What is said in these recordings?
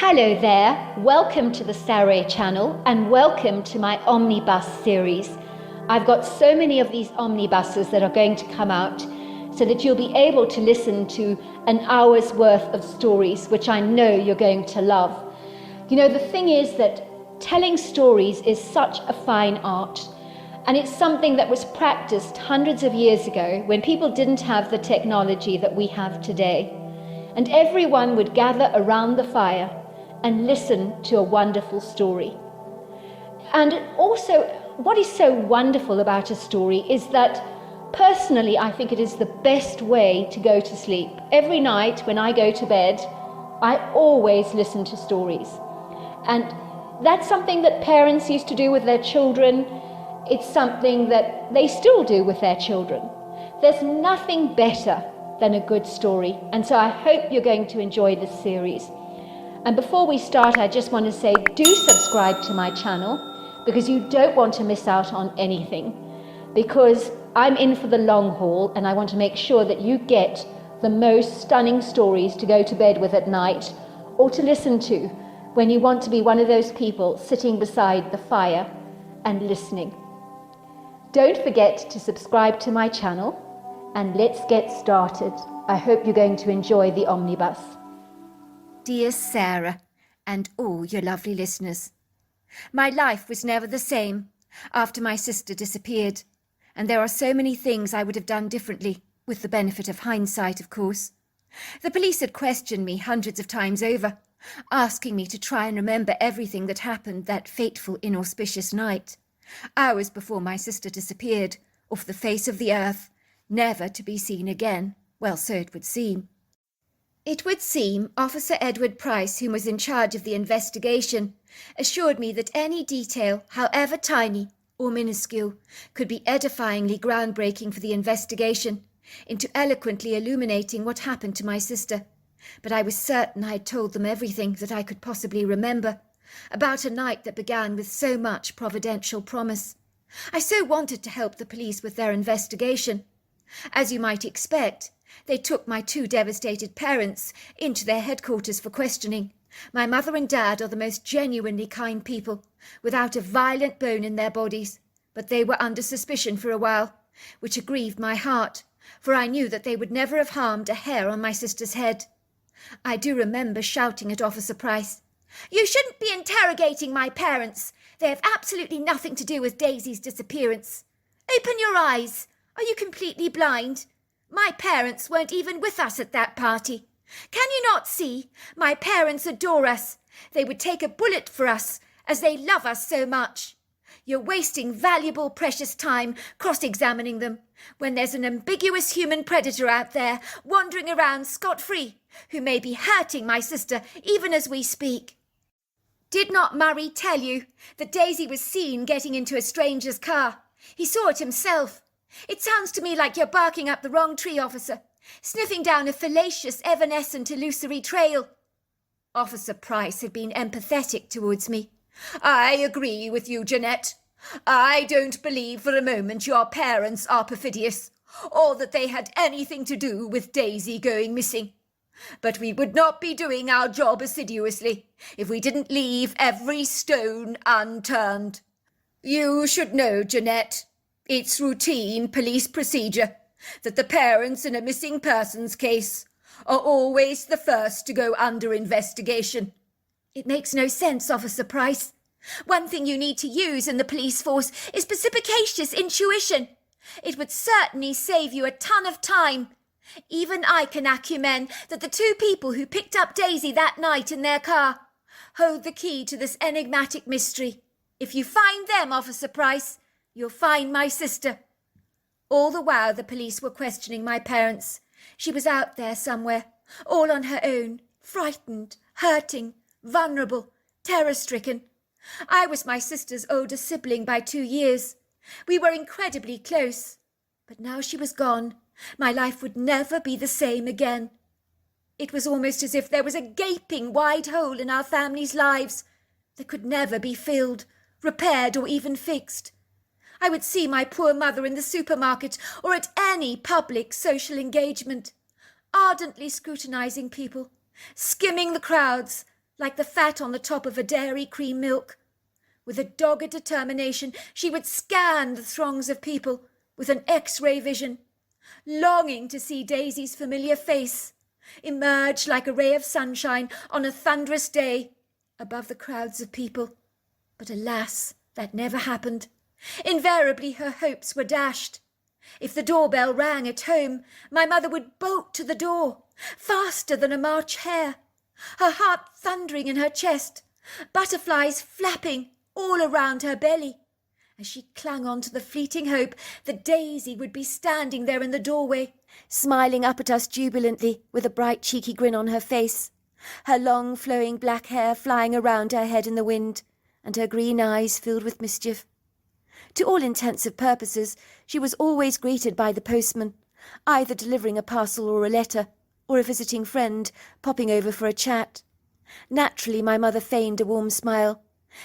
Hello there, welcome to the Saroy channel and welcome to my Omnibus series. I've got so many of these omnibuses that are going to come out so that you'll be able to listen to an hour's worth of stories, which I know you're going to love. You know, the thing is that telling stories is such a fine art, and it's something that was practiced hundreds of years ago when people didn't have the technology that we have today. And everyone would gather around the fire and listen to a wonderful story. And also, what is so wonderful about a story is that personally, I think it is the best way to go to sleep. Every night when I go to bed, I always listen to stories. And that's something that parents used to do with their children. It's something that they still do with their children. There's nothing better than a good story. And so I hope you're going to enjoy this series. And before we start, I just want to say, do subscribe to my channel because you don't want to miss out on anything. Because I'm in for the long haul and I want to make sure that you get the most stunning stories to go to bed with at night or to listen to when you want to be one of those people sitting beside the fire and listening. Don't forget to subscribe to my channel and let's get started. I hope you're going to enjoy the omnibus. Dear Sarah, and all your lovely listeners, my life was never the same after my sister disappeared, and there are so many things I would have done differently, with the benefit of hindsight, of course. The police had questioned me hundreds of times over, asking me to try and remember everything that happened that fateful, inauspicious night, hours before my sister disappeared off the face of the earth, never to be seen again. Well, so it would seem. It would seem Officer Edward Price, who was in charge of the investigation, assured me that any detail, however tiny or minuscule, could be edifyingly groundbreaking for the investigation, into eloquently illuminating what happened to my sister. But I was certain I had told them everything that I could possibly remember, about a night that began with so much providential promise. I so wanted to help the police with their investigation. As you might expect, they took my two devastated parents into their headquarters for questioning. My mother and dad are the most genuinely kind people, without a violent bone in their bodies, but they were under suspicion for a while, which aggrieved my heart, for I knew that they would never have harmed a hair on my sister's head. I do remember shouting at Officer Price, "You shouldn't be interrogating my parents. They have absolutely nothing to do with Daisy's disappearance. Open your eyes. Are you completely blind? My parents weren't even with us at that party. Can you not see? My parents adore us. They would take a bullet for us, as they love us so much. You're wasting valuable, precious time cross-examining them, when there's an ambiguous human predator out there wandering around scot-free, who may be hurting my sister even as we speak. Did not Murray tell you that Daisy was seen getting into a stranger's car? He saw it himself. It sounds to me like you're barking up the wrong tree, officer, sniffing down a fallacious, evanescent, illusory trail." Officer Price had been empathetic towards me. "I agree with you, Jeanette. I don't believe for a moment your parents are perfidious, or that they had anything to do with Daisy going missing. But we would not be doing our job assiduously if we didn't leave every stone unturned. You should know, Jeanette, it's routine police procedure that the parents in a missing persons case are always the first to go under investigation." "It makes no sense, Officer Price. One thing you need to use in the police force is perspicacious intuition. It would certainly save you a ton of time. Even I can acumen that the two people who picked up Daisy that night in their car hold the key to this enigmatic mystery. If you find them, Officer Price, you'll find my sister." All the while the police were questioning my parents. She was out there somewhere, all on her own, frightened, hurting, vulnerable, terror-stricken. I was my sister's older sibling by 2 years. We were incredibly close. But now she was gone, my life would never be the same again. It was almost as if there was a gaping wide hole in our family's lives that could never be filled, repaired, or even fixed. I would see my poor mother in the supermarket or at any public social engagement, ardently scrutinizing people, skimming the crowds, like the fat on the top of a dairy cream milk. With a dogged determination, she would scan the throngs of people with an X-ray vision, longing to see Daisy's familiar face emerge like a ray of sunshine on a thunderous day above the crowds of people. But alas, that never happened. Invariably her hopes were dashed. If the doorbell rang at home, my mother would bolt to the door, faster than a March hare, her heart thundering in her chest, butterflies flapping all around her belly, as she clung on to the fleeting hope that Daisy would be standing there in the doorway, smiling up at us jubilantly with a bright cheeky grin on her face, her long flowing black hair flying around her head in the wind, and her green eyes filled with mischief. To all intents and purposes, she was always greeted by the postman, either delivering a parcel or a letter, or a visiting friend popping over for a chat. Naturally, my mother feigned a warm smile.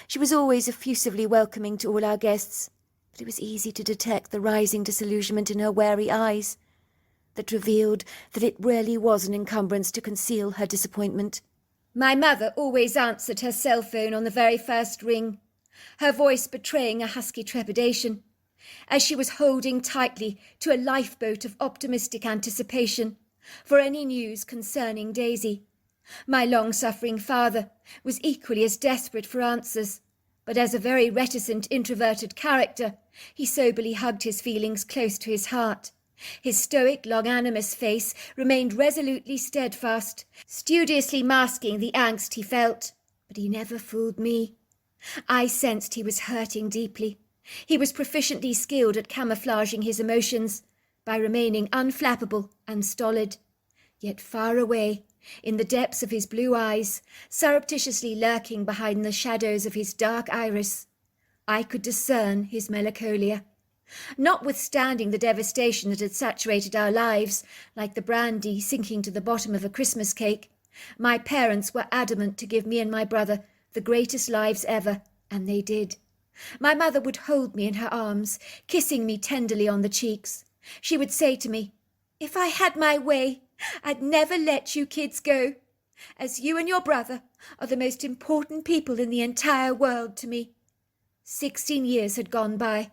She was always effusively welcoming to all our guests, but it was easy to detect the rising disillusionment in her wary eyes that revealed that it really was an encumbrance to conceal her disappointment. My mother always answered her cell phone on the very first ring, her voice betraying a husky trepidation, as she was holding tightly to a lifeboat of optimistic anticipation for any news concerning Daisy. My long-suffering father was equally as desperate for answers, but as a very reticent, introverted character, he soberly hugged his feelings close to his heart. His stoic, longanimous face remained resolutely steadfast, studiously masking the angst he felt, but he never fooled me. I sensed he was hurting deeply. He was proficiently skilled at camouflaging his emotions by remaining unflappable and stolid, yet far away, in the depths of his blue eyes, surreptitiously lurking behind the shadows of his dark iris, I could discern his melancholia. Notwithstanding the devastation that had saturated our lives, like the brandy sinking to the bottom of a Christmas cake, my parents were adamant to give me and my brother the greatest lives ever, and they did. My mother would hold me in her arms, kissing me tenderly on the cheeks. She would say to me, "If I had my way, I'd never let you kids go, as you and your brother are the most important people in the entire world to me." 16 years had gone by,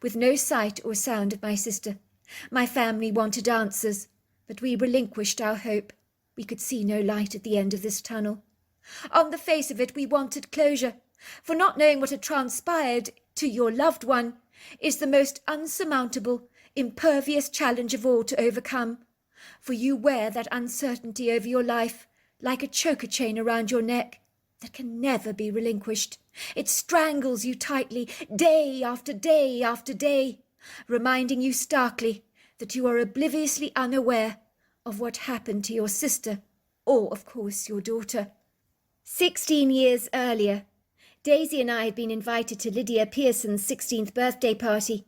with no sight or sound of my sister. My family wanted answers, but we relinquished our hope. We could see no light at the end of this tunnel. On the face of it, we wanted closure, for not knowing what had transpired to your loved one is the most unsurmountable, impervious challenge of all to overcome, for you wear that uncertainty over your life like a choker chain around your neck that can never be relinquished. It strangles you tightly, day after day after day, reminding you starkly that you are obliviously unaware of what happened to your sister, or, of course, your daughter. 16 years earlier, Daisy and I had been invited to Lydia Pearson's 16th birthday party.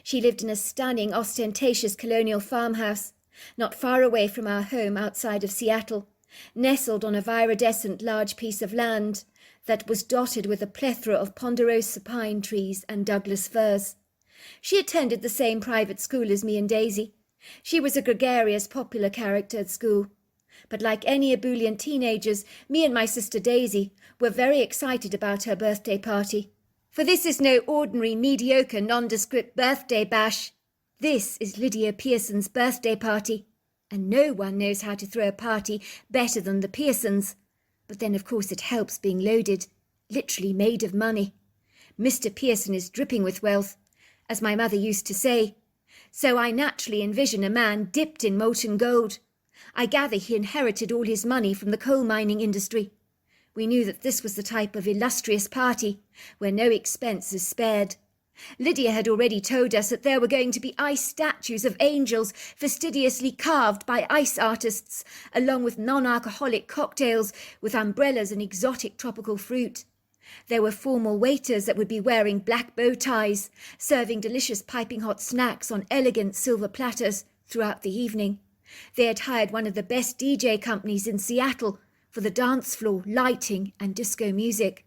She lived in a stunning, ostentatious colonial farmhouse, not far away from our home outside of Seattle, nestled on a viridescent large piece of land that was dotted with a plethora of ponderosa pine trees and Douglas firs. She attended the same private school as me and Daisy. She was a gregarious, popular character at school. But like any ebullient teenagers, me and my sister Daisy were very excited about her birthday party. For this is no ordinary, mediocre, nondescript birthday bash. This is Lydia Pearson's birthday party, and no one knows how to throw a party better than the Pearsons. But then, of course, it helps being loaded, literally made of money. Mr. Pearson is dripping with wealth, as my mother used to say. So I naturally envision a man dipped in molten gold. I gather he inherited all his money from the coal mining industry. We knew that this was the type of illustrious party where no expense is spared. Lydia had already told us that there were going to be ice statues of angels fastidiously carved by ice artists, along with non-alcoholic cocktails with umbrellas and exotic tropical fruit. There were formal waiters that would be wearing black bow ties, serving delicious piping hot snacks on elegant silver platters throughout the evening. They had hired one of the best DJ companies in Seattle for the dance floor, lighting and disco music.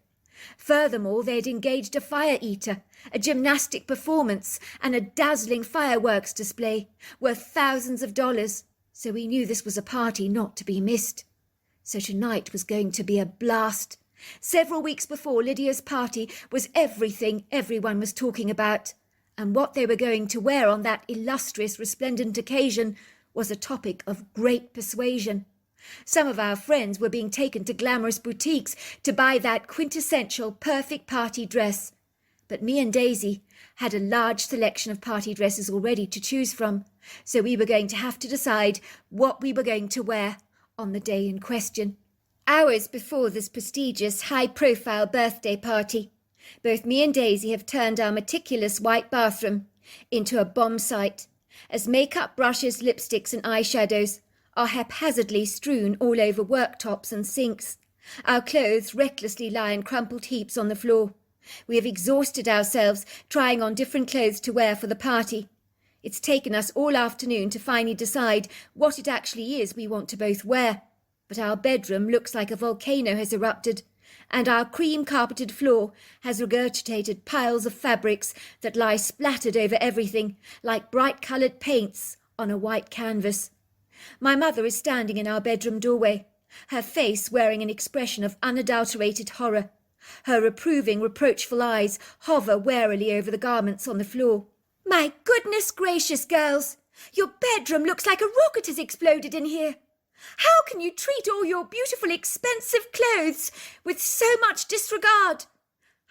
Furthermore, they had engaged a fire eater, a gymnastic performance and a dazzling fireworks display worth thousands of dollars, so we knew this was a party not to be missed. So tonight was going to be a blast. Several weeks before, Lydia's party was everything everyone was talking about, and what they were going to wear on that illustrious, resplendent occasion was a topic of great persuasion. Some of our friends were being taken to glamorous boutiques to buy that quintessential perfect party dress. But me and Daisy had a large selection of party dresses already to choose from, so we were going to have to decide what we were going to wear on the day in question. Hours before this prestigious, high-profile birthday party, both me and Daisy have turned our meticulous white bathroom into a bomb site, as makeup brushes, lipsticks and eyeshadows are haphazardly strewn all over worktops and sinks. Our clothes recklessly lie in crumpled heaps on the floor. We have exhausted ourselves trying on different clothes to wear for the party. It's taken us all afternoon to finally decide what it actually is we want to both wear. But our bedroom looks like a volcano has erupted, and our cream-carpeted floor has regurgitated piles of fabrics that lie splattered over everything like bright-coloured paints on a white canvas. My mother is standing in our bedroom doorway, her face wearing an expression of unadulterated horror. Her reproving, reproachful eyes hover warily over the garments on the floor. "My goodness gracious, girls! Your bedroom looks like a rocket has exploded in here. How can you treat all your beautiful, expensive clothes with so much disregard?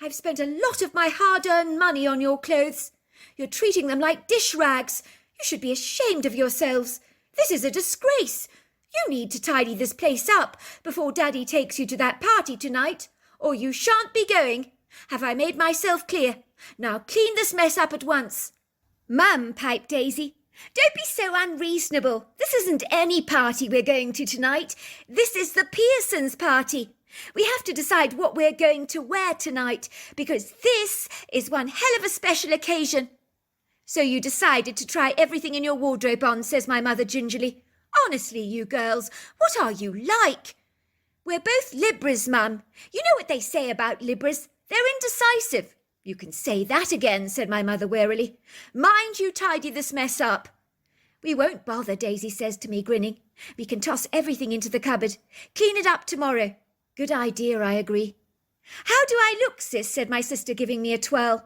I've spent a lot of my hard-earned money on your clothes. You're treating them like dish rags. You should be ashamed of yourselves. This is a disgrace. You need to tidy this place up before Daddy takes you to that party tonight, or you shan't be going. Have I made myself clear? Now clean this mess up at once." "Mum," piped Daisy, "don't be so unreasonable. This isn't any party we're going to tonight. This is the Pearsons' party. We have to decide what we're going to wear tonight, because this is one hell of a special occasion." "So you decided to try everything in your wardrobe on," says my mother gingerly. "Honestly, you girls, what are you like?" "We're both Libras, Mum. You know what they say about Libras. They're indecisive." "You can say that again," said my mother warily. "Mind you tidy this mess up." "We won't bother," Daisy says to me, grinning. "We can toss everything into the cupboard. Clean it up tomorrow." "Good idea," I agree. "How do I look, sis?" said my sister, giving me a twirl.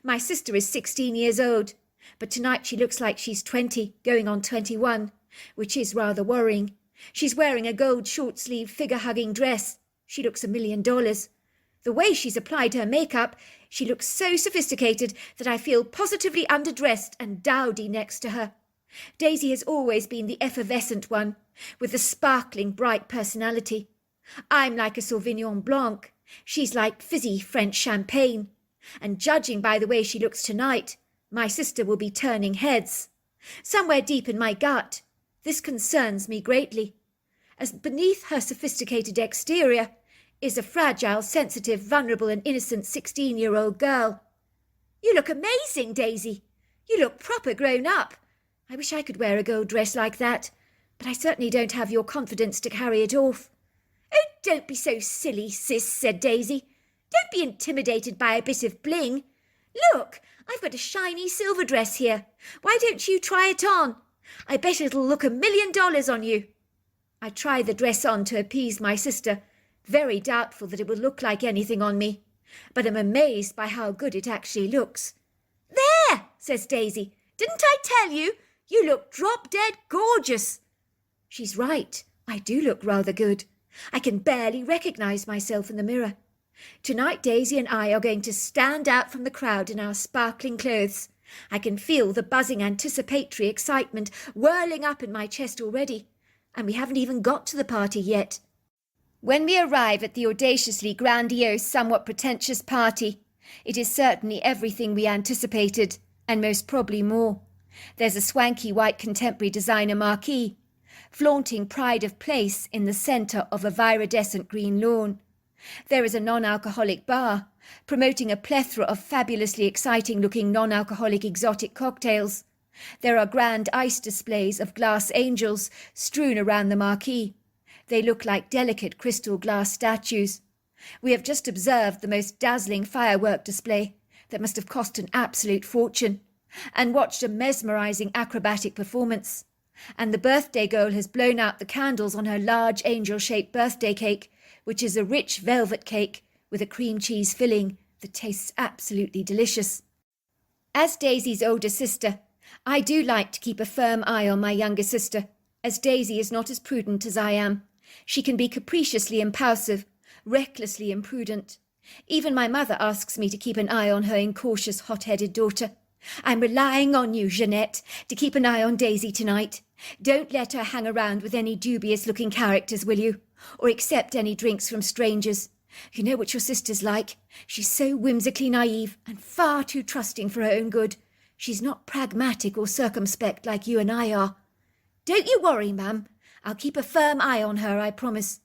My sister is 16 years old, but tonight she looks like she's 20, going on 21, which is rather worrying. She's wearing a gold short-sleeve figure-hugging dress. She looks $1 million. The way she's applied her makeup, she looks so sophisticated that I feel positively underdressed and dowdy next to her. Daisy has always been the effervescent one, with the sparkling, bright personality. I'm like a Sauvignon Blanc. She's like fizzy French champagne. And judging by the way she looks tonight, my sister will be turning heads. Somewhere deep in my gut, this concerns me greatly, as beneath her sophisticated exterior is a fragile, sensitive, vulnerable and innocent 16-year-old girl. "You look amazing, Daisy. You look proper grown up. I wish I could wear a gold dress like that, but I certainly don't have your confidence to carry it off." "Oh, don't be so silly, sis," said Daisy. "Don't be intimidated by a bit of bling. Look, I've got a shiny silver dress here. Why don't you try it on? I bet it'll look $1 million on you." I try the dress on to appease my sister, very doubtful that it will look like anything on me, but am amazed by how good it actually looks. "There," says Daisy. "Didn't I tell you? You look drop-dead gorgeous." She's right. I do look rather good. I can barely recognise myself in the mirror. Tonight Daisy and I are going to stand out from the crowd in our sparkling clothes. I can feel the buzzing anticipatory excitement whirling up in my chest already, and we haven't even got to the party yet. When we arrive at the audaciously grandiose, somewhat pretentious party, it is certainly everything we anticipated, and most probably more. There's a swanky white contemporary designer marquee, flaunting pride of place in the centre of a viridescent green lawn. There is a non-alcoholic bar, promoting a plethora of fabulously exciting-looking non-alcoholic exotic cocktails. There are grand ice displays of glass angels strewn around the marquee. They look like delicate crystal glass statues. We have just observed the most dazzling firework display that must have cost an absolute fortune, and watched a mesmerising acrobatic performance. and the birthday girl has blown out the candles on her large angel-shaped birthday cake, which is a rich velvet cake with a cream cheese filling that tastes absolutely delicious. As Daisy's older sister, I do like to keep a firm eye on my younger sister, as Daisy is not as prudent as I am. She can be capriciously impulsive, recklessly imprudent. Even my mother asks me to keep an eye on her incautious, hot-headed daughter. I'm relying on you, Jeanette, to keep an eye on Daisy tonight. Don't let her hang around with any dubious-looking characters, will you? Or accept any drinks from strangers. You know what your sister's like. She's so whimsically naive and far too trusting for her own good. She's not pragmatic or circumspect like you and I are. Don't you worry, ma'am. I'll keep a firm eye on her, I promise.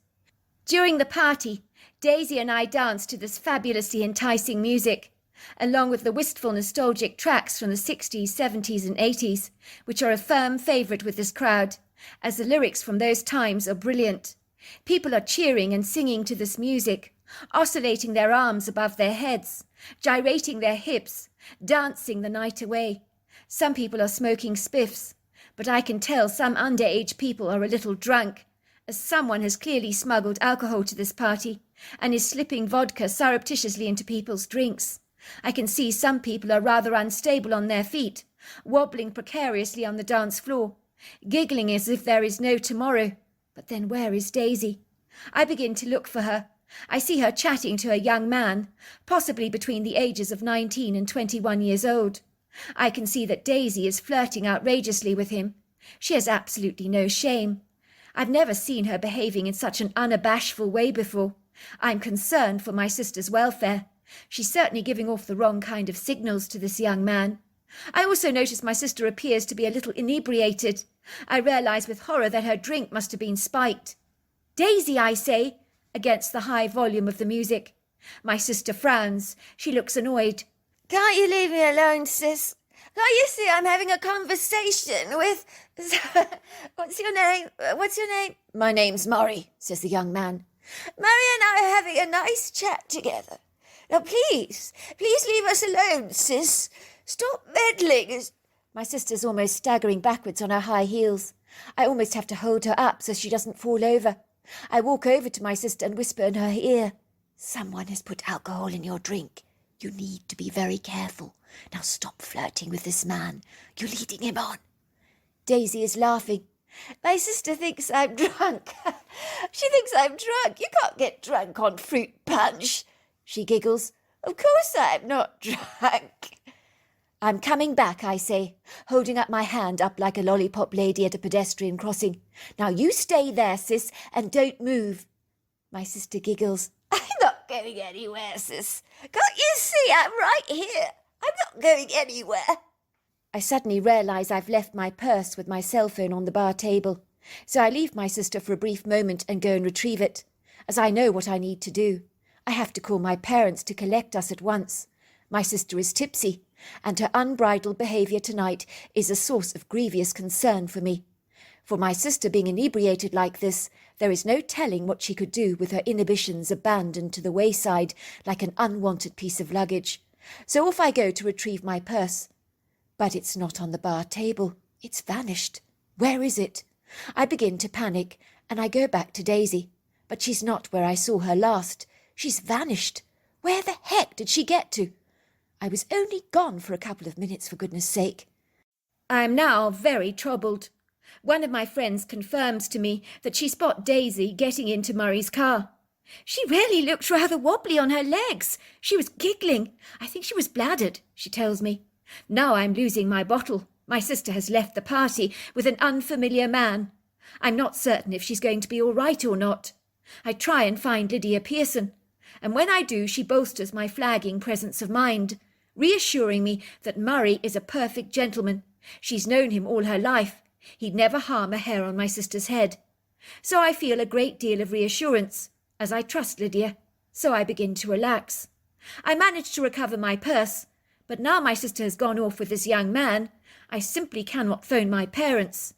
During the party, Daisy and I danced to this fabulously enticing music, along with the wistful nostalgic tracks from the 60s, 70s and 80s, which are a firm favourite with this crowd, as the lyrics from those times are brilliant. People are cheering and singing to this music, oscillating their arms above their heads, gyrating their hips, dancing the night away. Some people are smoking spiffs, but I can tell some underage people are a little drunk, as someone has clearly smuggled alcohol to this party and is slipping vodka surreptitiously into people's drinks. I can see some people are rather unstable on their feet, wobbling precariously on the dance floor, giggling as if there is no tomorrow. But then where is Daisy? I begin to look for her. I see her chatting to a young man, possibly between the ages of 19 and 21 years old. I can see that Daisy is flirting outrageously with him. She has absolutely no shame. I've never seen her behaving in such an unabashful way before. I'm concerned for my sister's welfare. She's certainly giving off the wrong kind of signals to this young man. I also notice my sister appears to be a little inebriated. I realise with horror that her drink must have been spiked. Daisy, I say, against the high volume of the music. My sister frowns. She looks annoyed. Can't you leave me alone, sis? Can't you see I'm having a conversation with... What's your name? What's your name? My name's Murray, says the young man. Murray and I are having a nice chat together. Now, please leave us alone, sis. Stop meddling. My sister's almost staggering backwards on her high heels. I almost have to hold her up so she doesn't fall over. I walk over to my sister and whisper in her ear, "Someone has put alcohol in your drink. You need to be very careful. Now stop flirting with this man. You're leading him on." Daisy is laughing. My sister thinks I'm drunk. She thinks I'm drunk. You can't get drunk on fruit punch. She giggles. Of course I'm not drunk. I'm coming back, I say, holding up my hand up like a lollipop lady at a pedestrian crossing. Now you stay there, sis, and don't move. My sister giggles. I'm not going anywhere, sis. Can't you see I'm right here? I'm not going anywhere. I suddenly realise I've left my purse with my cell phone on the bar table, so I leave my sister for a brief moment and go and retrieve it, as I know what I need to do. I have to call my parents to collect us at once. My sister is tipsy, and her unbridled behaviour tonight is a source of grievous concern for me. For my sister being inebriated like this, there is no telling what she could do with her inhibitions abandoned to the wayside like an unwanted piece of luggage. So off I go to retrieve my purse. But it's not on the bar table. It's vanished. Where is it? I begin to panic, and I go back to Daisy. But she's not where I saw her last. She's vanished. Where the heck did she get to? I was only gone for a couple of minutes, for goodness sake. I am now very troubled. One of my friends confirms to me that she spotted Daisy getting into Murray's car. She really looked rather wobbly on her legs. She was giggling. I think she was bladdered, she tells me. Now I'm losing my bottle. My sister has left the party with an unfamiliar man. I'm not certain if she's going to be all right or not. I try and find Lydia Pearson, and when I do, she bolsters my flagging presence of mind, reassuring me that Murray is a perfect gentleman. She's known him all her life. He'd never harm a hair on my sister's head. So I feel a great deal of reassurance, as I trust Lydia, so I begin to relax. I manage to recover my purse, but now my sister has gone off with this young man, I simply cannot phone my parents.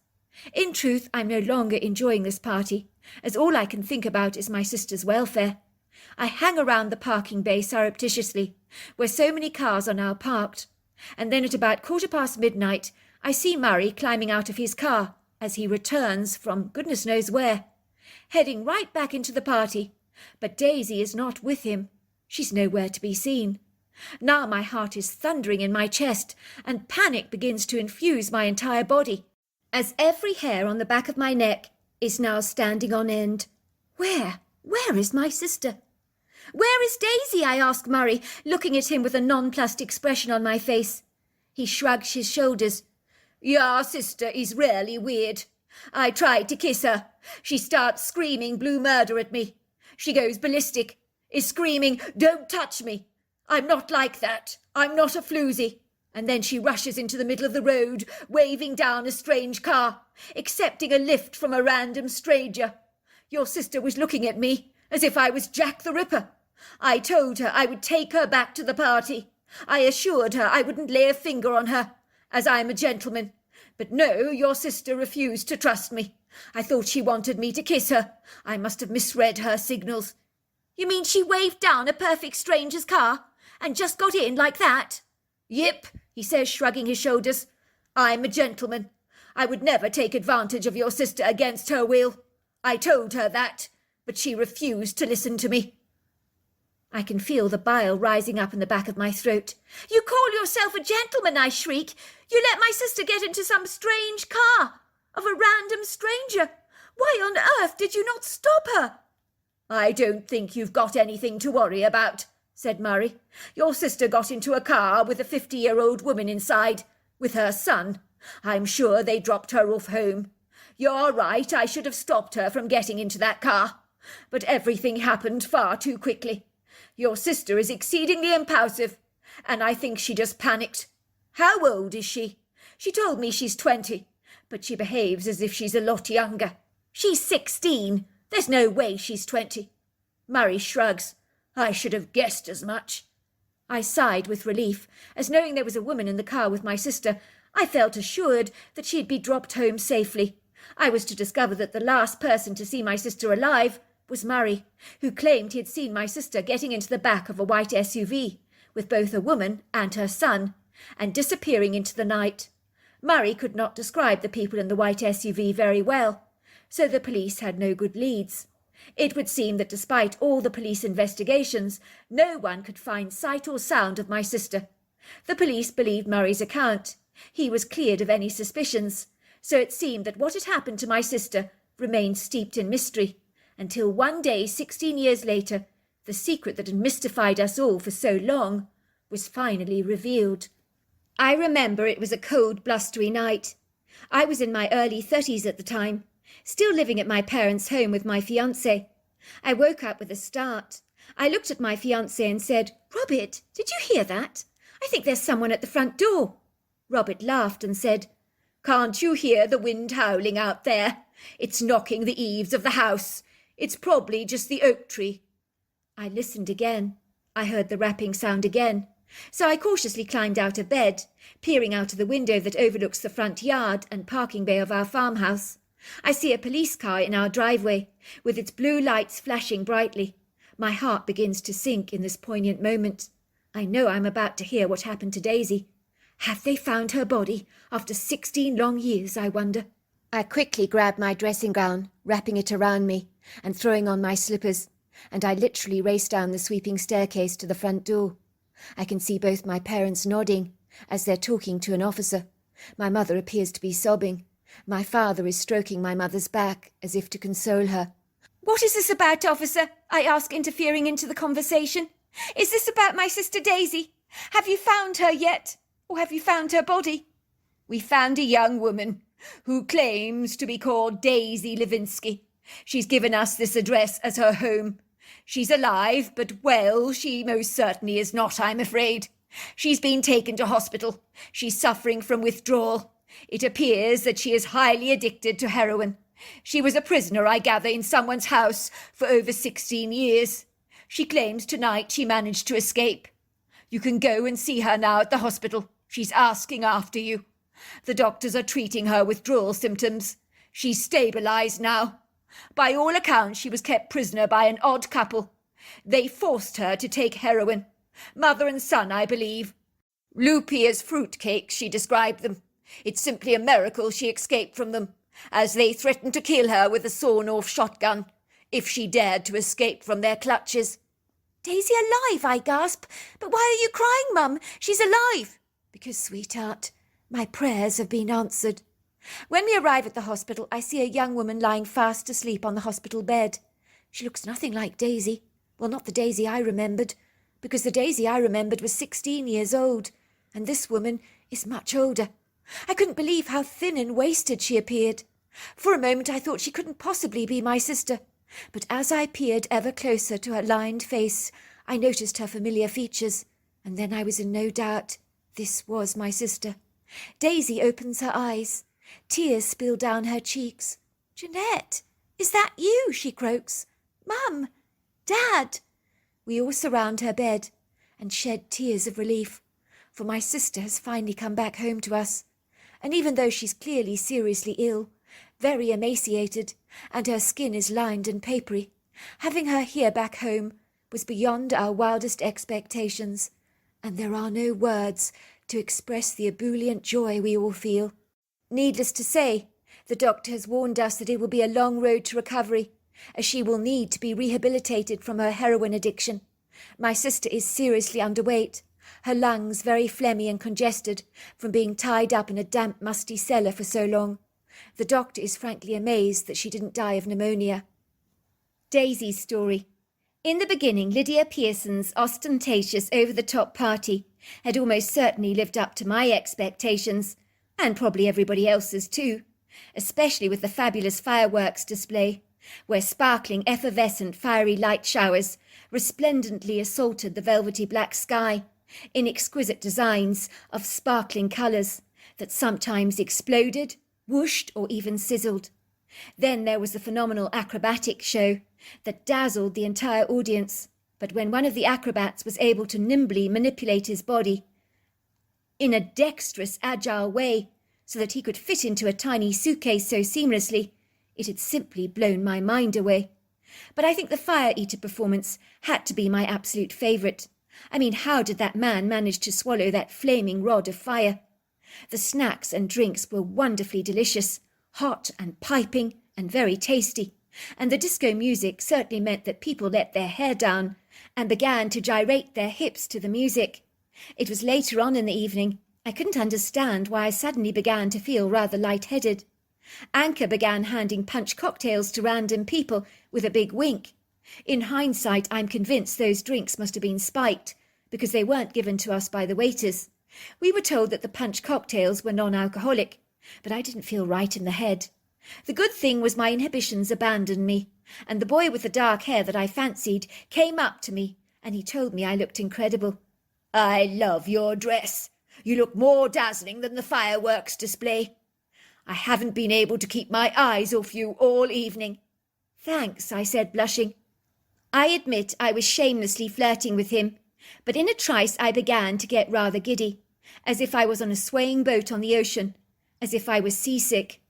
In truth, I'm no longer enjoying this party, as all I can think about is my sister's welfare. I hang around the parking bay surreptitiously, where so many cars are now parked, and then at about midnight, I see Murray climbing out of his car, as he returns from goodness knows where, heading right back into the party. But Daisy is not with him. She's nowhere to be seen. Now my heart is thundering in my chest, and panic begins to infuse my entire body, as every hair on the back of my neck is now standing on end. Where is my sister? Where is Daisy? I ask Murray, looking at him with a nonplussed expression on my face. He shrugs his shoulders. Your sister is really weird. I tried to kiss her. She starts screaming blue murder at me. She goes ballistic, is screaming, don't touch me. I'm not like that. I'm not a floozy. And then she rushes into the middle of the road, waving down a strange car, accepting a lift from a random stranger. Your sister was looking at me as if I was Jack the Ripper. I told her I would take her back to the party. I assured her I wouldn't lay a finger on her, as I'm a gentleman. But no, your sister refused to trust me. I thought she wanted me to kiss her. I must have misread her signals. You mean she waved down a perfect stranger's car and just got in like that? Yep, he says, shrugging his shoulders. I'm a gentleman. I would never take advantage of your sister against her will. I told her that, but she refused to listen to me. I can feel the bile rising up in the back of my throat. You call yourself a gentleman, I shriek. You let my sister get into some strange car of a random stranger. Why on earth did you not stop her? I don't think you've got anything to worry about, said Murray. Your sister got into a car with a 50-year-old woman inside, with her son. I'm sure they dropped her off home. You're right, I should have stopped her from getting into that car. But everything happened far too quickly. Your sister is exceedingly impulsive, and I think she just panicked. How old is she? She told me she's 20, but she behaves as if she's a lot younger. She's 16. There's no way she's 20. Murray shrugs. I should have guessed as much. I sighed with relief, as knowing there was a woman in the car with my sister, I felt assured that she'd be dropped home safely. I was to discover that the last person to see my sister alive was Murray, who claimed he had seen my sister getting into the back of a white SUV, with both a woman and her son, and disappearing into the night. Murray could not describe the people in the white SUV very well, so the police had no good leads. It would seem that despite all the police investigations, no one could find sight or sound of my sister. The police believed Murray's account. He was cleared of any suspicions, so it seemed that what had happened to my sister remained steeped in mystery, until one day, 16 years later, the secret that had mystified us all for so long was finally revealed. I remember it was a cold, blustery night. I was in my early 30s at the time, still living at my parents' home with my fiancé. I woke up with a start. I looked at my fiancé and said, "Robert, did you hear that? I think there's someone at the front door." Robert laughed and said, "Can't you hear the wind howling out there? It's knocking the eaves of the house. It's probably just the oak tree." I listened again. I heard the rapping sound again. So I cautiously climbed out of bed, peering out of the window that overlooks the front yard and parking bay of our farmhouse. I see a police car in our driveway, with its blue lights flashing brightly. My heart begins to sink in this poignant moment. I know I'm about to hear what happened to Daisy. Have they found her body after 16 long years, I wonder? I quickly grabbed my dressing gown, wrapping it around me, and throwing on my slippers, and I literally raced down the sweeping staircase to the front door. I can see both my parents nodding as they're talking to an officer. My mother appears to be sobbing. My father is stroking my mother's back as if to console her. "What is this about, officer?" I ask, interfering into the conversation. "Is this about my sister Daisy? Have you found her yet? Or have you found her body?" "We found a young woman who claims to be called Daisy Levinsky. She's given us this address as her home. She's alive, but, well, she most certainly is not, I'm afraid. She's been taken to hospital. She's suffering from withdrawal. It appears that she is highly addicted to heroin. She was a prisoner, I gather, in someone's house for over 16 years. She claims tonight she managed to escape. You can go and see her now at the hospital. She's asking after you. The doctors are treating her withdrawal symptoms. She's stabilized now. By all accounts, she was kept prisoner by an odd couple. They forced her to take heroin. Mother and son, I believe. Loopy as fruitcakes, she described them. It's simply a miracle she escaped from them. as they threatened to kill her with a sawn-off shotgun if she dared to escape from their clutches. "Daisy alive," I gasp. "But why are you crying, Mum? She's alive." "Because, sweetheart, my prayers have been answered." When we arrive at the hospital, I see a young woman lying fast asleep on the hospital bed. She looks nothing like Daisy. Well, not the Daisy I remembered, because the Daisy I remembered was 16 years old, and this woman is much older. I couldn't believe how thin and wasted she appeared. For a moment I thought she couldn't possibly be my sister, but as I peered ever closer to her lined face, I noticed her familiar features, and then I was in no doubt. This was my sister. Daisy opens her eyes. Tears spill down her cheeks. "Jeanette, is that you?" she croaks. "Mum! Dad!" We all surround her bed and shed tears of relief, for my sister has finally come back home to us. And even though she's clearly seriously ill, very emaciated, and her skin is lined and papery, having her here back home was beyond our wildest expectations, and there are no words to express the ebullient joy we all feel. Needless to say, the doctor has warned us that it will be a long road to recovery, as she will need to be rehabilitated from her heroin addiction. My sister is seriously underweight, her lungs very phlegmy and congested from being tied up in a damp, musty cellar for so long. The doctor is frankly amazed that she didn't die of pneumonia. Daisy's story. In the beginning, Lydia Pearson's ostentatious over-the-top party had almost certainly lived up to my expectations, and probably everybody else's too, especially with the fabulous fireworks display, where sparkling, effervescent, fiery light showers resplendently assaulted the velvety black sky in exquisite designs of sparkling colours that sometimes exploded, whooshed, or even sizzled. Then there was the phenomenal acrobatic show that dazzled the entire audience, but when one of the acrobats was able to nimbly manipulate his body in a dexterous, agile way so that he could fit into a tiny suitcase so seamlessly, it had simply blown my mind away. But I think the Fire Eater performance had to be my absolute favourite. I mean, how did that man manage to swallow that flaming rod of fire? The snacks and drinks were wonderfully delicious, hot and piping and very tasty, and the disco music certainly meant that people let their hair down and began to gyrate their hips to the music. It was later on in the evening. I couldn't understand why I suddenly began to feel rather light-headed. Anchor began handing punch cocktails to random people with a big wink. In hindsight, I'm convinced those drinks must have been spiked, because they weren't given to us by the waiters. We were told that the punch cocktails were non-alcoholic, but I didn't feel right in the head. The good thing was my inhibitions abandoned me, and the boy with the dark hair that I fancied came up to me, and he told me I looked incredible. "I love your dress. You look more dazzling than the fireworks display. I haven't been able to keep my eyes off you all evening." "Thanks," I said, blushing. I admit I was shamelessly flirting with him, but in a trice I began to get rather giddy, as if I was on a swaying boat on the ocean, as if I was seasick.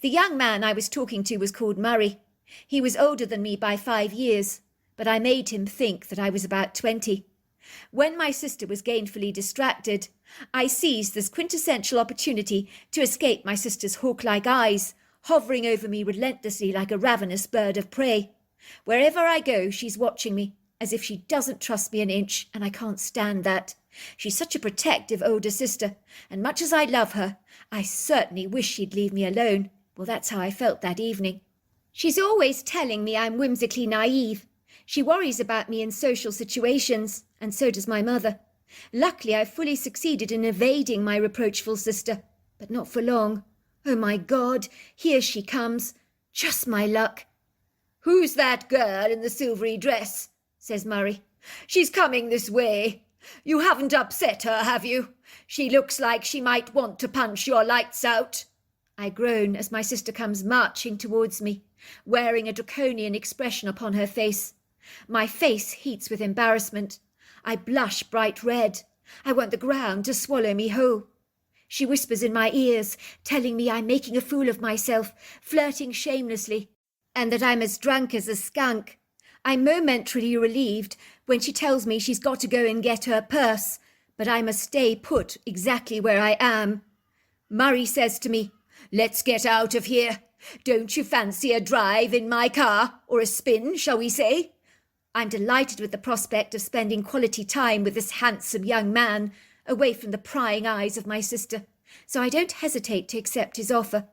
The young man I was talking to was called Murray. He was older than me by 5 years, but I made him think that I was about 20. When my sister was gainfully distracted, I seized this quintessential opportunity to escape my sister's hawk-like eyes, hovering over me relentlessly like a ravenous bird of prey. Wherever I go, she's watching me, as if she doesn't trust me an inch, and I can't stand that. She's such a protective older sister, and much as I love her, I certainly wish she'd leave me alone. Well, that's how I felt that evening. She's always telling me I'm whimsically naive. She worries about me in social situations, and so does my mother. Luckily, I've fully succeeded in evading my reproachful sister, but not for long. Oh, my God, here she comes. Just my luck. "Who's that girl in the silvery dress?" says Murray. "She's coming this way. You haven't upset her, have you? She looks like she might want to punch your lights out." I groan as my sister comes marching towards me, wearing a draconian expression upon her face. My face heats with embarrassment. I blush bright red. I want the ground to swallow me whole. She whispers in my ears, telling me I'm making a fool of myself, flirting shamelessly, and that I'm as drunk as a skunk. I'm momentarily relieved when she tells me she's got to go and get her purse, but I must stay put exactly where I am. Murray says to me, Let's get out of here. Don't you fancy a drive in my car, or a spin, shall we say? I'm delighted with the prospect of spending quality time with this handsome young man, away from the prying eyes of my sister, so I don't hesitate to accept his offer.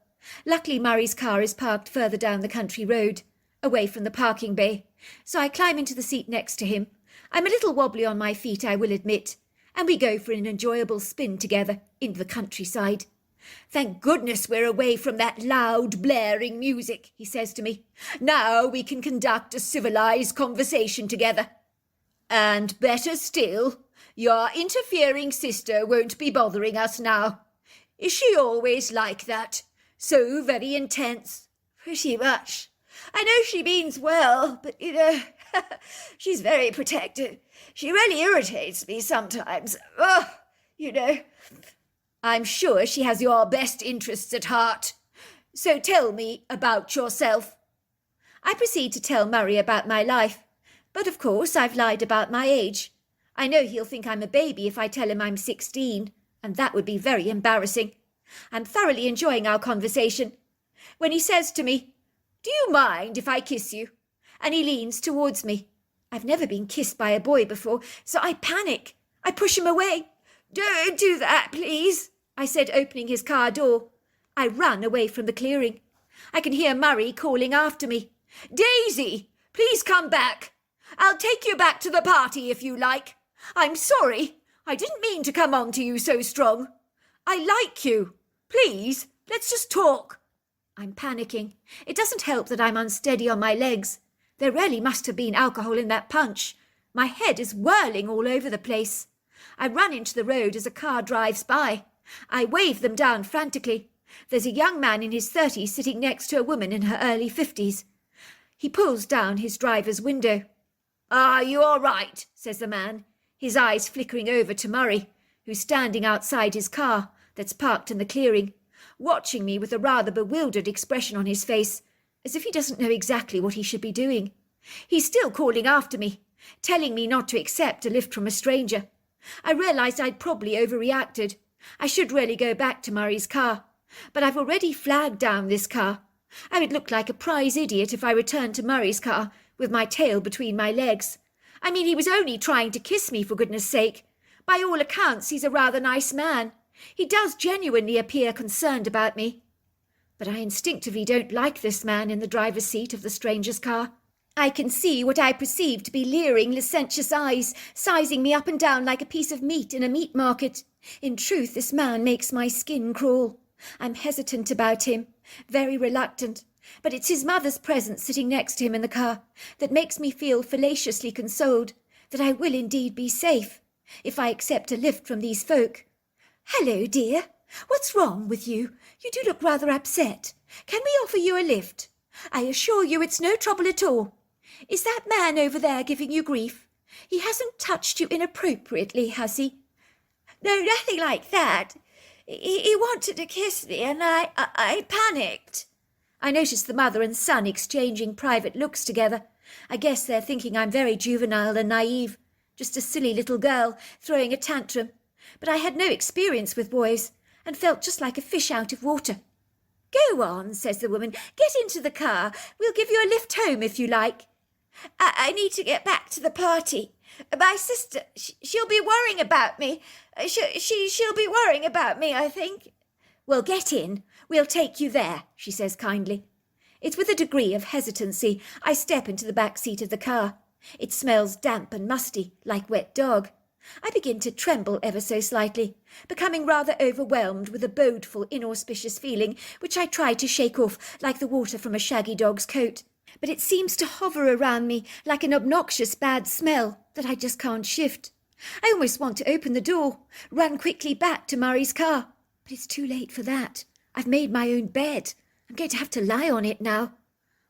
Luckily, Murray's car is parked further down the country road, away from the parking bay, so I climb into the seat next to him. I'm a little wobbly on my feet, I will admit, and we go for an enjoyable spin together into the countryside. Thank goodness we're away from that loud, blaring music, he says to me. Now we can conduct a civilized conversation together. And better still, your interfering sister won't be bothering us now. Is she always like that? So very intense? Pretty much. I know she means well, but, she's very protective. She really irritates me sometimes. I'm sure she has your best interests at heart. So tell me about yourself. I proceed to tell Murray about my life, but of course I've lied about my age. I know he'll think I'm a baby if I tell him I'm 16, and that would be very embarrassing. I'm thoroughly enjoying our conversation, when he says to me, "Do you mind if I kiss you?" And he leans towards me. I've never been kissed by a boy before, so I panic. I push him away. "Don't do that, please," I said, opening his car door. I run away from the clearing. I can hear Murray calling after me. "Daisy, please come back. I'll take you back to the party if you like. I'm sorry. I didn't mean to come on to you so strong. I like you. Please, let's just talk." I'm panicking. It doesn't help that I'm unsteady on my legs. There really must have been alcohol in that punch. My head is whirling all over the place. I run into the road as a car drives by. I wave them down frantically. There's a young man in his 30s sitting next to a woman in her early 50s. He pulls down his driver's window. "Are you all right?" says the man, his eyes flickering over to Murray, who's standing outside his car that's parked in the clearing, watching me with a rather bewildered expression on his face, as if he doesn't know exactly what he should be doing. He's still calling after me, telling me not to accept a lift from a stranger. I realised I'd probably overreacted. I should really go back to Murray's car, but I've already flagged down this car. I would look like a prize idiot if I returned to Murray's car with my tail between my legs. I mean, he was only trying to kiss me, for goodness sake. By all accounts, he's a rather nice man. He does genuinely appear concerned about me. But I instinctively don't like this man in the driver's seat of the stranger's car. I can see what I perceive to be leering, licentious eyes, sizing me up and down like a piece of meat in a meat market. In truth, this man makes my skin crawl. I'm hesitant about him, very reluctant, but it's his mother's presence sitting next to him in the car that makes me feel fallaciously consoled that I will indeed be safe if I accept a lift from these folk. "Hello, dear. What's wrong with you? You do look rather upset. Can we offer you a lift? I assure you it's no trouble at all. Is that man over there giving you grief? He hasn't touched you inappropriately, has he?" "No, nothing like that. He wanted to kiss me and I panicked." I noticed the mother and son exchanging private looks together. I guess they're thinking I'm very juvenile and naive, just a silly little girl throwing a tantrum. But I had no experience with boys and felt just like a fish out of water. "Go on," says the woman. "Get into the car. We'll give you a lift home if you like." I need to get back to the party. My sister, she'll be worrying about me. She'll be worrying about me, I think." "Well, get in. We'll take you there," she says kindly. It's with a degree of hesitancy I step into the back seat of the car. It smells damp and musty, like wet dog. I begin to tremble ever so slightly, becoming rather overwhelmed with a bodeful, inauspicious feeling which I try to shake off like the water from a shaggy dog's coat. But it seems to hover around me like an obnoxious bad smell that I just can't shift. I almost want to open the door, run quickly back to Murray's car, but it's too late for that. I've made my own bed. I'm going to have to lie on it now.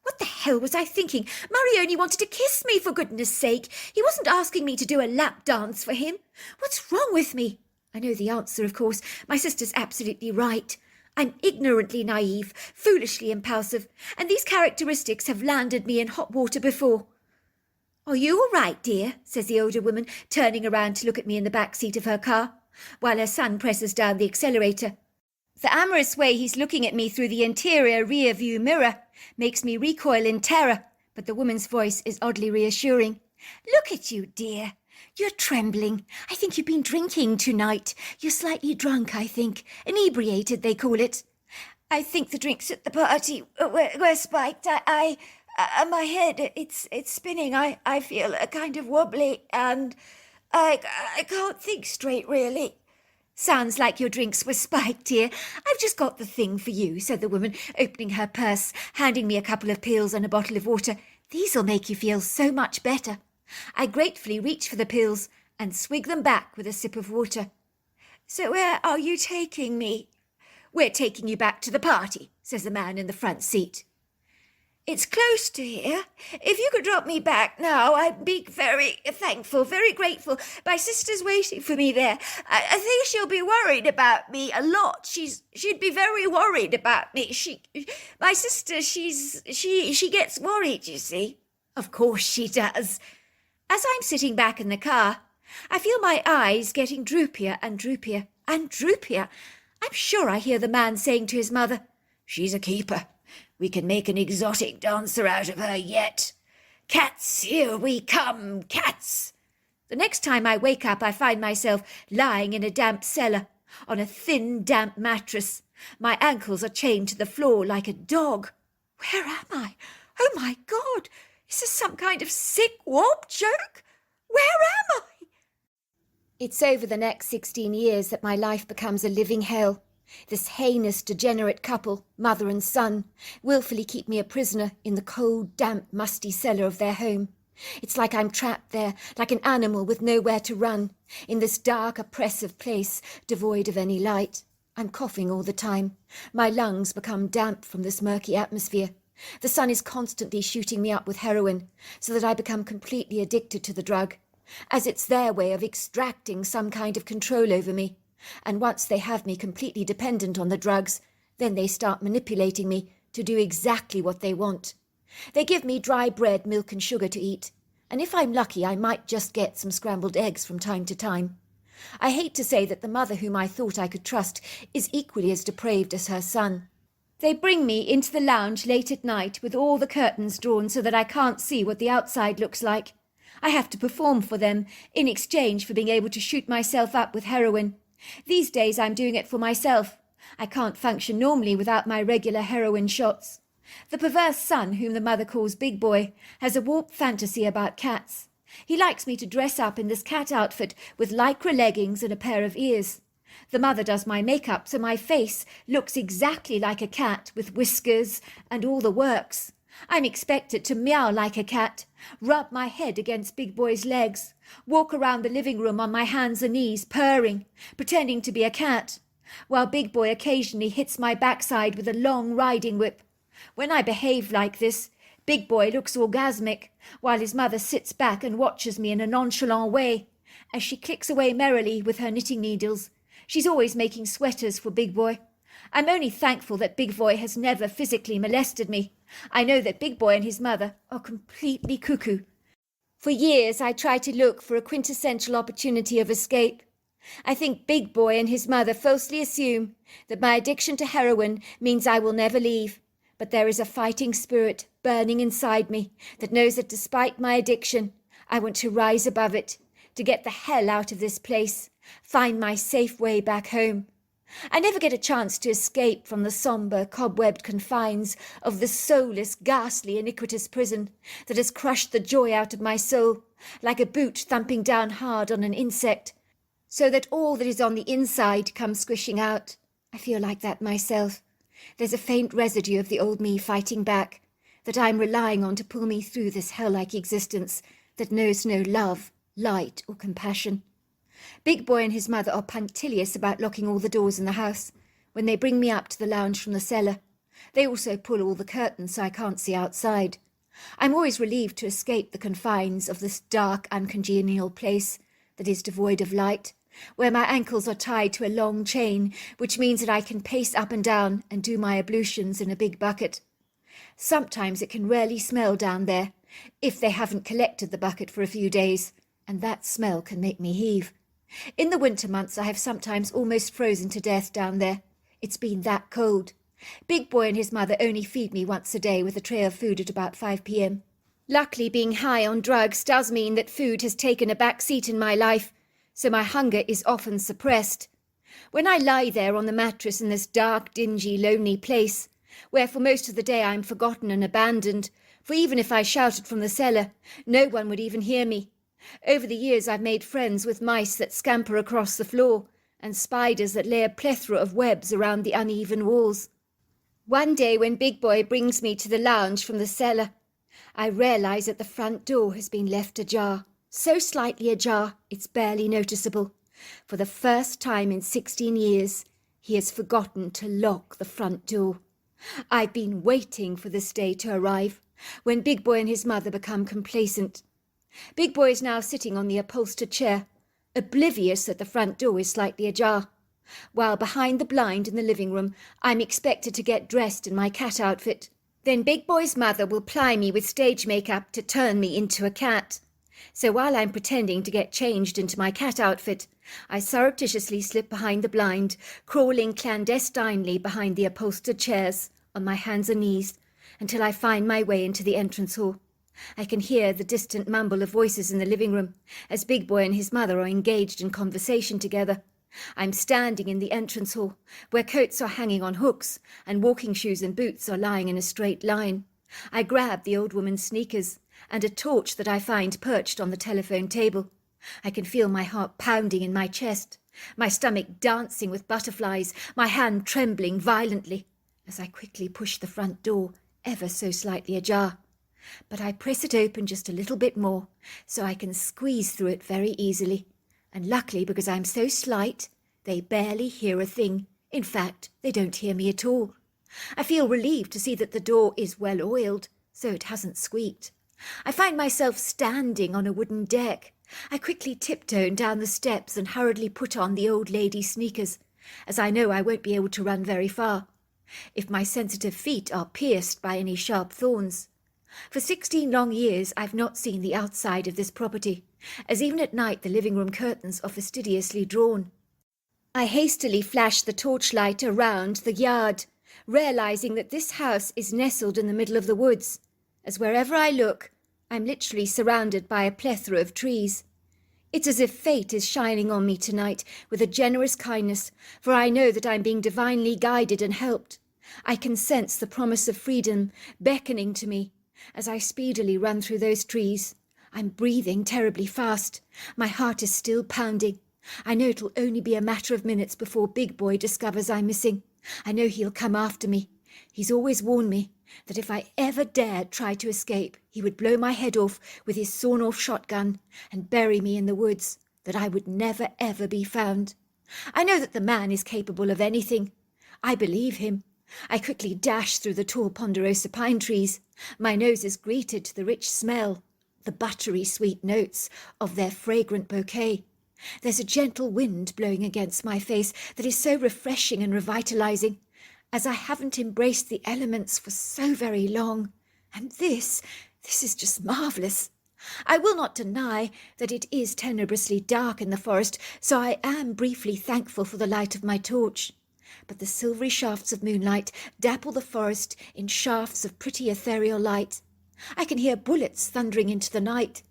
What the hell was I thinking? Murray only wanted to kiss me, for goodness sake. He wasn't asking me to do a lap dance for him. What's wrong with me? I know the answer, of course. My sister's absolutely right. I'm ignorantly naive, foolishly impulsive, and these characteristics have landed me in hot water before. "Are you all right, dear?" says the older woman, turning around to look at me in the back seat of her car, while her son presses down the accelerator. The amorous way he's looking at me through the interior rear-view mirror makes me recoil in terror, but the woman's voice is oddly reassuring. Look at you, dear. You're trembling. I think you've been drinking tonight. You're slightly drunk, I think. Inebriated, they call it. I think the drinks at the party were spiked. My head, it's spinning. I feel a kind of wobbly, and I can't think straight, really. Sounds like your drinks were spiked, dear. I've just got the thing for you, said the woman, opening her purse, handing me a couple of pills and a bottle of water. These'll make you feel so much better. I gratefully reach for the pills and swig them back with a sip of water. So where are you taking me? We're taking you back to the party, says the man in the front seat. It's close to here. If you could drop me back now, I'd be very thankful, very grateful. My sister's waiting for me there. I think she'll be worried about me a lot. She'd be very worried about me. My sister, she gets worried, you see. Of course she does. As I'm sitting back in the car, I feel my eyes getting droopier and droopier and droopier. I'm sure I hear the man saying to his mother, "She's a keeper. We can make an exotic dancer out of her yet. Cats, here we come, cats." The next time I wake up, I find myself lying in a damp cellar, on a thin, damp mattress. My ankles are chained to the floor like a dog. Where am I? Oh, my God! Is this some kind of sick warp joke? Where am I? It's over the next 16 years that my life becomes a living hell. This heinous, degenerate couple, mother and son, willfully keep me a prisoner in the cold, damp, musty cellar of their home. It's like I'm trapped there, like an animal with nowhere to run, in this dark, oppressive place, devoid of any light. I'm coughing all the time. My lungs become damp from this murky atmosphere. The sun is constantly shooting me up with heroin, so that I become completely addicted to the drug, as it's their way of extracting some kind of control over me. And once they have me completely dependent on the drugs, then they start manipulating me to do exactly what they want. They give me dry bread, milk and sugar to eat, and if I'm lucky I might just get some scrambled eggs from time to time. I hate to say that the mother whom I thought I could trust is equally as depraved as her son. They bring me into the lounge late at night with all the curtains drawn so that I can't see what the outside looks like. I have to perform for them in exchange for being able to shoot myself up with heroin. These days I'm doing it for myself. I can't function normally without my regular heroin shots. The perverse son, whom the mother calls Big Boy, has a warped fantasy about cats. He likes me to dress up in this cat outfit with lycra leggings and a pair of ears. The mother does my makeup so my face looks exactly like a cat with whiskers and all the works. I'm expected to meow like a cat, rub my head against Big Boy's legs, walk around the living room on my hands and knees, purring, pretending to be a cat, while Big Boy occasionally hits my backside with a long riding whip. When I behave like this, Big Boy looks orgasmic, while his mother sits back and watches me in a nonchalant way, as she clicks away merrily with her knitting needles. She's always making sweaters for Big Boy. I'm only thankful that Big Boy has never physically molested me. I know that Big Boy and his mother are completely cuckoo. For years I tried to look for a quintessential opportunity of escape. I think Big Boy and his mother falsely assume that my addiction to heroin means I will never leave. But there is a fighting spirit burning inside me that knows that despite my addiction, I want to rise above it, to get the hell out of this place, find my safe way back home. I never get a chance to escape from the sombre, cobwebbed confines of the soulless, ghastly, iniquitous prison that has crushed the joy out of my soul, like a boot thumping down hard on an insect, so that all that is on the inside comes squishing out. I feel like that myself. There's a faint residue of the old me fighting back, that I'm relying on to pull me through this hell-like existence that knows no love, light, or compassion. Big Boy and his mother are punctilious about locking all the doors in the house when they bring me up to the lounge from the cellar. They also pull all the curtains so I can't see outside. I'm always relieved to escape the confines of this dark, uncongenial place that is devoid of light, where my ankles are tied to a long chain, which means that I can pace up and down and do my ablutions in a big bucket. Sometimes it can rarely smell down there, if they haven't collected the bucket for a few days, and that smell can make me heave. In the winter months I have sometimes almost frozen to death down there. It's been that cold. Big Boy and his mother only feed me once a day with a tray of food at about 5 p.m. Luckily, being high on drugs does mean that food has taken a back seat in my life, so my hunger is often suppressed. When I lie there on the mattress in this dark, dingy, lonely place, where for most of the day I am forgotten and abandoned, for even if I shouted from the cellar, no one would even hear me. Over the years I've made friends with mice that scamper across the floor, and spiders that lay a plethora of webs around the uneven walls. One day when Big Boy brings me to the lounge from the cellar, I realise that the front door has been left ajar, so slightly ajar it's barely noticeable. For the first time in 16 years, he has forgotten to lock the front door. I've been waiting for this day to arrive, when Big Boy and his mother become complacent. Big Boy is now sitting on the upholstered chair, oblivious that the front door is slightly ajar, while behind the blind in the living room I'm expected to get dressed in my cat outfit. Then Big Boy's mother will ply me with stage makeup to turn me into a cat. So while I'm pretending to get changed into my cat outfit, I surreptitiously slip behind the blind, crawling clandestinely behind the upholstered chairs on my hands and knees until I find my way into the entrance hall. I can hear the distant mumble of voices in the living room as Big Boy and his mother are engaged in conversation together. I'm standing in the entrance hall, where coats are hanging on hooks and walking shoes and boots are lying in a straight line. I grab the old woman's sneakers and a torch that I find perched on the telephone table. I can feel my heart pounding in my chest, my stomach dancing with butterflies, my hand trembling violently as I quickly push the front door ever so slightly ajar. But I press it open just a little bit more so I can squeeze through it very easily. And luckily, because I'm so slight, they barely hear a thing. In fact, they don't hear me at all. I feel relieved to see that the door is well oiled, so it hasn't squeaked. I find myself standing on a wooden deck. I quickly tiptoe down the steps and hurriedly put on the old lady's sneakers, as I know I won't be able to run very far, if my sensitive feet are pierced by any sharp thorns. For 16 long years I've not seen the outside of this property, as even at night the living room curtains are fastidiously drawn. I hastily flash the torchlight around the yard, realizing that this house is nestled in the middle of the woods, as wherever I look, I'm literally surrounded by a plethora of trees. It's as if fate is shining on me tonight with a generous kindness, for I know that I'm being divinely guided and helped. I can sense the promise of freedom beckoning to me as I speedily run through those trees. I'm breathing terribly fast. My heart is still pounding. I know it'll only be a matter of minutes before Big Boy discovers I'm missing. I know he'll come after me. He's always warned me that if I ever dared try to escape, he would blow my head off with his sawn-off shotgun and bury me in the woods, that I would never ever be found. I know that the man is capable of anything. I believe him. I quickly dash through the tall ponderosa pine trees. My nose is greeted to the rich smell, the buttery sweet notes of their fragrant bouquet. There's a gentle wind blowing against my face that is so refreshing and revitalizing, as I haven't embraced the elements for so very long. And this is just marvellous. I will not deny that it is tenebrously dark in the forest, so I am briefly thankful for the light of my torch. But the silvery shafts of moonlight dapple the forest in shafts of pretty ethereal light. I can hear bullets thundering into the night,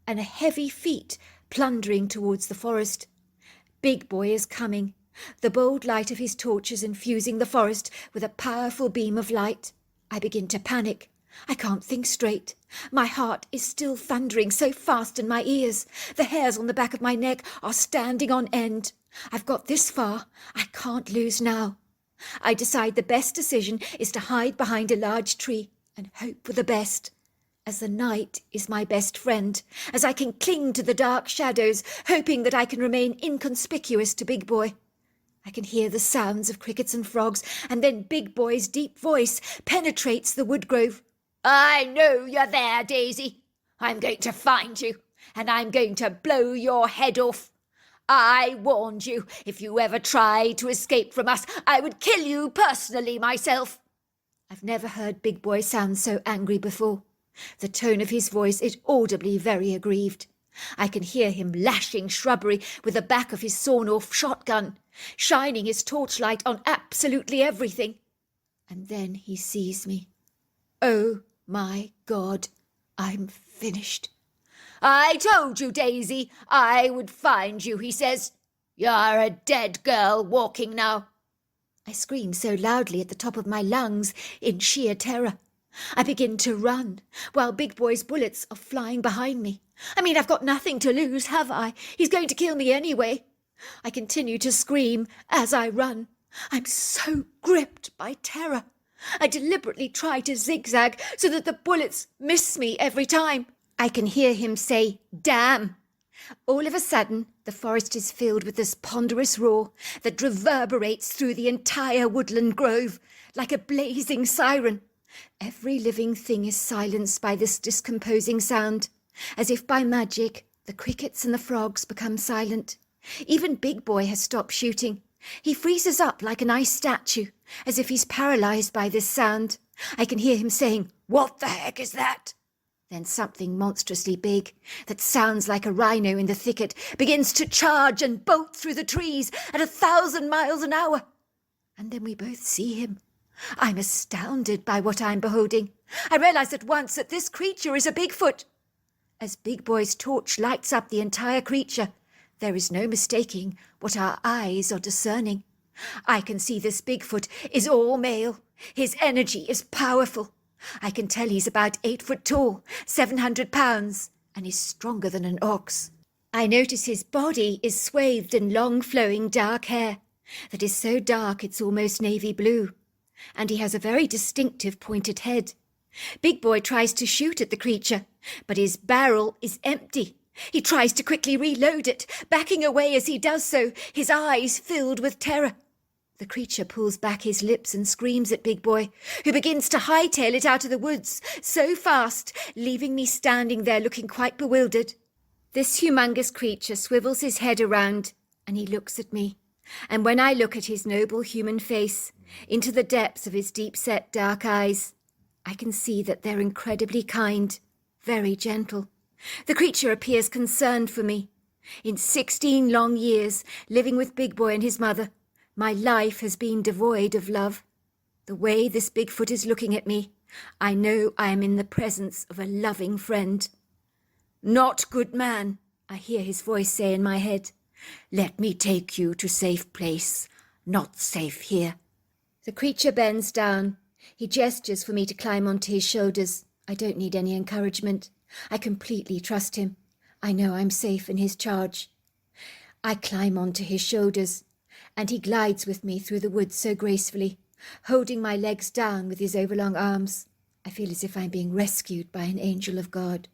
and a heavy feet plundering towards the forest. Big Boy is coming. The bold light of his torch is infusing the forest with a powerful beam of light. I begin to panic. I can't think straight. My heart is still thundering so fast in my ears. The hairs on the back of my neck are standing on end. I've got this far. I can't lose now. I decide the best decision is to hide behind a large tree and hope for the best, as the night is my best friend, as I can cling to the dark shadows, hoping that I can remain inconspicuous to Big Boy. I can hear the sounds of crickets and frogs, and then Big Boy's deep voice penetrates the woodgrove. I know you're there, Daisy. I'm going to find you, and I'm going to blow your head off. I warned you, if you ever tried to escape from us, I would kill you personally myself. I've never heard Big Boy sound so angry before. The tone of his voice is audibly very aggrieved. I can hear him lashing shrubbery with the back of his sawn-off shotgun, shining his torchlight on absolutely everything. And then he sees me. Oh, my God, I'm finished. "I told you, Daisy, I would find you," he says. "You're a dead girl walking now." I scream so loudly at the top of my lungs in sheer terror. I begin to run, while Big Boy's bullets are flying behind me. I mean, I've got nothing to lose, have I? He's going to kill me anyway. I continue to scream as I run. I'm so gripped by terror. I deliberately try to zigzag so that the bullets miss me every time. I can hear him say, "Damn." All of a sudden, the forest is filled with this ponderous roar that reverberates through the entire woodland grove like a blazing siren. Every living thing is silenced by this discomposing sound. As if by magic, the crickets and the frogs become silent. Even Big Boy has stopped shooting. He freezes up like an ice statue, as if he's paralyzed by this sound. I can hear him saying, "What the heck is that?" Then something monstrously big, that sounds like a rhino in the thicket, begins to charge and bolt through the trees at 1,000 miles an hour. And then we both see him. I'm astounded by what I'm beholding. I realize at once that this creature is a Bigfoot. As Big Boy's torch lights up the entire creature, there is no mistaking what our eyes are discerning. I can see this Bigfoot is all male. His energy is powerful. I can tell he's about 8 foot tall, 700 pounds, and is stronger than an ox. I notice his body is swathed in long flowing dark hair that is so dark it's almost navy blue, and he has a very distinctive pointed head. Big Boy tries to shoot at the creature, but his barrel is empty. He tries to quickly reload it, backing away as he does so, his eyes filled with terror. The creature pulls back his lips and screams at Big Boy, who begins to hightail it out of the woods so fast, leaving me standing there looking quite bewildered. This humongous creature swivels his head around and he looks at me. And when I look at his noble human face, into the depths of his deep-set dark eyes, I can see that they're incredibly kind, very gentle. The creature appears concerned for me. In 16 long years, living with Big Boy and his mother, my life has been devoid of love. The way this Bigfoot is looking at me, I know I am in the presence of a loving friend. "Not good man," I hear his voice say in my head. "Let me take you to safe place. Not safe here." The creature bends down. He gestures for me to climb onto his shoulders. I don't need any encouragement. I completely trust him. I know I'm safe in his charge. I climb onto his shoulders, and he glides with me through the woods so gracefully, holding my legs down with his overlong arms. I feel as if I'm being rescued by an angel of God.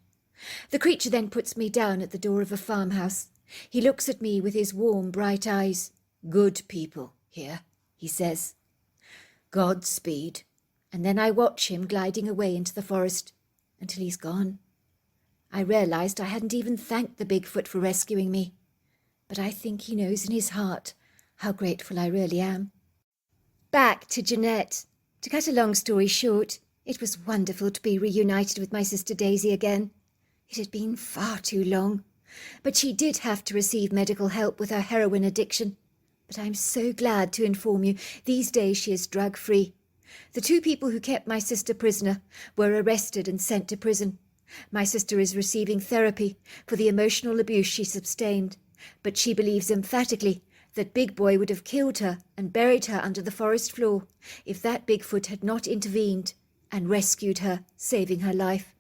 The creature then puts me down at the door of a farmhouse. He looks at me with his warm, bright eyes. "Good people here," he says. "Godspeed." And then I watch him gliding away into the forest until he's gone. I realized I hadn't even thanked the Bigfoot for rescuing me, but I think he knows in his heart how grateful I really am. Back to Jeanette. To cut a long story short, it was wonderful to be reunited with my sister Daisy again. It had been far too long, but she did have to receive medical help with her heroin addiction. But I'm so glad to inform you, these days she is drug-free. The 2 people who kept my sister prisoner were arrested and sent to prison. My sister is receiving therapy for the emotional abuse she sustained, but she believes emphatically that Big Boy would have killed her and buried her under the forest floor if that Bigfoot had not intervened and rescued her, saving her life.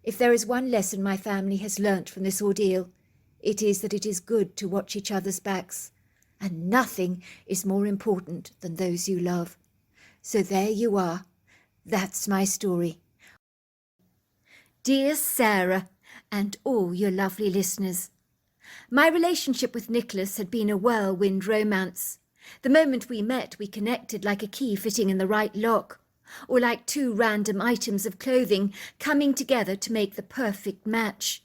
If there is one lesson my family has learnt from this ordeal, it is that it is good to watch each other's backs, and nothing is more important than those you love. So there you are. That's my story. Dear Sarah, and all your lovely listeners, my relationship with Nicholas had been a whirlwind romance. The moment we met, we connected like a key fitting in the right lock, or like 2 random items of clothing coming together to make the perfect match.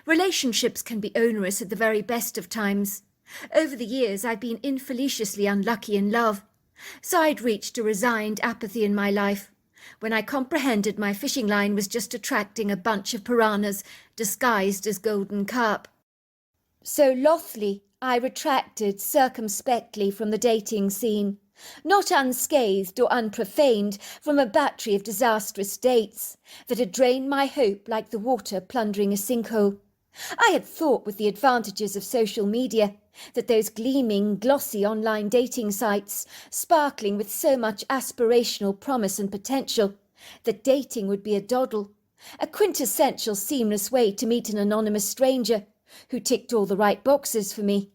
Relationships can be onerous at the very best of times. Over the years, I've been infeliciously unlucky in love, so I'd reached a resigned apathy in my life, when I comprehended my fishing line was just attracting a bunch of piranhas disguised as golden carp. So lothly I retracted circumspectly from the dating scene, not unscathed or unprofaned from a battery of disastrous dates that had drained my hope like the water plundering a sinkhole. I had thought, with the advantages of social media, that those gleaming, glossy online dating sites, sparkling with so much aspirational promise and potential, that dating would be a doddle, a quintessential seamless way to meet an anonymous stranger who ticked all the right boxes for me.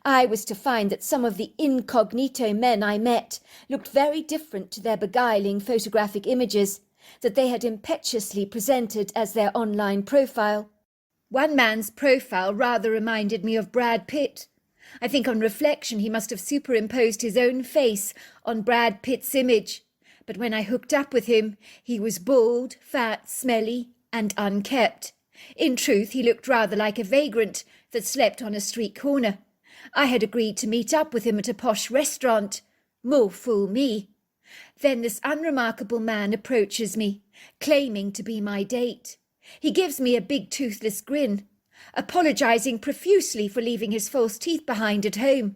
I was to find that some of the incognito men I met looked very different to their beguiling photographic images that they had impetuously presented as their online profile. One man's profile rather reminded me of Brad Pitt. I think on reflection he must have superimposed his own face on Brad Pitt's image, but when I hooked up with him, he was bald, fat, smelly, and unkept. In truth, he looked rather like a vagrant that slept on a street corner. I had agreed to meet up with him at a posh restaurant. More fool me. Then this unremarkable man approaches me, claiming to be my date. He gives me a big toothless grin, apologising profusely for leaving his false teeth behind at home.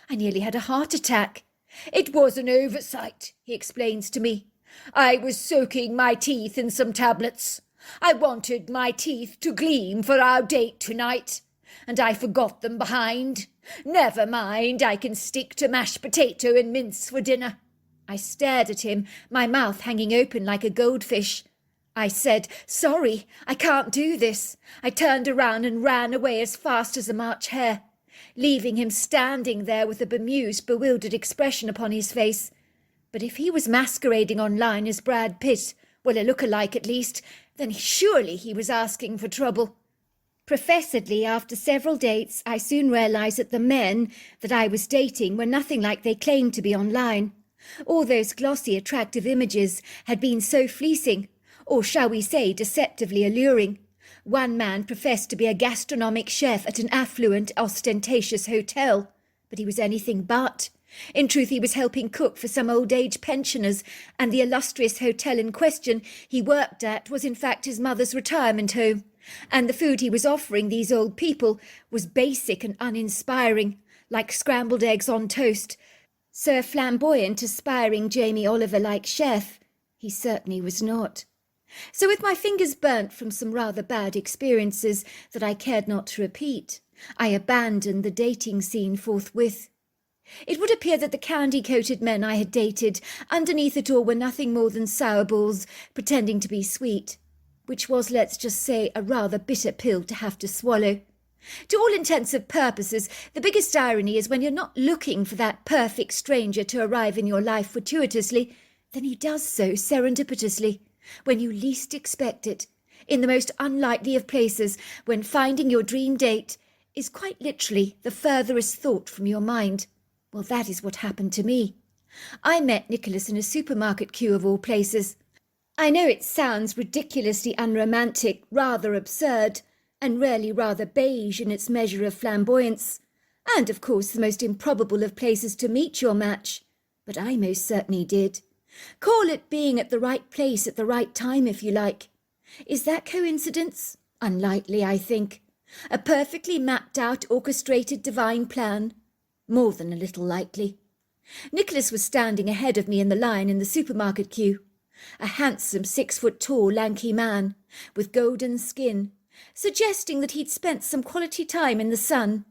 I nearly had a heart attack. It was an oversight, he explains to me. I was soaking my teeth in some tablets. I wanted my teeth to gleam for our date tonight, and I forgot them behind. Never mind, I can stick to mashed potato and mince for dinner. I stared at him, my mouth hanging open like a goldfish. I said, sorry, I can't do this. I turned around and ran away as fast as a March hare, leaving him standing there with a bemused, bewildered expression upon his face. But if he was masquerading online as Brad Pitt, well, a look-alike at least, then surely he was asking for trouble. Professedly, after several dates, I soon realised that the men that I was dating were nothing like they claimed to be online. All those glossy, attractive images had been so fleecing, or shall we say deceptively alluring. One man professed to be a gastronomic chef at an affluent, ostentatious hotel, but he was anything but. In truth, he was helping cook for some old-age pensioners, and the illustrious hotel in question he worked at was in fact his mother's retirement home, and the food he was offering these old people was basic and uninspiring, like scrambled eggs on toast. So a flamboyant, aspiring Jamie Oliver-like chef, he certainly was not. So with my fingers burnt from some rather bad experiences that I cared not to repeat, I abandoned the dating scene forthwith. It would appear that the candy-coated men I had dated underneath it all were nothing more than sour balls pretending to be sweet, which was, let's just say, a rather bitter pill to have to swallow. To all intents and purposes, the biggest irony is when you're not looking for that perfect stranger to arrive in your life fortuitously, then he does so serendipitously, when you least expect it, in the most unlikely of places, when finding your dream date is quite literally the furthest thought from your mind. Well, that is what happened to me. I met Nicholas in a supermarket queue of all places. I know it sounds ridiculously unromantic, rather absurd, and really rather beige in its measure of flamboyance, and of course the most improbable of places to meet your match. But I most certainly did. Call it being at the right place at the right time, if you like. Is that coincidence? Unlikely, I think. A perfectly mapped-out, orchestrated divine plan? More than a little likely. Nicholas was standing ahead of me in the line in the supermarket queue. A handsome 6-foot-tall, lanky man, with golden skin, suggesting that he'd spent some quality time in the sun.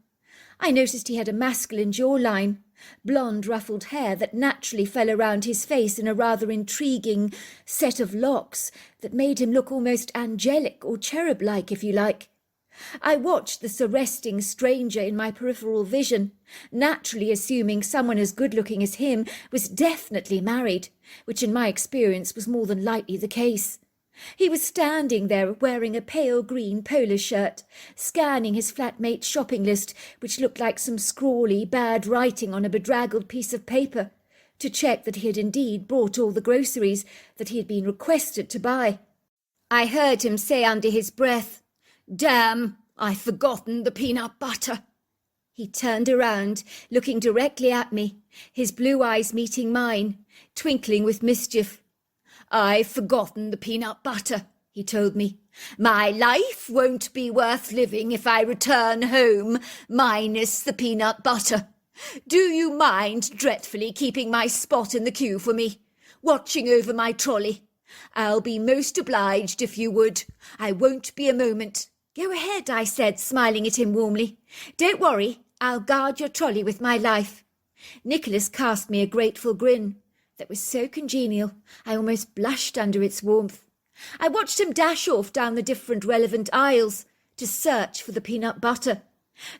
I noticed he had a masculine jawline, blonde ruffled hair that naturally fell around his face in a rather intriguing set of locks that made him look almost angelic or cherub-like, if you like. I watched this arresting stranger in my peripheral vision, naturally assuming someone as good-looking as him was definitely married, which in my experience was more than likely the case. He was standing there wearing a pale green polo shirt, scanning his flatmate's shopping list, which looked like some scrawly, bad writing on a bedraggled piece of paper, to check that he had indeed bought all the groceries that he had been requested to buy. I heard him say under his breath, "Damn, I've forgotten the peanut butter." He turned around, looking directly at me, his blue eyes meeting mine, twinkling with mischief. "I've forgotten the peanut butter," he told me. "My life won't be worth living if I return home minus the peanut butter. Do you mind dreadfully keeping my spot in the queue for me, watching over my trolley? I'll be most obliged if you would. I won't be a moment." "Go ahead," I said, smiling at him warmly. "Don't worry, I'll guard your trolley with my life." Nicholas cast me a grateful grin that was so congenial I almost blushed under its warmth. I watched him dash off down the different relevant aisles to search for the peanut butter.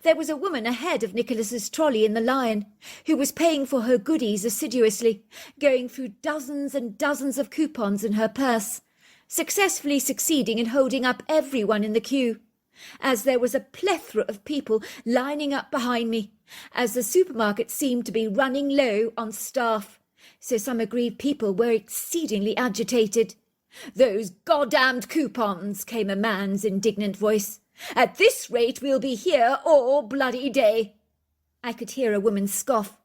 There was a woman ahead of Nicholas's trolley in the Lion who was paying for her goodies assiduously, going through dozens and dozens of coupons in her purse, successfully succeeding in holding up everyone in the queue, as there was a plethora of people lining up behind me, as the supermarket seemed to be running low on staff, so some aggrieved people were exceedingly agitated. "Those goddamned coupons," came a man's indignant voice. "At this rate we'll be here all bloody day." I could hear a woman scoff.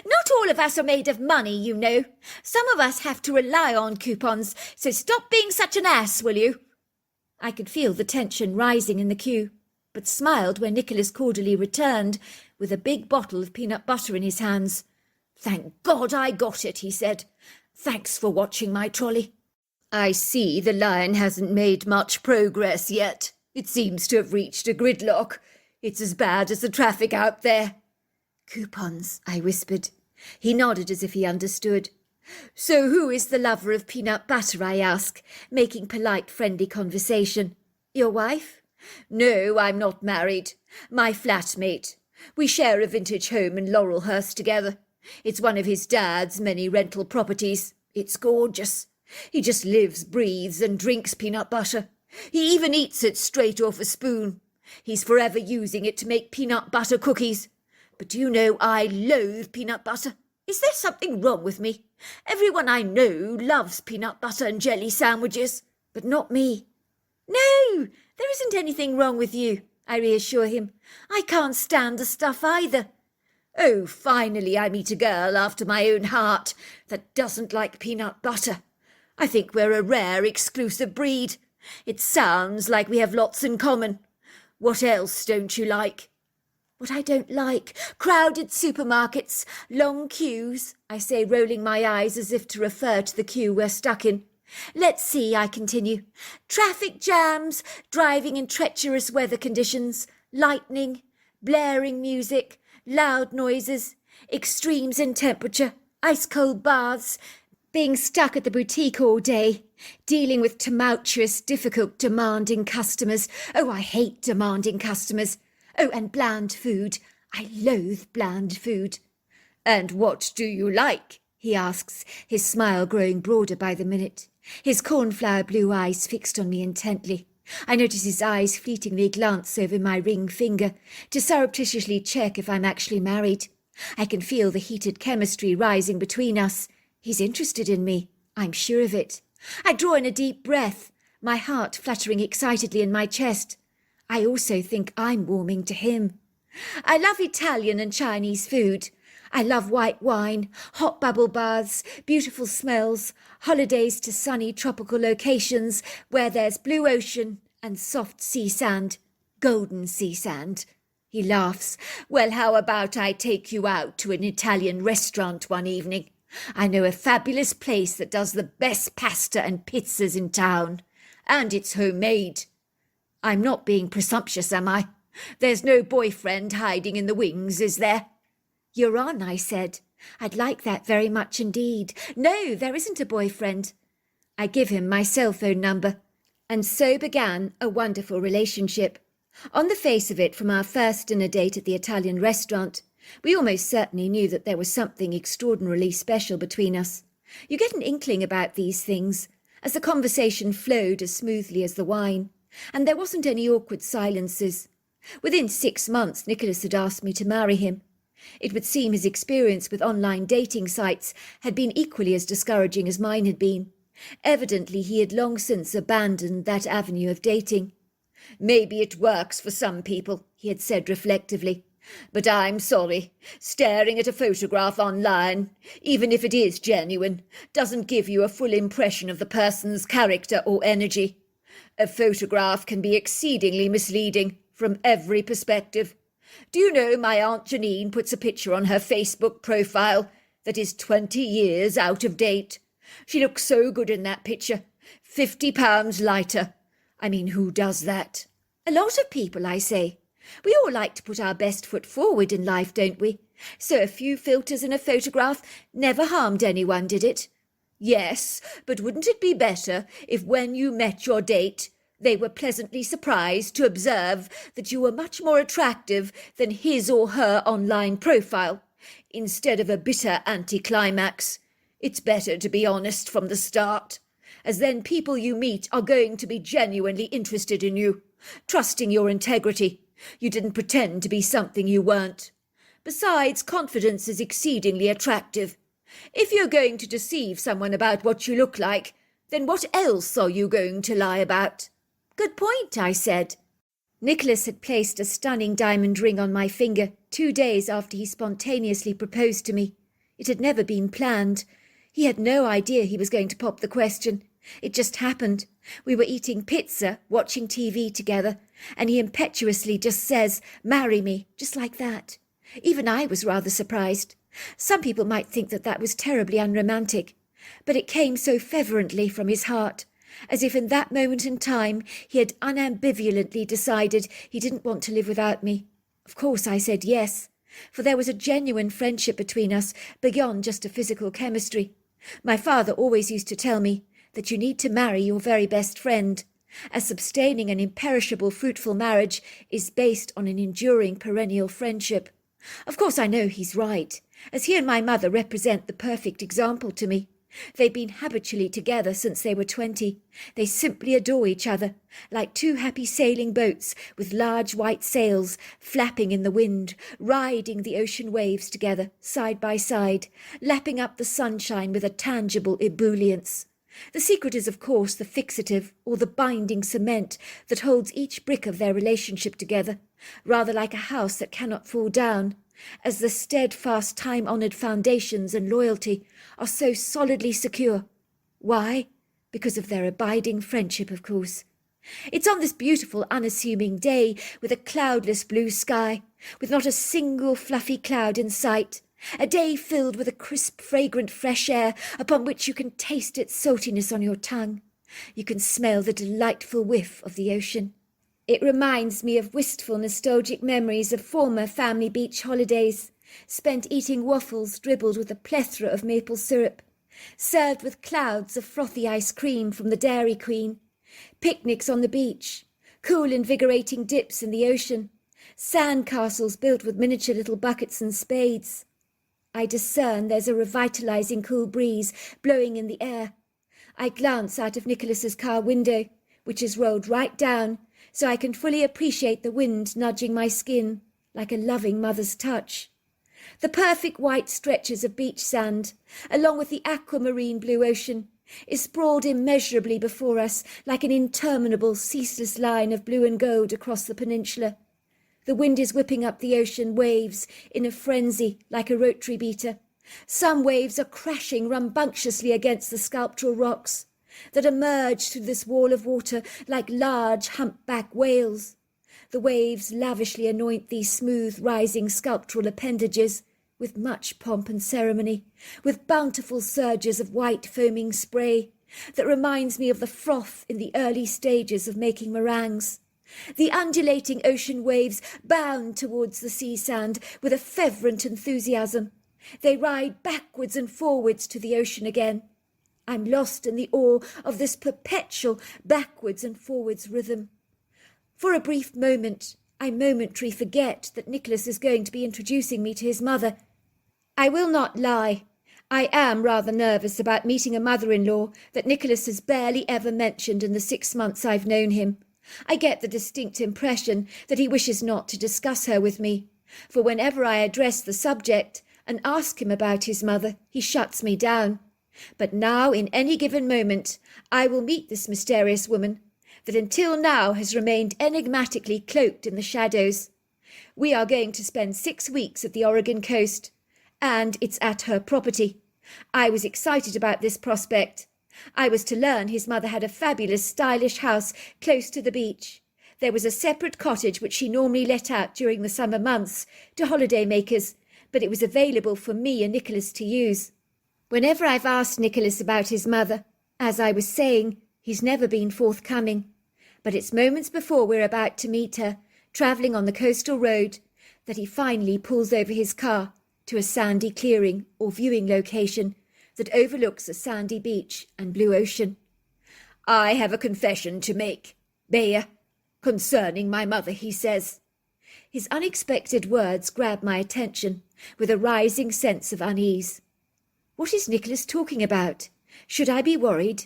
"Not all of us are made of money, you know. Some of us have to rely on coupons, so stop being such an ass, will you?" I could feel the tension rising in the queue, but smiled when Nicholas cordially returned with a big bottle of peanut butter in his hands. "Thank God I got it," he said. "Thanks for watching my trolley. I see the Lion hasn't made much progress yet. It seems to have reached a gridlock. It's as bad as the traffic out there." "Coupons," I whispered. He nodded as if he understood. "So who is the lover of peanut butter?" I asked, making polite, friendly conversation. "Your wife?" "No, I'm not married. My flatmate. We share a vintage home in Laurelhurst together. It's one of his dad's many rental properties. It's gorgeous. He just lives, breathes, and drinks peanut butter. He even eats it straight off a spoon. He's forever using it to make peanut butter cookies. But do you know, I loathe peanut butter. Is there something wrong with me? Everyone I know loves peanut butter and jelly sandwiches, but not me." "No, there isn't anything wrong with you," I reassure him. "I can't stand the stuff either." "Oh, finally I meet a girl after my own heart that doesn't like peanut butter. I think we're a rare, exclusive breed. It sounds like we have lots in common. What else don't you like?" "What I don't like? Crowded supermarkets, long queues," I say, rolling my eyes as if to refer to the queue we're stuck in. "Let's see," I continue. "Traffic jams, driving in treacherous weather conditions, lightning, blaring music, loud noises, extremes in temperature, ice-cold baths, being stuck at the boutique all day, dealing with tumultuous, difficult, demanding customers. Oh, I hate demanding customers. Oh, and bland food. I loathe bland food." "And what do you like?" he asks, his smile growing broader by the minute, his cornflower blue eyes fixed on me intently. I notice his eyes fleetingly glance over my ring finger to surreptitiously check if I'm actually married. I can feel the heated chemistry rising between us. He's interested in me. I'm sure of it. I draw in a deep breath, my heart fluttering excitedly in my chest. I also think I'm warming to him. I love Italian and Chinese food. I love white wine, hot bubble baths, beautiful smells, holidays to sunny tropical locations where there's blue ocean and soft sea sand, golden sea sand. He laughs. "Well, how about I take you out to an Italian restaurant one evening? I know a fabulous place that does the best pasta and pizzas in town, and it's homemade. I'm not being presumptuous, am I? There's no boyfriend hiding in the wings, is there?" "You're on," I said. "I'd like that very much indeed." "No, there isn't a boyfriend." I give him my cell phone number, and so began a wonderful relationship. On the face of it, from our first dinner date at the Italian restaurant, we almost certainly knew that there was something extraordinarily special between us. You get an inkling about these things, as the conversation flowed as smoothly as the wine, and there wasn't any awkward silences. Within 6 months, Nicholas had asked me to marry him. It would seem his experience with online dating sites had been equally as discouraging as mine had been. Evidently, he had long since abandoned that avenue of dating. "Maybe it works for some people," he had said reflectively, But I'm sorry, staring at a photograph online, even if it is genuine, doesn't give you a full impression of the person's character or energy. A photograph can be exceedingly misleading from every perspective. Do you know my Aunt Janine puts a picture on her Facebook profile that is 20 years out of date? She looks so good in that picture, 50 pounds lighter. I mean, who does that? A lot of people, I say. We all like to put our best foot forward in life, don't we? So a few filters in a photograph never harmed anyone, did it? Yes, but wouldn't it be better if when you met your date, they were pleasantly surprised to observe that you were much more attractive than his or her online profile, instead of a bitter anticlimax? It's better to be honest from the start, as then people you meet are going to be genuinely interested in you, trusting your integrity. You didn't pretend to be something you weren't. Besides, confidence is exceedingly attractive. If you're going to deceive someone about what you look like, then what else are you going to lie about? Good point, I said. Nicholas had placed a stunning diamond ring on my finger 2 days after he spontaneously proposed to me. It had never been planned. He had no idea he was going to pop the question. It just happened. We were eating pizza, watching TV together, and he impetuously just says, "Marry me," just like that. Even I was rather surprised. Some people might think that was terribly unromantic, but it came so fervently from his heart, as if in that moment in time he had unambivalently decided he didn't want to live without me. Of course I said yes, for there was a genuine friendship between us beyond just a physical chemistry. My father always used to tell me that you need to marry your very best friend, as sustaining an imperishable fruitful marriage is based on an enduring perennial friendship. Of course I know he's right, as he and my mother represent the perfect example to me. They've been habitually together since they were 20. They simply adore each other, like two happy sailing boats with large white sails flapping in the wind, riding the ocean waves together, side by side, lapping up the sunshine with a tangible ebullience. The secret is, of course, the fixative or the binding cement that holds each brick of their relationship together, rather like a house that cannot fall down, as the steadfast time-honoured foundations and loyalty are so solidly secure. Why? Because of their abiding friendship, of course. It's on this beautiful, unassuming day, with a cloudless blue sky, with not a single fluffy cloud in sight, a day filled with a crisp, fragrant fresh air upon which you can taste its saltiness on your tongue. You can smell the delightful whiff of the ocean. It reminds me of wistful, nostalgic memories of former family beach holidays, spent eating waffles dribbled with a plethora of maple syrup, served with clouds of frothy ice cream from the Dairy Queen, picnics on the beach, cool, invigorating dips in the ocean, sand castles built with miniature little buckets and spades. I discern there's a revitalizing cool breeze blowing in the air. I glance out of Nicholas's car window, which is rolled right down, so I can fully appreciate the wind nudging my skin like a loving mother's touch. The perfect white stretches of beach sand, along with the aquamarine blue ocean, is sprawled immeasurably before us like an interminable, ceaseless line of blue and gold across the peninsula. The wind is whipping up the ocean waves in a frenzy like a rotary beater. Some waves are crashing rambunctiously against the sculptural rocks that emerge through this wall of water like large humpback whales. The waves lavishly anoint these smooth rising sculptural appendages with much pomp and ceremony, with bountiful surges of white foaming spray that reminds me of the froth in the early stages of making meringues. The undulating ocean waves bound towards the sea sand with a fervent enthusiasm. They ride backwards and forwards to the ocean again. I'm lost in the awe of this perpetual backwards and forwards rhythm. For a brief moment, I momentarily forget that Nicholas is going to be introducing me to his mother. I will not lie. I am rather nervous about meeting a mother-in-law that Nicholas has barely ever mentioned in the 6 months I've known him. I get the distinct impression that he wishes not to discuss her with me, for whenever I address the subject and ask him about his mother, he shuts me down. But now, in any given moment, I will meet this mysterious woman that until now has remained enigmatically cloaked in the shadows. We are going to spend 6 weeks at the Oregon coast, and it's at her property. I was excited about this prospect. I was to learn his mother had a fabulous, stylish house close to the beach. There was a separate cottage which she normally let out during the summer months to holiday makers, but it was available for me and Nicholas to use. Whenever I've asked Nicholas about his mother, as I was saying, he's never been forthcoming. But it's moments before we're about to meet her, travelling on the coastal road, that he finally pulls over his car to a sandy clearing or viewing location that overlooks a sandy beach and blue ocean. I have a confession to make, Bea, concerning my mother, he says. His unexpected words grab my attention with a rising sense of unease. What is Nicholas talking about? Should I be worried?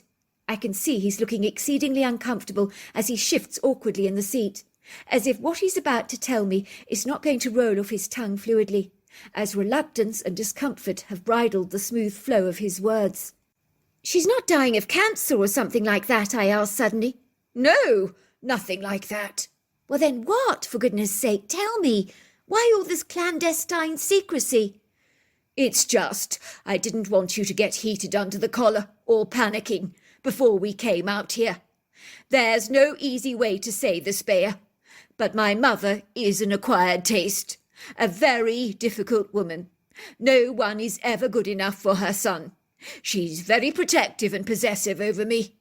I can see he's looking exceedingly uncomfortable as he shifts awkwardly in the seat, as if what he's about to tell me is not going to roll off his tongue fluidly, as reluctance and discomfort have bridled the smooth flow of his words. She's not dying of cancer or something like that, I asked suddenly. No, nothing like that. Well then what, for goodness sake, tell me? Why all this clandestine secrecy? It's just, I didn't want you to get heated under the collar or panicking before we came out here. There's no easy way to say this, Bea, but my mother is an acquired taste, a very difficult woman. No one is ever good enough for her son. She's very protective and possessive over me.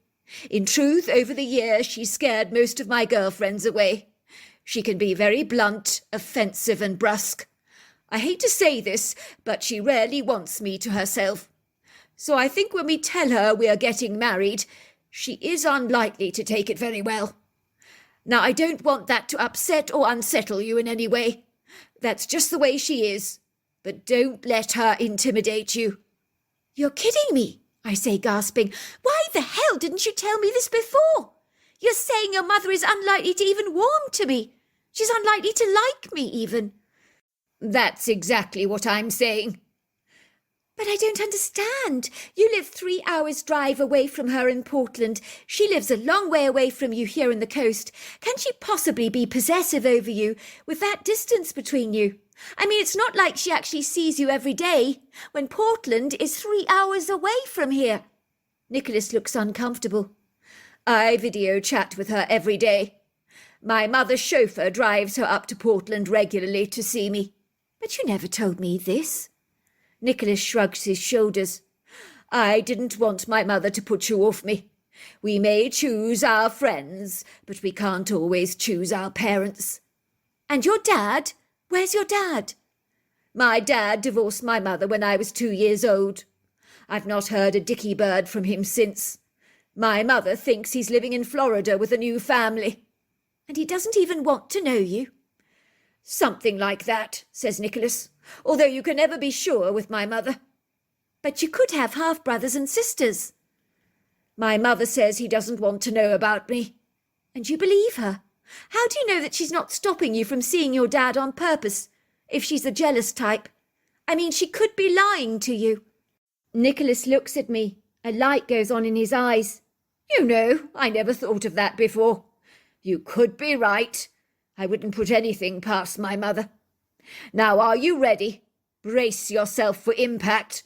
In truth, over the years, she's scared most of my girlfriends away. She can be very blunt, offensive and brusque. I hate to say this, but she rarely wants me to herself. So I think when we tell her we are getting married, she is unlikely to take it very well. Now, I don't want that to upset or unsettle you in any way. That's just the way she is. But don't let her intimidate you. You're kidding me, I say, gasping. Why the hell didn't you tell me this before? You're saying your mother is unlikely to even warm to me. She's unlikely to like me, even. That's exactly what I'm saying. But I don't understand. You live 3 hours' drive away from her in Portland. She lives a long way away from you here in the coast. Can she possibly be possessive over you with that distance between you? I mean, it's not like she actually sees you every day, when Portland is 3 hours away from here. Nicholas looks uncomfortable. I video chat with her every day. My mother's chauffeur drives her up to Portland regularly to see me. But you never told me this. Nicholas shrugs his shoulders. I didn't want my mother to put you off me. We may choose our friends, but we can't always choose our parents. And your dad? Where's your dad? My dad divorced my mother when I was 2 years old. I've not heard a dicky bird from him since. My mother thinks he's living in Florida with a new family. And he doesn't even want to know you? Something like that, says Nicholas, although you can never be sure with my mother. But you could have half-brothers and sisters. My mother says he doesn't want to know about me. And you believe her? How do you know that she's not stopping you from seeing your dad on purpose, if she's the jealous type? I mean, she could be lying to you. Nicholas looks at me. A light goes on in his eyes. You know, I never thought of that before. You could be right. I wouldn't put anything past my mother. Now, are you ready? Brace yourself for impact,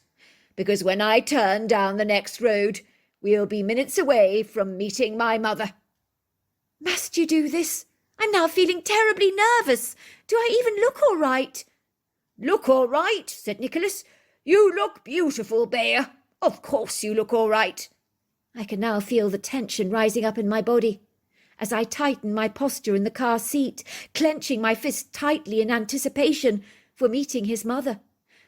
because when I turn down the next road, we'll be minutes away from meeting my mother. Must you do this? I'm now feeling terribly nervous. Do I even look all right? Look all right, said Nicholas. You look beautiful, Bea. Of course you look all right. I can now feel the tension rising up in my body as I tighten my posture in the car seat, clenching my fist tightly in anticipation for meeting his mother.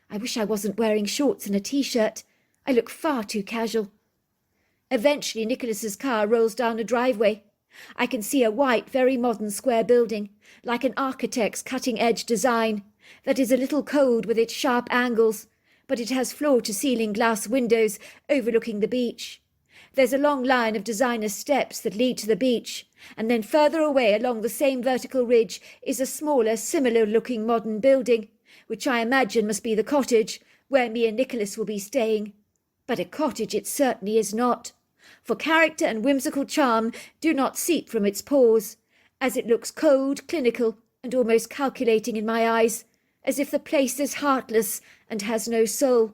I wish I wasn't wearing shorts and a T-shirt. I look far too casual. Eventually, Nicholas's car rolls down a driveway. I can see a white, very modern square building, like an architect's cutting-edge design, that is a little cold with its sharp angles, but it has floor-to-ceiling glass windows overlooking the beach. There's a long line of designer steps that lead to the beach, and then further away along the same vertical ridge is a smaller, similar-looking modern building, which I imagine must be the cottage where me and Nicholas will be staying. But a cottage it certainly is not, for character and whimsical charm do not seep from its pores, as it looks cold, clinical, and almost calculating in my eyes, as if the place is heartless and has no soul.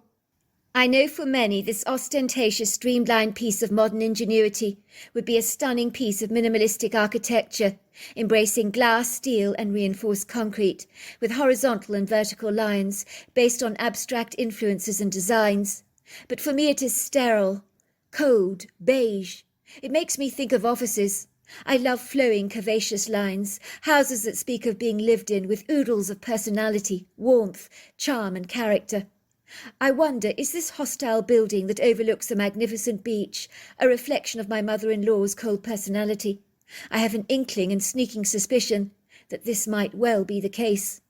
I know for many this ostentatious streamlined piece of modern ingenuity would be a stunning piece of minimalistic architecture, embracing glass, steel and reinforced concrete, with horizontal and vertical lines based on abstract influences and designs. But for me it is sterile, cold, beige. It makes me think of offices. I love flowing, curvaceous lines, houses that speak of being lived in with oodles of personality, warmth, charm and character. I wonder, is this hostile building that overlooks a magnificent beach a reflection of my mother-in-law's cold personality? I have an inkling and sneaking suspicion that this might well be the case.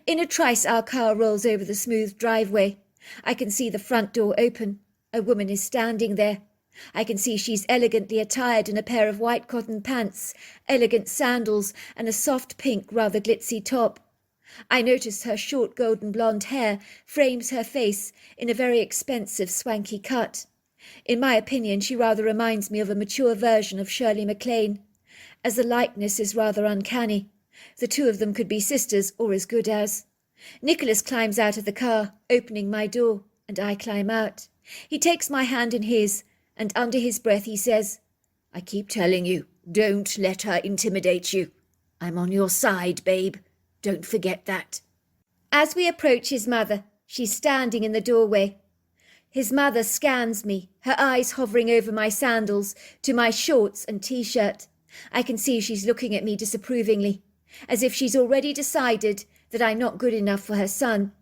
In a trice our car rolls over the smooth driveway. I can see the front door open. A woman is standing there. I can see she's elegantly attired in a pair of white cotton pants, elegant sandals and a soft pink, rather glitzy top. I notice her short golden blonde hair frames her face in a very expensive swanky cut. In my opinion, she rather reminds me of a mature version of Shirley MacLaine, as the likeness is rather uncanny. The two of them could be sisters, or as good as. Nicholas climbs out of the car, opening my door, and I climb out. He takes my hand in his, and under his breath he says, "I keep telling you, don't let her intimidate you. I'm on your side, babe. Don't forget that." As we approach his mother, she's standing in the doorway. His mother scans me, her eyes hovering over my sandals, to my shorts and t-shirt. I can see she's looking at me disapprovingly, as if she's already decided that I'm not good enough for her son.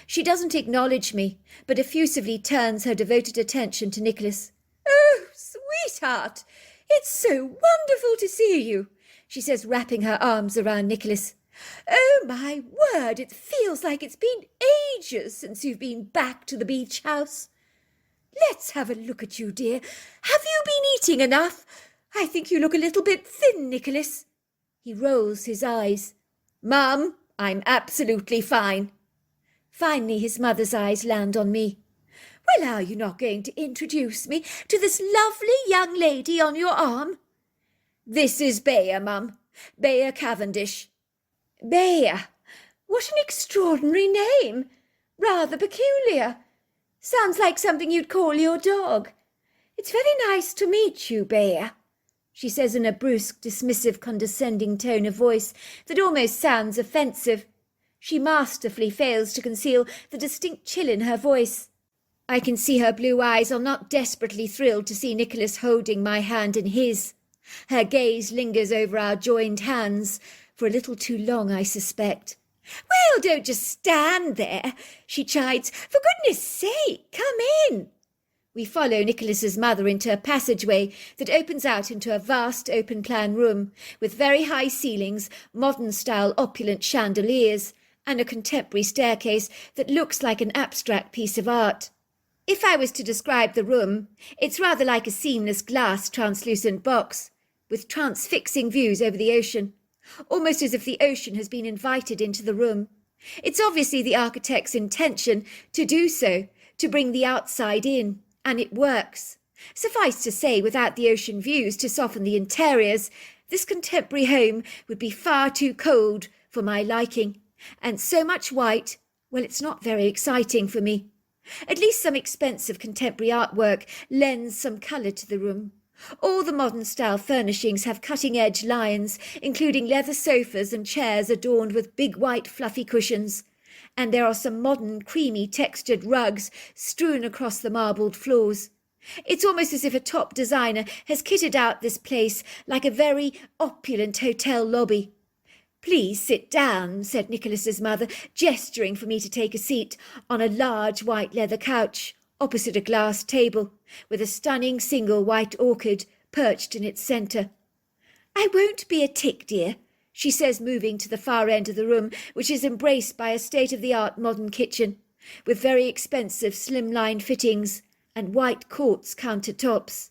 She doesn't acknowledge me, but effusively turns her devoted attention to Nicholas. "Oh, sweetheart, it's so wonderful to see you," she says, wrapping her arms around Nicholas. "Oh, my word, it feels like it's been ages since you've been back to the beach house. Let's have a look at you, dear. Have you been eating enough? I think you look a little bit thin, Nicholas." He rolls his eyes. "Mum, I'm absolutely fine." Finally, his mother's eyes land on me. "Well, are you not going to introduce me to this lovely young lady on your arm?" "This is Bea, Mum. Bea Cavendish." "Bea? What an extraordinary name. Rather peculiar. Sounds like something you'd call your dog. It's very nice to meet you, Bea," she says in a brusque, dismissive, condescending tone of voice that almost sounds offensive. She masterfully fails to conceal the distinct chill in her voice. I can see her blue eyes are not desperately thrilled to see Nicholas holding my hand in his. Her gaze lingers over our joined hands, for a little too long, I suspect. "Well, don't just stand there," she chides. "For goodness sake, come in." We follow Nicholas's mother into a passageway that opens out into a vast open-plan room with very high ceilings, modern-style opulent chandeliers, and a contemporary staircase that looks like an abstract piece of art. If I was to describe the room, it's rather like a seamless glass translucent box, with transfixing views over the ocean, almost as if the ocean has been invited into the room. It's obviously the architect's intention to do so, to bring the outside in, and it works. Suffice to say, without the ocean views to soften the interiors, this contemporary home would be far too cold for my liking, and so much white, well, it's not very exciting for me. At least some expensive contemporary artwork lends some colour to the room. All the modern-style furnishings have cutting-edge lines, including leather sofas and chairs adorned with big white fluffy cushions, and there are some modern, creamy textured rugs strewn across the marbled floors. It's almost as if a top designer has kitted out this place like a very opulent hotel lobby. "Please sit down," said Nicholas's mother, gesturing for me to take a seat on a large white leather couch opposite a glass table, with a stunning single white orchid perched in its centre. "I won't be a tick, dear," she says, moving to the far end of the room, which is embraced by a state-of-the-art modern kitchen, with very expensive slimline fittings and white quartz countertops.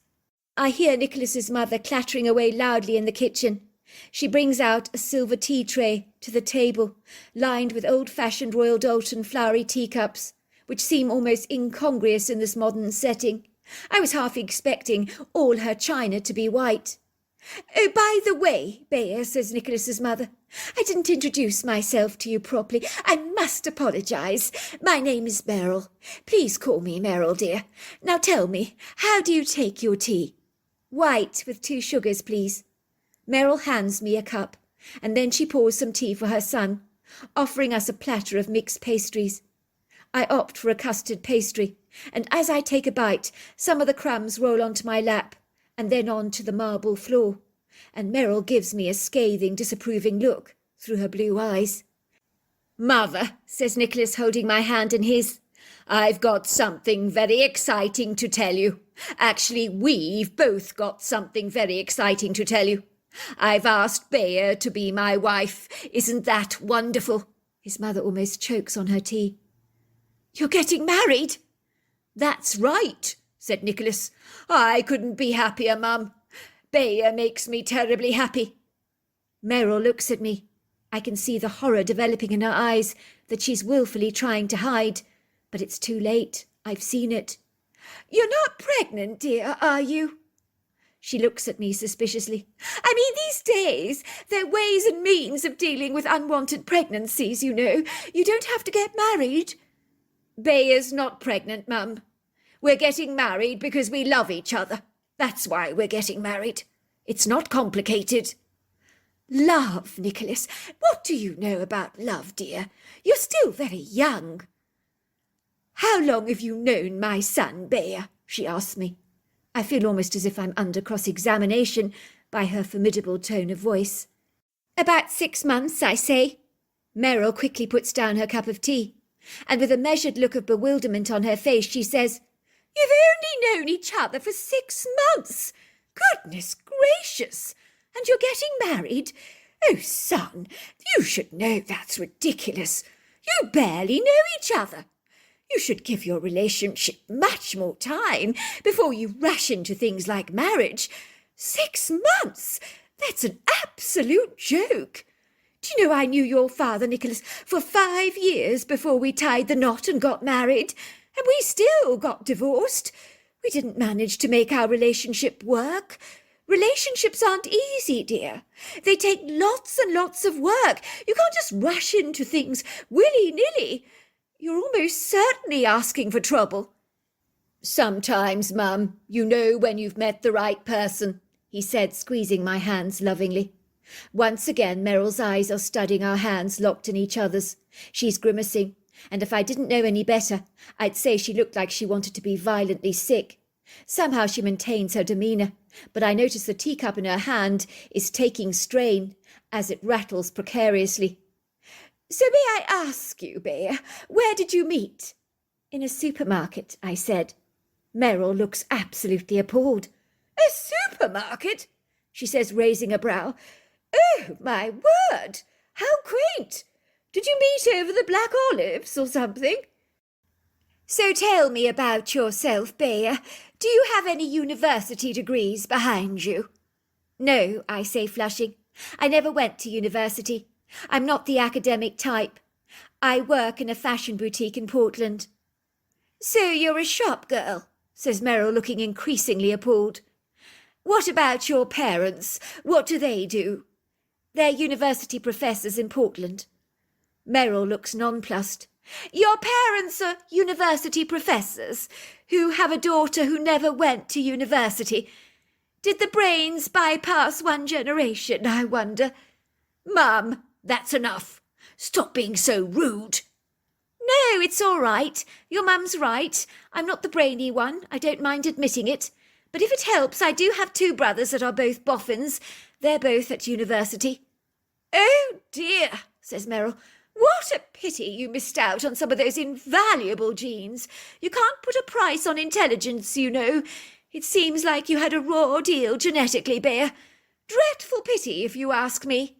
I hear Nicholas's mother clattering away loudly in the kitchen. She brings out a silver tea tray to the table, lined with old-fashioned Royal Doulton flowery teacups, which seem almost incongruous in this modern setting. I was half expecting all her china to be white. Oh, by the way, Bea, says Nicholas's mother, I didn't introduce myself to you properly. I must apologise. My name is Meryl. Please call me Meryl, dear. Now tell me, how do you take your tea? White with 2 sugars, please. Meryl hands me a cup, and then she pours some tea for her son, offering us a platter of mixed pastries. I opt for a custard pastry, and as I take a bite, some of the crumbs roll onto my lap, and then onto the marble floor, and Meryl gives me a scathing, disapproving look through her blue eyes. Mother, says Nicholas, holding my hand in his, I've got something very exciting to tell you. Actually, we've both got something very exciting to tell you. I've asked Bea to be my wife. Isn't that wonderful? His mother almost chokes on her tea. You're getting married? That's right, said Nicholas. I couldn't be happier, Mum. Bea makes me terribly happy. Meryl looks at me. I can see the horror developing in her eyes that she's willfully trying to hide. But it's too late. I've seen it. You're not pregnant, dear, are you? She looks at me suspiciously. I mean, these days, there are ways and means of dealing with unwanted pregnancies, you know. You don't have to get married. Bea's not pregnant, Mum. We're getting married because we love each other. That's why we're getting married. It's not complicated. Love, Nicholas. What do you know about love, dear? You're still very young. How long have you known my son, Bea? She asks me. I feel almost as if I'm under cross-examination by her formidable tone of voice. About 6 months, I say. Meryl quickly puts down her cup of tea, and with a measured look of bewilderment on her face, she says, You've only known each other for 6 months. Goodness gracious! And you're getting married? Oh, son, you should know that's ridiculous. You barely know each other. You should give your relationship much more time before you rush into things like marriage. 6 months? That's an absolute joke. Do you know I knew your father, Nicholas, for 5 years before we tied the knot and got married, and we still got divorced. We didn't manage to make our relationship work. Relationships aren't easy, dear. They take lots and lots of work. You can't just rush into things willy-nilly. You're almost certainly asking for trouble. Sometimes, Mum, you know when you've met the right person, he said, squeezing my hands lovingly. Once again, Meryl's eyes are studying our hands locked in each other's. She's grimacing, and if I didn't know any better, I'd say she looked like she wanted to be violently sick. Somehow she maintains her demeanour, but I notice the teacup in her hand is taking strain as it rattles precariously. So may I ask you, Bea, where did you meet? In a supermarket, I said. Meryl looks absolutely appalled. A supermarket? She says, raising a brow. Oh, my word! How quaint! Did you meet over the Black Olives or something? So tell me about yourself, Bea. Do you have any university degrees behind you? No, I say, flushing. I never went to university. I'm not the academic type. I work in a fashion boutique in Portland. So you're a shop girl, says Meryl, looking increasingly appalled. What about your parents? What do they do? They're university professors in Portland. Meryl looks nonplussed. Your parents are university professors who have a daughter who never went to university. Did the brains bypass one generation, I wonder? Mum, that's enough. Stop being so rude. No, it's all right. Your mum's right. I'm not the brainy one. I don't mind admitting it. But if it helps, I do have 2 brothers that are both boffins. They're both at university. Oh, dear, says Meryl. What a pity you missed out on some of those invaluable genes. You can't put a price on intelligence, you know. It seems like you had a raw deal genetically, Bea. Dreadful pity, if you ask me.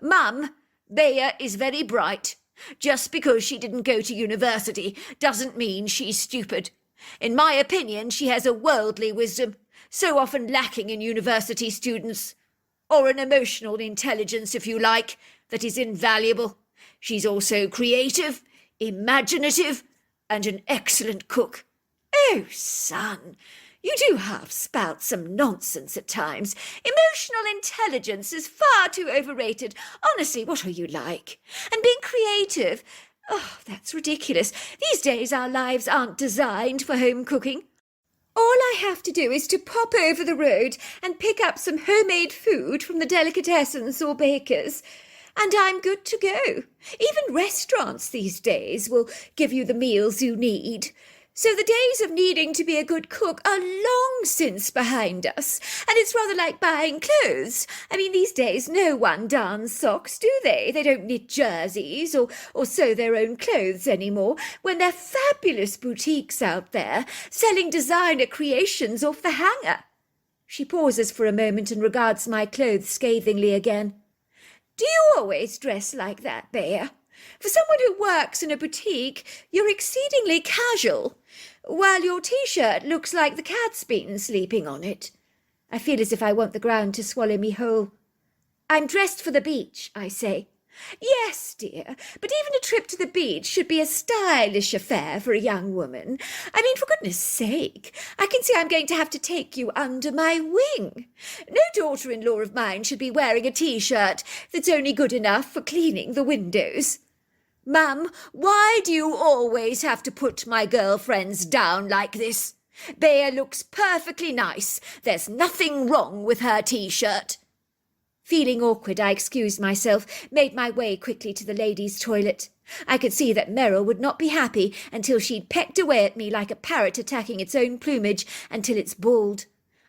Mum, Bea is very bright. Just because she didn't go to university doesn't mean she's stupid. In my opinion, she has a worldly wisdom, so often lacking in university students. Or an emotional intelligence, if you like, that is invaluable. She's also creative, imaginative, and an excellent cook. Oh, son, You do half spout some nonsense at times. Emotional intelligence is far too overrated. Honestly, what are you like? And being creative, oh, that's ridiculous. These days our lives aren't designed for home cooking. All I have to do is to pop over the road and pick up some homemade food from the delicatessens or bakers, and I'm good to go. Even restaurants these days will give you the meals you need. So the days of needing to be a good cook are long since behind us, and it's rather like buying clothes. I mean, these days no one darns socks, do they? They don't knit jerseys or sew their own clothes anymore, when there are fabulous boutiques out there selling designer creations off the hanger. She pauses for a moment and regards my clothes scathingly again. Do you always dress like that, Bea? For someone who works in a boutique, you're exceedingly casual, while your T-shirt looks like the cat's been sleeping on it. I feel as if I want the ground to swallow me whole. I'm dressed for the beach, I say. Yes, dear, but even a trip to the beach should be a stylish affair for a young woman. I mean, for goodness sake, I can see I'm going to have to take you under my wing. No daughter-in-law of mine should be wearing a T-shirt that's only good enough for cleaning the windows. Mum, why do you always have to put my girlfriends down like this? Bea looks perfectly nice. There's nothing wrong with her T-shirt. Feeling awkward, I excused myself, made my way quickly to the ladies' toilet. I could see that Merrill would not be happy until she'd pecked away at me like a parrot attacking its own plumage until it's bald.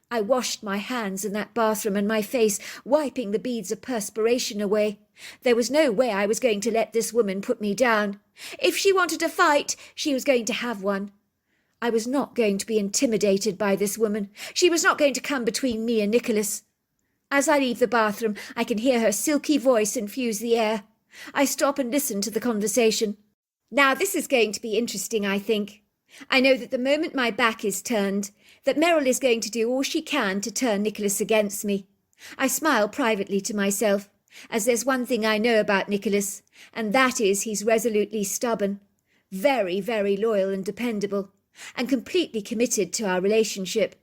I washed my hands in that bathroom and my face, wiping the beads of perspiration away. There was no way I was going to let this woman put me down. If she wanted a fight, she was going to have one. I was not going to be intimidated by this woman. She was not going to come between me and Nicholas. As I leave the bathroom, I can hear her silky voice infuse the air. I stop and listen to the conversation. Now this is going to be interesting, I think. I know that the moment my back is turned, that Merrill is going to do all she can to turn Nicholas against me. I smile privately to myself, as there's one thing I know about Nicholas, and that is he's resolutely stubborn, very, very loyal and dependable, and completely committed to our relationship.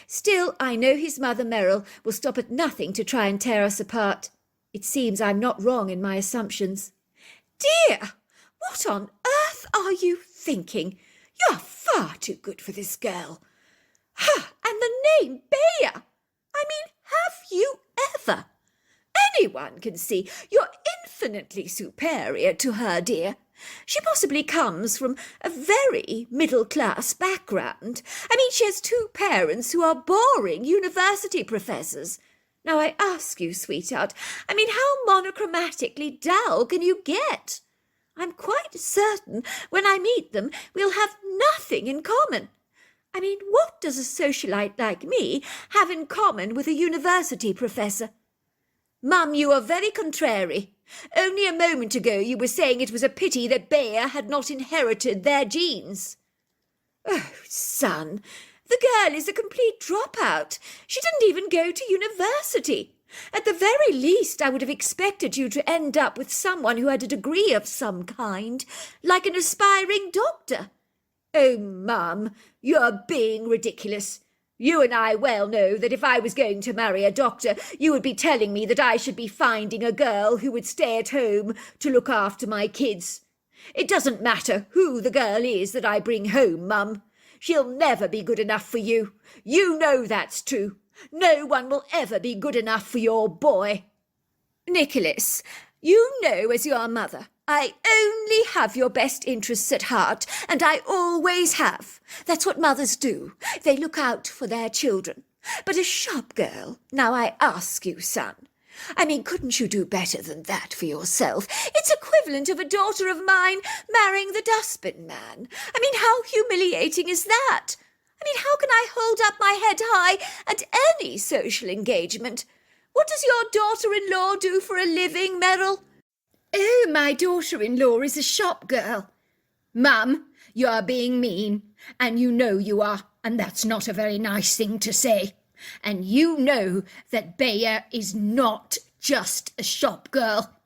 Still, I know his mother Merrill will stop at nothing to try and tear us apart. It seems I'm not wrong in my assumptions. Dear, what on earth are you thinking? You're far too good for this girl. Ha! And the name Bea! I mean, have you ever? Anyone can see you're infinitely superior to her, dear. She possibly comes from a very middle-class background. I mean, she has two parents who are boring university professors. Now, I ask you, sweetheart, I mean, how monochromatically dull can you get? I'm quite certain when I meet them we'll have nothing in common. I mean, what does a socialite like me have in common with a university professor? Mum, you are very contrary. Only a moment ago you were saying it was a pity that Bea had not inherited their genes. Oh, son, the girl is a complete dropout. She didn't even go to university. At the very least, I would have expected you to end up with someone who had a degree of some kind, like an aspiring doctor. Oh, Mum, you're being ridiculous. You and I well know that if I was going to marry a doctor, you would be telling me that I should be finding a girl who would stay at home to look after my kids. It doesn't matter who the girl is that I bring home, Mum. She'll never be good enough for you. You know that's true. No one will ever be good enough for your boy. Nicholas, you know as your mother, I only have your best interests at heart, and I always have. That's what mothers do. They look out for their children. But a shop girl, now I ask you, son, I mean, couldn't you do better than that for yourself? It's equivalent of a daughter of mine marrying the dustbin man. I mean, how humiliating is that? I mean, how can I hold up my head high at any social engagement? What does your daughter-in-law do for a living, Merrill? Oh, my daughter-in-law is a shop girl. Mum, you're being mean, and you know you are, and that's not a very nice thing to say. And you know that Bea is not just a shop girl.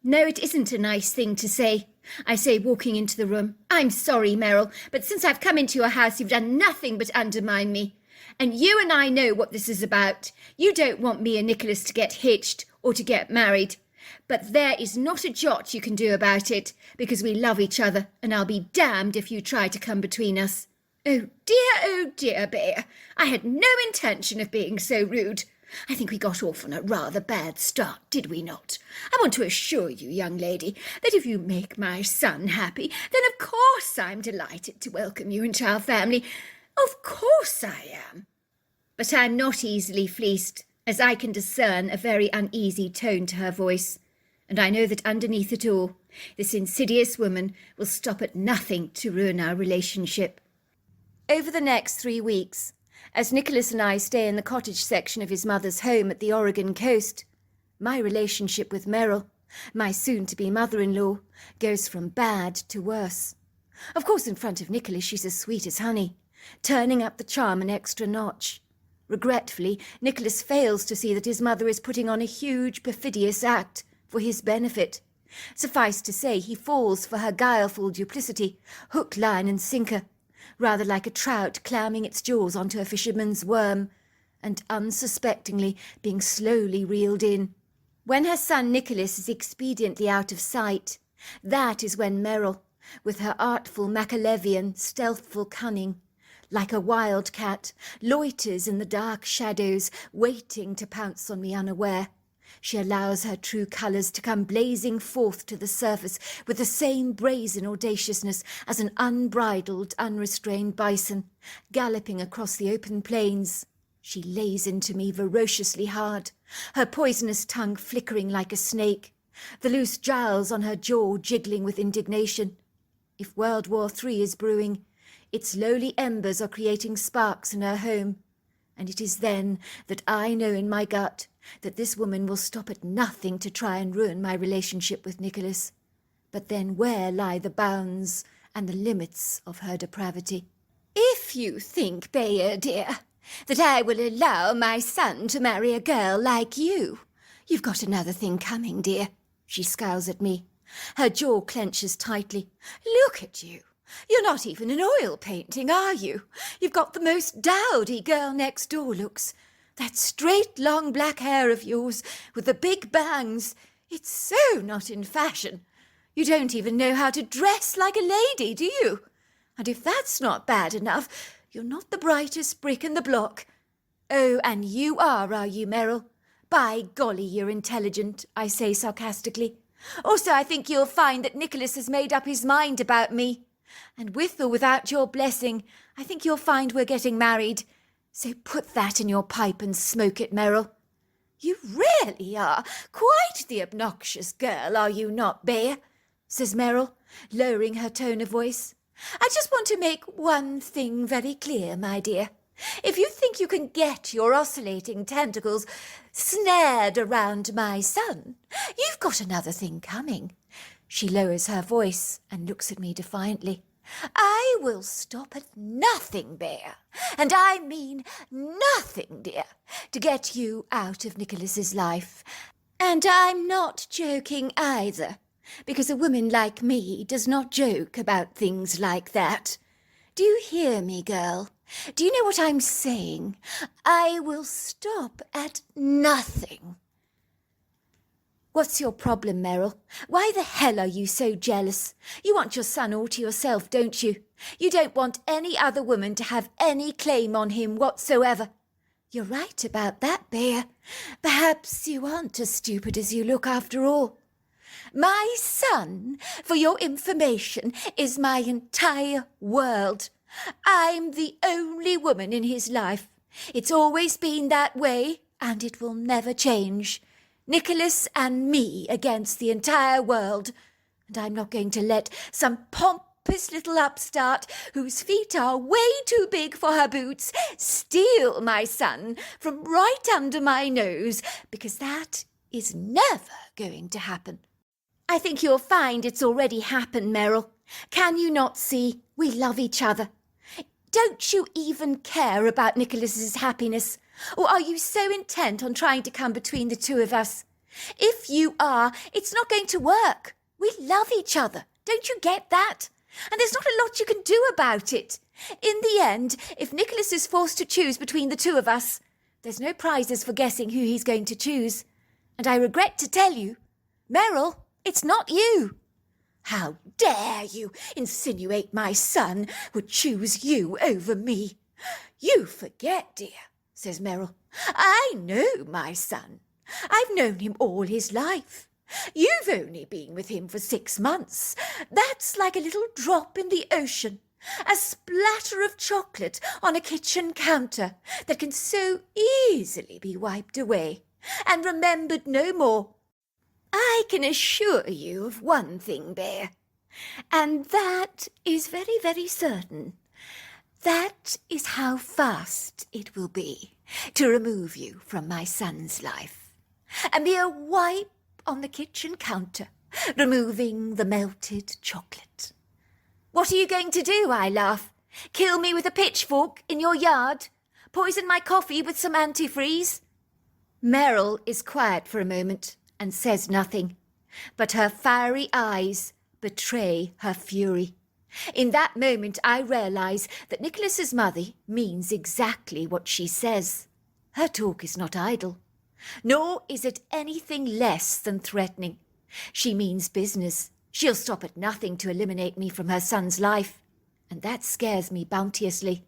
No, it isn't a nice thing to say, I say, walking into the room. I'm sorry, Merrill, but since I've come into your house, you've done nothing but undermine me. And you and I know what this is about. You don't want me and Nicholas to get hitched or to get married. But there is not a jot you can do about it, because we love each other, and I'll be damned if you try to come between us. Oh dear, Bear. I had no intention of being so rude. I think we got off on a rather bad start, did we not? I want to assure you, young lady, that if you make my son happy, then of course I'm delighted to welcome you into our family. Of course I am. But I'm not easily fleeced, as I can discern a very uneasy tone to her voice, and I know that underneath it all, this insidious woman will stop at nothing to ruin our relationship. Over the next 3 weeks, as Nicholas and I stay in the cottage section of his mother's home at the Oregon coast, my relationship with Merrill, my soon-to-be mother-in-law, goes from bad to worse. Of course, in front of Nicholas, she's as sweet as honey, turning up the charm an extra notch. Regretfully, Nicholas fails to see that his mother is putting on a huge perfidious act for his benefit. Suffice to say, he falls for her guileful duplicity, hook, line and sinker, rather like a trout clamming its jaws onto a fisherman's worm, and unsuspectingly being slowly reeled in. When her son Nicholas is expediently out of sight, that is when Merrill, with her artful Machiavellian, stealthful cunning, like a wild cat, loiters in the dark shadows, waiting to pounce on me unaware. She allows her true colours to come blazing forth to the surface with the same brazen audaciousness as an unbridled, unrestrained bison, galloping across the open plains. She lays into me ferociously hard, her poisonous tongue flickering like a snake, the loose jowls on her jaw jiggling with indignation. If World War III is brewing, its lowly embers are creating sparks in her home, and it is then that I know in my gut that this woman will stop at nothing to try and ruin my relationship with Nicholas. But then where lie the bounds and the limits of her depravity? If you think, Bayer, dear, that I will allow my son to marry a girl like you, you've got another thing coming, dear. She scowls at me. Her jaw clenches tightly. Look at you. You're not even an oil painting, are you? You've got the most dowdy girl next door looks. That straight, long black hair of yours with the big bangs. It's so not in fashion. You don't even know how to dress like a lady, do you? And if that's not bad enough, you're not the brightest brick in the block. Oh, and you are you, Merrill? By golly, you're intelligent, I say sarcastically. Also, I think you'll find that Nicholas has made up his mind about me. And with or without your blessing, I think you'll find we're getting married. So put that in your pipe and smoke it, Merrill. You really are quite the obnoxious girl, are you not, Bear? Says Merrill, lowering her tone of voice. I just want to make one thing very clear, my dear. If you think you can get your oscillating tentacles snared around my son, you've got another thing coming. She lowers her voice and looks at me defiantly. I will stop at nothing, Bear, and I mean nothing, dear, to get you out of Nicholas's life. And I'm not joking either, because a woman like me does not joke about things like that. Do you hear me, girl? Do you know what I'm saying? I will stop at nothing. What's your problem, Merrill? Why the hell are you so jealous? You want your son all to yourself, don't you? You don't want any other woman to have any claim on him whatsoever. You're right about that, Bear. Perhaps you aren't as stupid as you look after all. My son, for your information, is my entire world. I'm the only woman in his life. It's always been that way, and it will never change. Nicholas and me against the entire world, and I'm not going to let some pompous little upstart whose feet are way too big for her boots steal my son from right under my nose, because that is never going to happen. I think you'll find it's already happened, Merrill. Can you not see? We love each other. Don't you even care about Nicholas's happiness? Or are you so intent on trying to come between the two of us? If you are, it's not going to work. We love each other. Don't you get that? And there's not a lot you can do about it. In the end, if Nicholas is forced to choose between the two of us, there's no prizes for guessing who he's going to choose. And I regret to tell you, Merrill, it's not you. How dare you insinuate my son would choose you over me? You forget, dear, says Merrill. I know my son. I've known him all his life. You've only been with him for 6 months. That's like a little drop in the ocean, a splatter of chocolate on a kitchen counter that can so easily be wiped away and remembered no more. I can assure you of one thing, Bear, and that is very, very certain. That is how fast it will be to remove you from my son's life. A mere wipe on the kitchen counter, removing the melted chocolate. What are you going to do? I laugh. Kill me with a pitchfork in your yard? Poison my coffee with some antifreeze? Merrill is quiet for a moment and says nothing, but her fiery eyes betray her fury. In that moment I realise that Nicholas's mother means exactly what she says. Her talk is not idle, nor is it anything less than threatening. She means business. She'll stop at nothing to eliminate me from her son's life, and that scares me bounteously,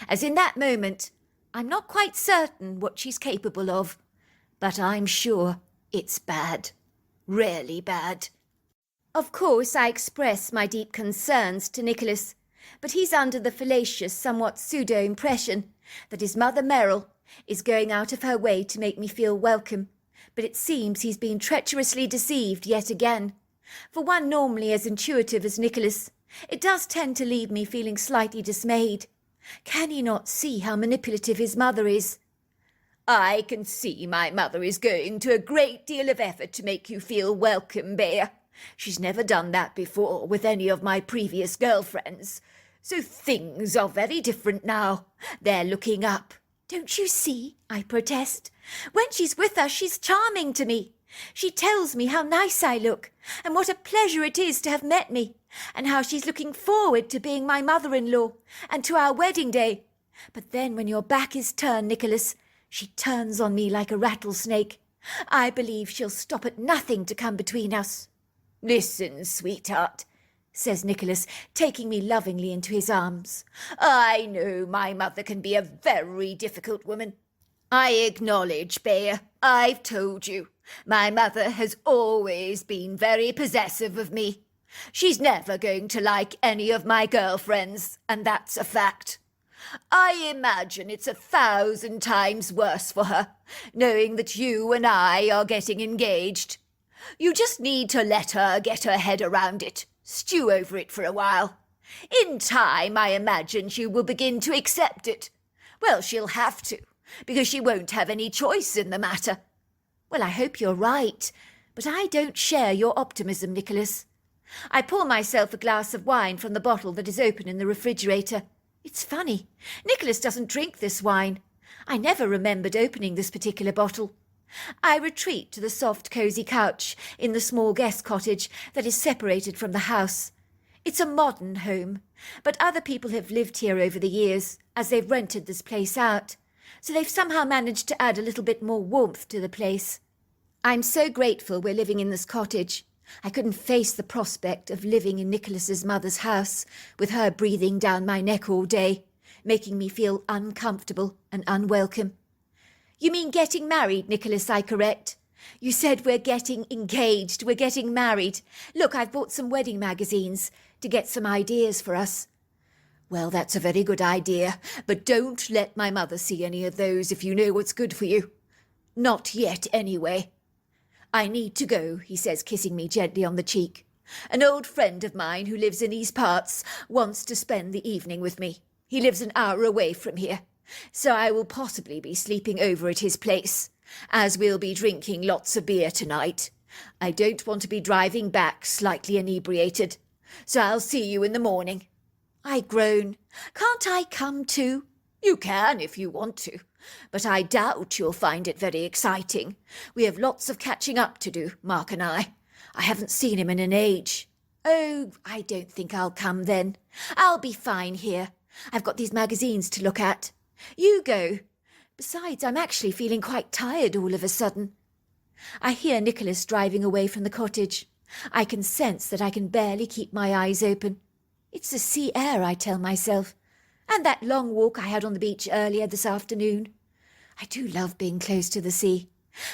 as in that moment I'm not quite certain what she's capable of, but I'm sure it's bad, really bad. Of course I express my deep concerns to Nicholas, but he's under the fallacious, somewhat pseudo-impression that his mother Merrill is going out of her way to make me feel welcome, but it seems he's been treacherously deceived yet again. For one normally as intuitive as Nicholas, it does tend to leave me feeling slightly dismayed. Can he not see how manipulative his mother is? I can see my mother is going to a great deal of effort to make you feel welcome, Bear. She's never done that before with any of my previous girlfriends. So things are very different now. They're looking up. Don't you see? I protest. When she's with us, she's charming to me. She tells me how nice I look, and what a pleasure it is to have met me, and how she's looking forward to being my mother-in-law, and to our wedding day. But then when your back is turned, Nicholas, she turns on me like a rattlesnake. I believe she'll stop at nothing to come between us. Listen, sweetheart, says Nicholas, taking me lovingly into his arms. I know my mother can be a very difficult woman. I acknowledge, Bear, I've told you. My mother has always been very possessive of me. She's never going to like any of my girlfriends, and that's a fact. I imagine it's 1,000 times worse for her, knowing that you and I are getting engaged. You just need to let her get her head around it, stew over it for a while. In time, I imagine she will begin to accept it. Well, she'll have to, because she won't have any choice in the matter. Well, I hope you're right, but I don't share your optimism, Nicholas. I pour myself a glass of wine from the bottle that is open in the refrigerator. It's funny, Nicholas doesn't drink this wine. I never remembered opening this particular bottle. I retreat to the soft, cosy couch in the small guest cottage that is separated from the house. It's a modern home, but other people have lived here over the years, as they've rented this place out, so they've somehow managed to add a little bit more warmth to the place. I'm so grateful we're living in this cottage. I couldn't face the prospect of living in Nicholas's mother's house, with her breathing down my neck all day, making me feel uncomfortable and unwelcome. You mean getting married, Nicholas, I correct? You said we're getting engaged, we're getting married. Look, I've bought some wedding magazines to get some ideas for us. Well, that's a very good idea, but don't let my mother see any of those if you know what's good for you. Not yet, anyway. I need to go, he says, kissing me gently on the cheek. An old friend of mine who lives in these parts wants to spend the evening with me. He lives an hour away from here, so I will possibly be sleeping over at his place, as we'll be drinking lots of beer tonight. I don't want to be driving back slightly inebriated, so I'll see you in the morning. I groan. Can't I come too? You can if you want to. but I doubt you'll find it very exciting. We have lots of catching up to do, Mark and I. I haven't seen him in an age. Oh, I don't think I'll come then. I'll be fine here. I've got these magazines to look at. You go. Besides, I'm actually feeling quite tired all of a sudden. I hear Nicholas driving away from the cottage. I can sense that I can barely keep my eyes open. It's the sea air, I tell myself, and that long walk I had on the beach earlier this afternoon. I do love being close to the sea.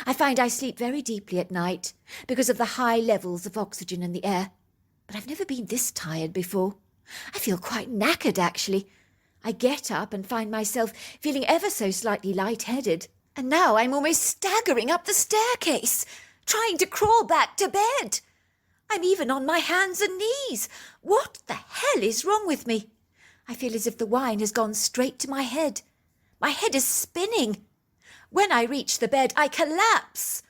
I find I sleep very deeply at night because of the high levels of oxygen in the air. But I've never been this tired before. I feel quite knackered, actually. I get up and find myself feeling ever so slightly light-headed. And now I'm almost staggering up the staircase, trying to crawl back to bed. I'm even on my hands and knees. What the hell is wrong with me? I feel as if the wine has gone straight to my head. My head is spinning. When I reach the bed, I collapse,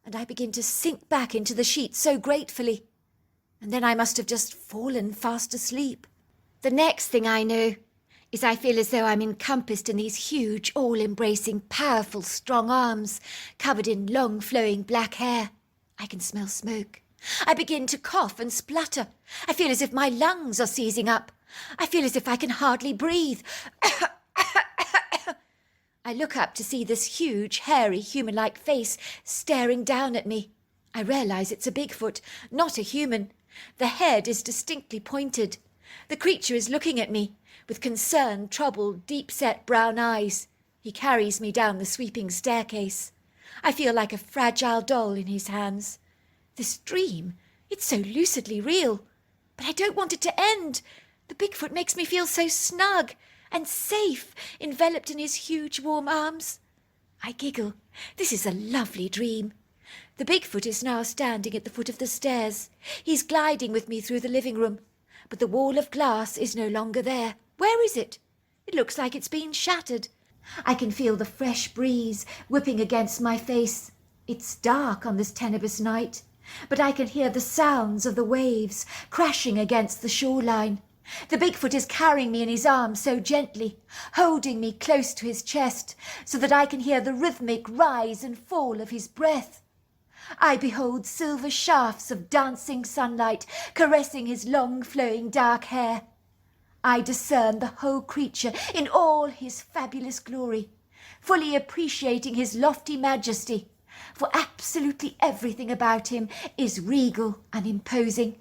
and I begin to sink back into the sheets so gratefully. And then I must have just fallen fast asleep. The next thing I know is I feel as though I'm encompassed in these huge, all-embracing, powerful, strong arms, covered in long, flowing black hair. I can smell smoke. I begin to cough and splutter. I feel as if my lungs are seizing up. I feel as if I can hardly breathe. I look up to see this huge, hairy, human-like face staring down at me. I realise it's a Bigfoot, not a human. The head is distinctly pointed. The creature is looking at me with concerned, troubled, deep-set brown eyes. He carries me down the sweeping staircase. I feel like a fragile doll in his hands. This dream, it's so lucidly real. But I don't want it to end. The Bigfoot makes me feel so snug and safe, enveloped in his huge warm arms. I giggle. This is a lovely dream. The Bigfoot is now standing at the foot of the stairs. He's gliding with me through the living room, but the wall of glass is no longer there. Where is it? It looks like it's been shattered. I can feel the fresh breeze whipping against my face. It's dark on this tenebrous night, but I can hear the sounds of the waves crashing against the shoreline. The Bigfoot is carrying me in his arms so gently, holding me close to his chest so that I can hear the rhythmic rise and fall of his breath. I behold silver shafts of dancing sunlight caressing his long flowing dark hair. I discern the whole creature in all his fabulous glory, fully appreciating his lofty majesty, for absolutely everything about him is regal and imposing.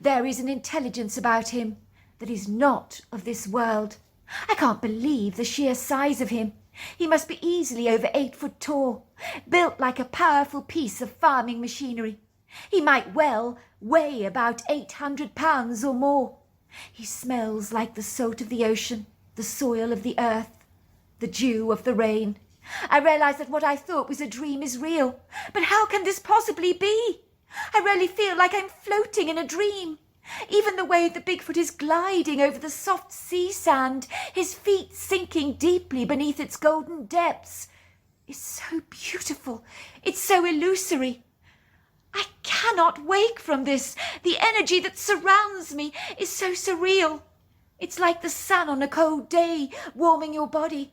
There is an intelligence about him that is not of this world. I can't believe the sheer size of him. He must be easily over 8 foot tall, built like a powerful piece of farming machinery. He might well weigh about 800 pounds or more. He smells like the salt of the ocean, the soil of the earth, the dew of the rain. I realize that what I thought was a dream is real. But how can this possibly be? I really feel like I'm floating in a dream. Even the way the Bigfoot is gliding over the soft sea sand, his feet sinking deeply beneath its golden depths, is so beautiful. It's so illusory. I cannot wake from this. The energy that surrounds me is so surreal. It's like the sun on a cold day warming your body,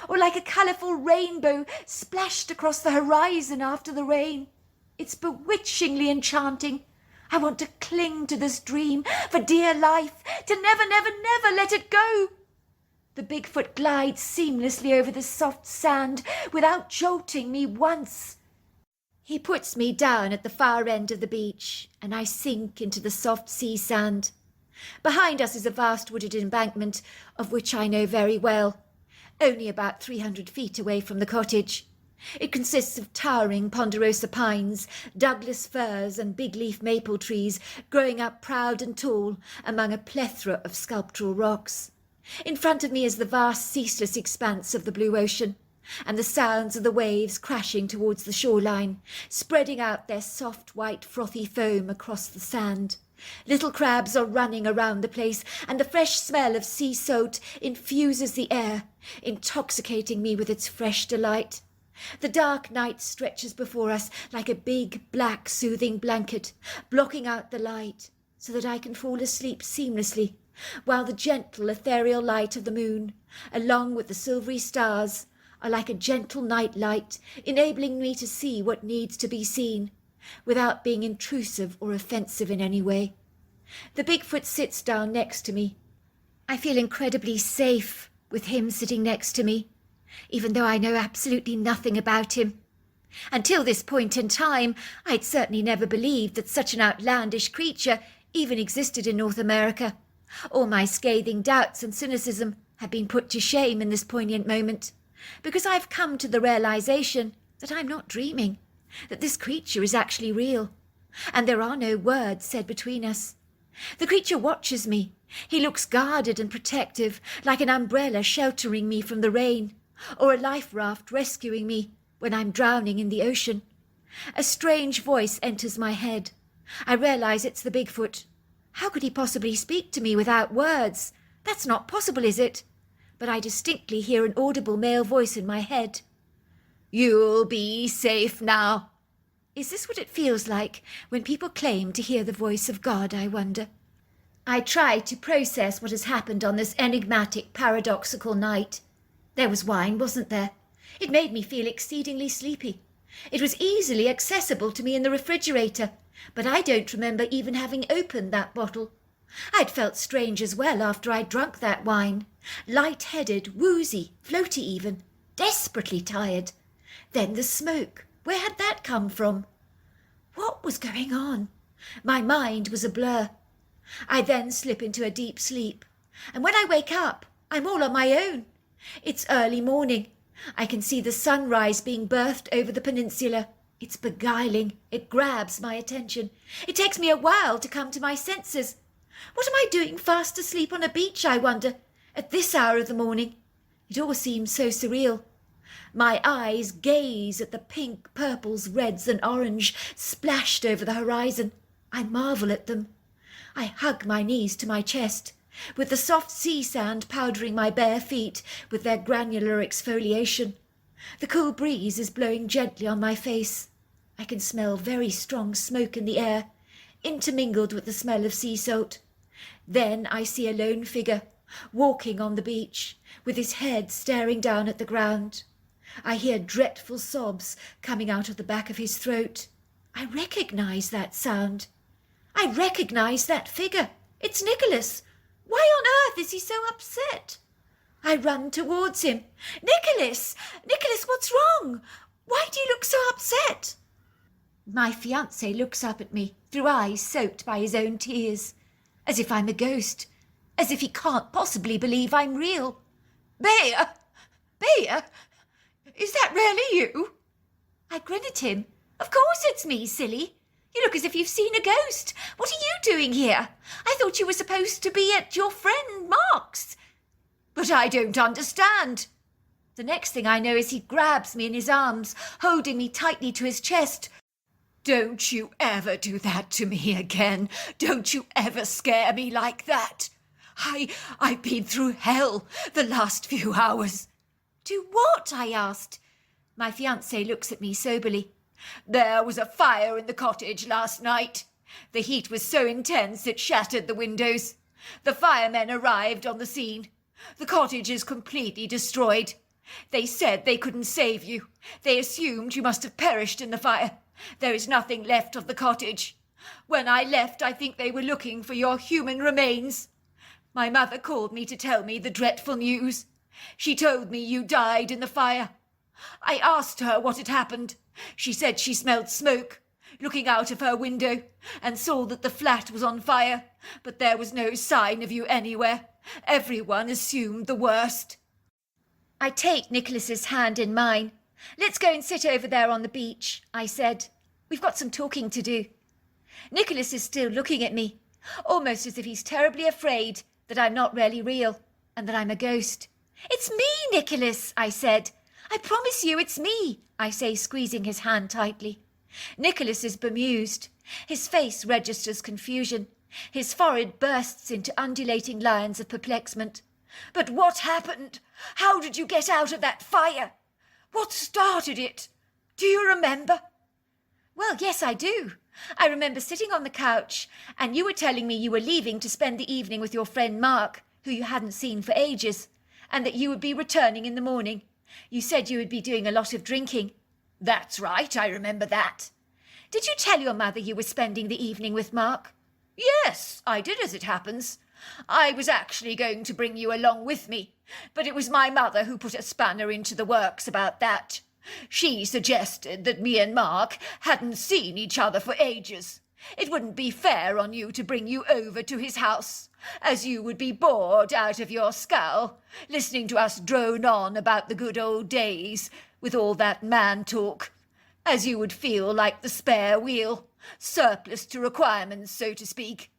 or like a colourful rainbow splashed across the horizon after the rain. It's bewitchingly enchanting. I want to cling to this dream for dear life, to never, never, never let it go. The Bigfoot glides seamlessly over the soft sand without jolting me once. He puts me down at the far end of the beach, and I sink into the soft sea sand. Behind us is a vast wooded embankment, of which I know very well, only about 300 feet away from the cottage. It consists of towering ponderosa pines, Douglas firs and big-leaf maple trees growing up proud and tall among a plethora of sculptural rocks. In front of me is the vast ceaseless expanse of the blue ocean, and the sounds of the waves crashing towards the shoreline, spreading out their soft white frothy foam across the sand. Little crabs are running around the place, and the fresh smell of sea salt infuses the air, intoxicating me with its fresh delight. The dark night stretches before us like a big, black, soothing blanket, blocking out the light so that I can fall asleep seamlessly, while the gentle, ethereal light of the moon, along with the silvery stars, are like a gentle night light, enabling me to see what needs to be seen, without being intrusive or offensive in any way. The Bigfoot sits down next to me. I feel incredibly safe with him sitting next to me, even though I know absolutely nothing about him. Until this point in time, I'd certainly never believed that such an outlandish creature even existed in North America. All my scathing doubts and cynicism have been put to shame in this poignant moment, because I've come to the realization that I'm not dreaming, that this creature is actually real, and there are no words said between us. The creature watches me. He looks guarded and protective, like an umbrella sheltering me from the rain, or a life raft rescuing me when I'm drowning in the ocean. A strange voice enters my head. I realize it's the Bigfoot. How could he possibly speak to me without words? That's not possible, is it? But I distinctly hear an audible male voice in my head. "You'll be safe now." Is this what it feels like when people claim to hear the voice of God, I wonder? I try to process what has happened on this enigmatic, paradoxical night. There was wine, wasn't there? It made me feel exceedingly sleepy. It was easily accessible to me in the refrigerator, but I don't remember even having opened that bottle. I'd felt strange as well after I'd drunk that wine. Light-headed, woozy, floaty even, desperately tired. Then the smoke. Where had that come from? What was going on? My mind was a blur. I then slip into a deep sleep, and when I wake up, I'm all on my own. It's early morning. I can see the sunrise being birthed over the peninsula. It's beguiling. It grabs my attention. It takes me a while to come to my senses. What am I doing fast asleep on a beach, I wonder, at this hour of the morning? It all seems so surreal. My eyes gaze at the pink, purples, reds and orange splashed over the horizon. I marvel at them. I hug my knees to my chest, with the soft sea sand powdering my bare feet with their granular exfoliation. The cool breeze is blowing gently on my face. I can smell very strong smoke in the air, intermingled with the smell of sea salt. Then I see a lone figure, walking on the beach, with his head staring down at the ground. I hear dreadful sobs coming out of the back of his throat. I recognize that sound. I recognize that figure. It's Nicholas. Why on earth is he so upset? I run towards him. "Nicholas! Nicholas, what's wrong? Why do you look so upset?" My fiancé looks up at me, through eyes soaked by his own tears, as if I'm a ghost, as if he can't possibly believe I'm real. "Bea! Bea! Is that really you?" I grin at him. "Of course it's me, silly. You look as if you've seen a ghost. What are you doing here? I thought you were supposed to be at your friend Mark's." "But I don't understand." The next thing I know is he grabs me in his arms, holding me tightly to his chest. "Don't you ever do that to me again. Don't you ever scare me like that. I've been through hell the last few hours." "Do what?" I asked. My fiancé looks at me soberly. "There was a fire in the cottage last night. The heat was so intense it shattered the windows. The firemen arrived on the scene. The cottage is completely destroyed. They said they couldn't save you. They assumed you must have perished in the fire. There is nothing left of the cottage. When I left, I think they were looking for your human remains. My mother called me to tell me the dreadful news. She told me you died in the fire. I asked her what had happened. She said she smelled smoke, looking out of her window, and saw that the flat was on fire, but there was no sign of you anywhere. Everyone assumed the worst." I take Nicholas's hand in mine. "Let's go and sit over there on the beach," I said. "We've got some talking to do." Nicholas is still looking at me, almost as if he's terribly afraid that I'm not really real and that I'm a ghost. "It's me, Nicholas," I said. "I promise you it's me," I say, squeezing his hand tightly. Nicholas is bemused. His face registers confusion. His forehead bursts into undulating lines of perplexement. "But what happened? How did you get out of that fire? What started it? Do you remember?" "Well, yes, I do. I remember sitting on the couch, and you were telling me you were leaving to spend the evening with your friend Mark, who you hadn't seen for ages, and that you would be returning in the morning. You said you would be doing a lot of drinking. That's right, I remember that. Did you tell your mother you were spending the evening with Mark? Yes, I did, as it happens. I was actually going to bring you along with me, but it was my mother who put a spanner into the works about that. She suggested that me and Mark hadn't seen each other for ages. It wouldn't be fair on you to bring you over to his house, as you would be bored out of your skull, listening to us drone on about the good old days, with all that man talk, as you would feel like the spare wheel, surplus to requirements, so to speak.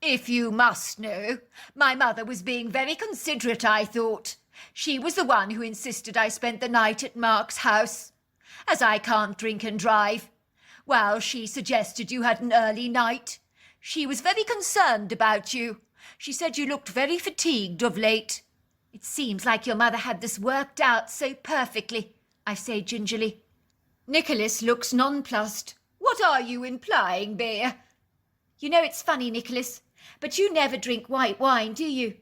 If you must know, my mother was being very considerate, I thought. She was the one who insisted I spent the night at Mark's house, as I can't drink and drive. Well, she suggested you had an early night. She was very concerned about you. She said you looked very fatigued of late. It seems like your mother had this worked out so perfectly, I say gingerly. Nicholas looks nonplussed. What are you implying, Bear? You know, it's funny, Nicholas, but you never drink white wine, do you?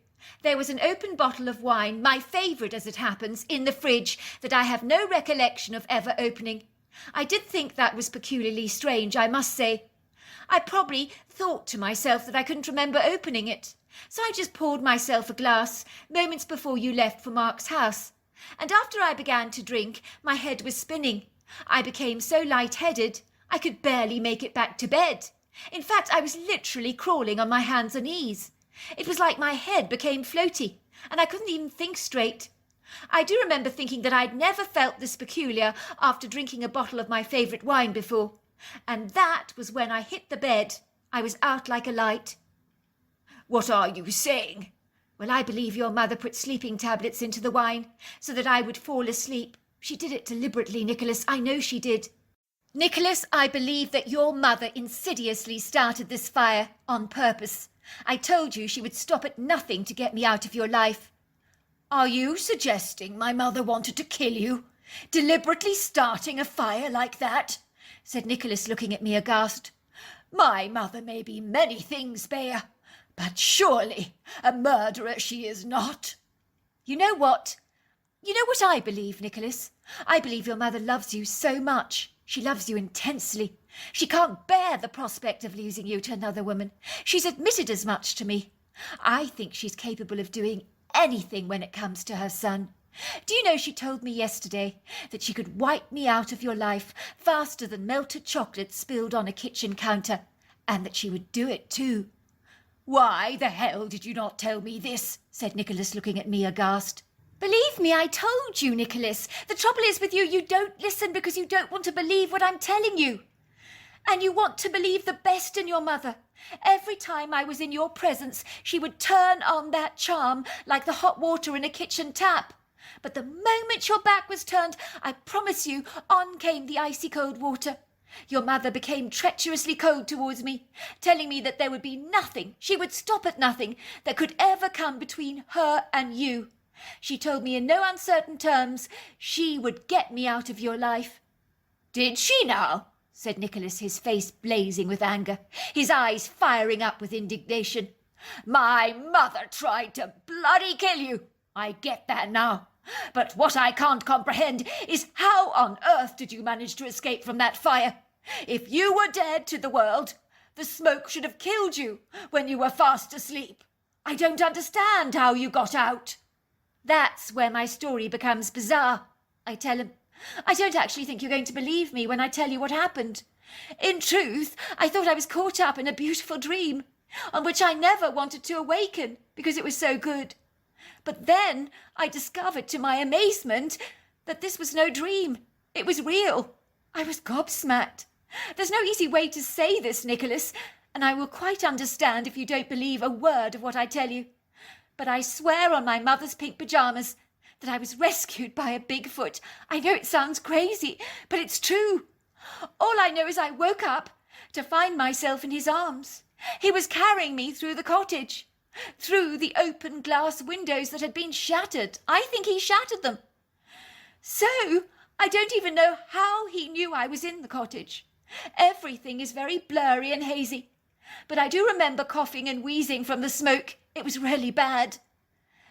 There was an open bottle of wine, my favourite as it happens, in the fridge that I have no recollection of ever opening. I did think that was peculiarly strange, I must say. I probably thought to myself that I couldn't remember opening it, so I just poured myself a glass moments before you left for Mark's house. And after I began to drink, my head was spinning. I became so light-headed, I could barely make it back to bed. In fact, I was literally crawling on my hands and knees. It was like my head became floaty, and I couldn't even think straight. I do remember thinking that I'd never felt this peculiar after drinking a bottle of my favourite wine before. And that was when I hit the bed. I was out like a light. What are you saying? Well, I believe your mother put sleeping tablets into the wine so that I would fall asleep. She did it deliberately, Nicholas. I know she did. Nicholas, I believe that your mother insidiously started this fire on purpose. I told you she would stop at nothing to get me out of your life. Are you suggesting my mother wanted to kill you? Deliberately starting a fire like that? Said Nicholas, looking at me aghast. My mother may be many things, Bear, but surely a murderer she is not. You know what? You know what I believe, Nicholas? I believe your mother loves you so much. She loves you intensely. She can't bear the prospect of losing you to another woman. She's admitted as much to me. I think she's capable of doing anything when it comes to her son. Do you know, she told me yesterday that she could wipe me out of your life faster than melted chocolate spilled on a kitchen counter, and that she would do it too. Why the hell did you not tell me this? Said Nicholas, looking at me aghast. Believe me, I told you, Nicholas. The trouble is with you, you don't listen because you don't want to believe what I'm telling you. And you want to believe the best in your mother. Every time I was in your presence, she would turn on that charm like the hot water in a kitchen tap. But the moment your back was turned, I promise you, on came the icy cold water. Your mother became treacherously cold towards me, telling me that there would be nothing, she would stop at nothing, that could ever come between her and you. She told me in no uncertain terms she would get me out of your life. Did she now? Said Nicholas, his face blazing with anger, his eyes firing up with indignation. My mother tried to bloody kill you. I get that now. But what I can't comprehend is how on earth did you manage to escape from that fire? If you were dead to the world, the smoke should have killed you when you were fast asleep. I don't understand how you got out. That's where my story becomes bizarre, I tell him. I don't actually think you're going to believe me when I tell you what happened. In truth, I thought I was caught up in a beautiful dream, on which I never wanted to awaken because it was so good. But then I discovered to my amazement that this was no dream. It was real. I was gobsmacked. There's no easy way to say this, Nicholas, and I will quite understand if you don't believe a word of what I tell you. But I swear on my mother's pink pyjamas that I was rescued by a Bigfoot. I know it sounds crazy, but it's true. All I know is I woke up to find myself in his arms. He was carrying me through the cottage, through the open glass windows that had been shattered. I think he shattered them. So I don't even know how he knew I was in the cottage. Everything is very blurry and hazy, but I do remember coughing and wheezing from the smoke. It was really bad.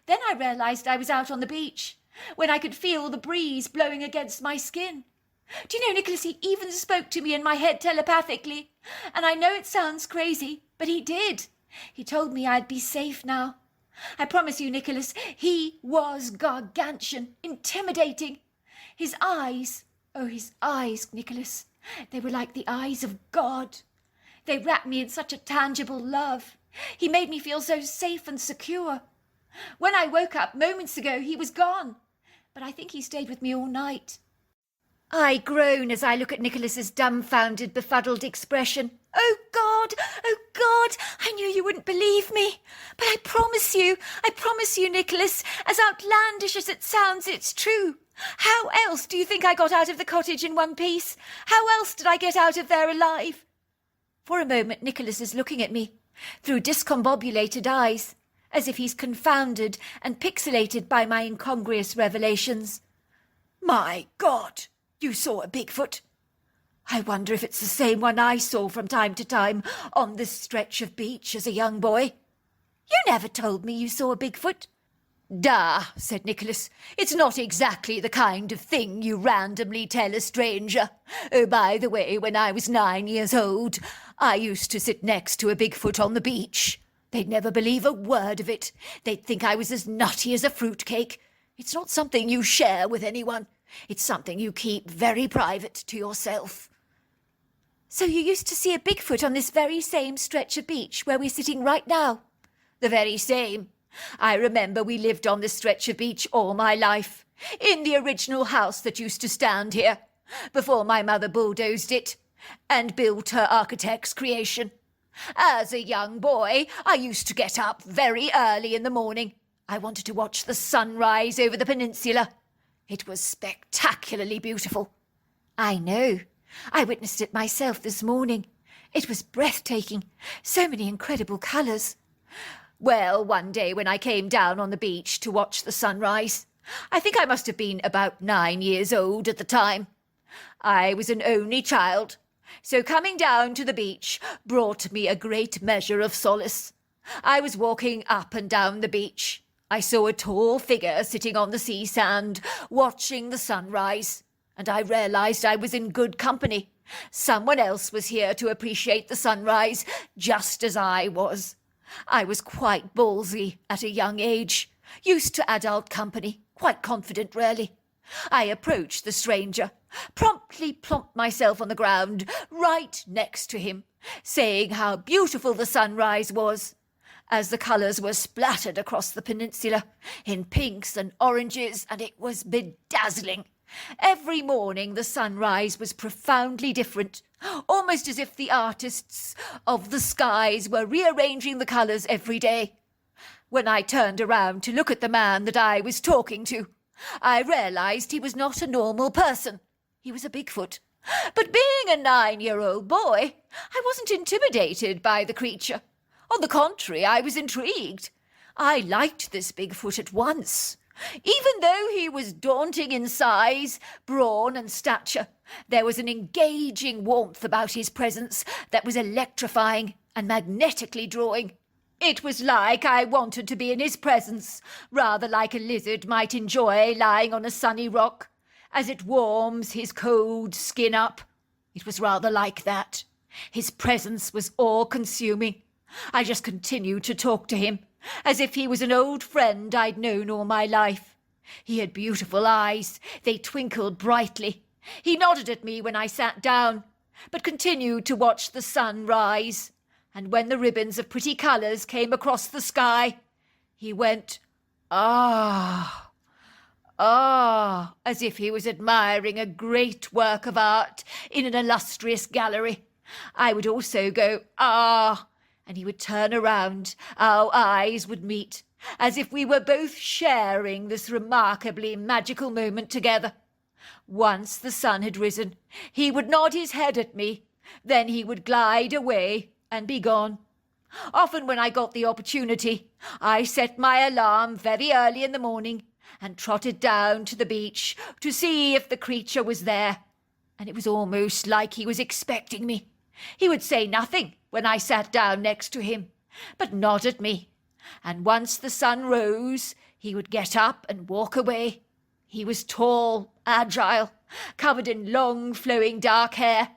Then I realised I was out on the beach, when I could feel the breeze blowing against my skin. Do you know, Nicholas, he even spoke to me in my head telepathically. And I know it sounds crazy, but he did. He told me I'd be safe now. I promise you, Nicholas, he was gargantuan, intimidating. His eyes, oh, his eyes, Nicholas, they were like the eyes of God. They wrapped me in such a tangible love. He made me feel so safe and secure. When I woke up moments ago, he was gone. But I think he stayed with me all night. I groan as I look at Nicholas's dumbfounded, befuddled expression. Oh, God! Oh, God! I knew you wouldn't believe me. But I promise you, Nicholas, as outlandish as it sounds, it's true. How else do you think I got out of the cottage in one piece? How else did I get out of there alive? For a moment, Nicholas is looking at me through discombobulated eyes, as if he's confounded and pixelated by my incongruous revelations. My God! You saw a Bigfoot? I wonder if it's the same one I saw from time to time on this stretch of beach as a young boy. You never told me you saw a Bigfoot. "Da," said Nicholas. "It's not exactly the kind of thing you randomly tell a stranger. Oh, by the way, when I was 9 years old, I used to sit next to a Bigfoot on the beach. They'd never believe a word of it. They'd think I was as nutty as a fruitcake. It's not something you share with anyone. It's something you keep very private to yourself." So you used to see a Bigfoot on this very same stretch of beach where we're sitting right now? The very same. I remember we lived on this stretch of beach all my life, in the original house that used to stand here, before my mother bulldozed it and built her architect's creation. As a young boy, I used to get up very early in the morning. I wanted to watch the sunrise over the peninsula. It was spectacularly beautiful. I know. I witnessed it myself this morning. It was breathtaking. So many incredible colours. Well, one day when I came down on the beach to watch the sunrise, I think I must have been about 9 years old at the time. I was an only child, so coming down to the beach brought me a great measure of solace. I was walking up and down the beach. I saw a tall figure sitting on the sea sand, watching the sunrise, and I realised I was in good company. Someone else was here to appreciate the sunrise, just as I was. I was quite ballsy at a young age, used to adult company, quite confident, really. I approached the stranger, promptly plonked myself on the ground, right next to him, saying how beautiful the sunrise was, as the colours were splattered across the peninsula, in pinks and oranges, and it was bedazzling. Every morning the sunrise was profoundly different, almost as if the artists of the skies were rearranging the colours every day. When I turned around to look at the man that I was talking to, I realised he was not a normal person. He was a Bigfoot. But being a 9-year-old boy, I wasn't intimidated by the creature. On the contrary, I was intrigued. I liked this Bigfoot at once. Even though he was daunting in size, brawn and stature, there was an engaging warmth about his presence that was electrifying and magnetically drawing. It was like I wanted to be in his presence, rather like a lizard might enjoy lying on a sunny rock, as it warms his cold skin up. It was rather like that. His presence was all-consuming. I just continued to talk to him, as if he was an old friend I'd known all my life. He had beautiful eyes. They twinkled brightly. He nodded at me when I sat down, but continued to watch the sun rise. And when the ribbons of pretty colours came across the sky, he went, "Ah, ah," as if he was admiring a great work of art in an illustrious gallery. I would also go, "Ah," and he would turn around. Our eyes would meet, as if we were both sharing this remarkably magical moment together. Once the sun had risen, he would nod his head at me. Then he would glide away and be gone. Often when I got the opportunity, I set my alarm very early in the morning and trotted down to the beach to see if the creature was there. And it was almost like he was expecting me. He would say nothing when I sat down next to him, but nod at me. And once the sun rose, he would get up and walk away. He was tall, agile, covered in long, flowing dark hair.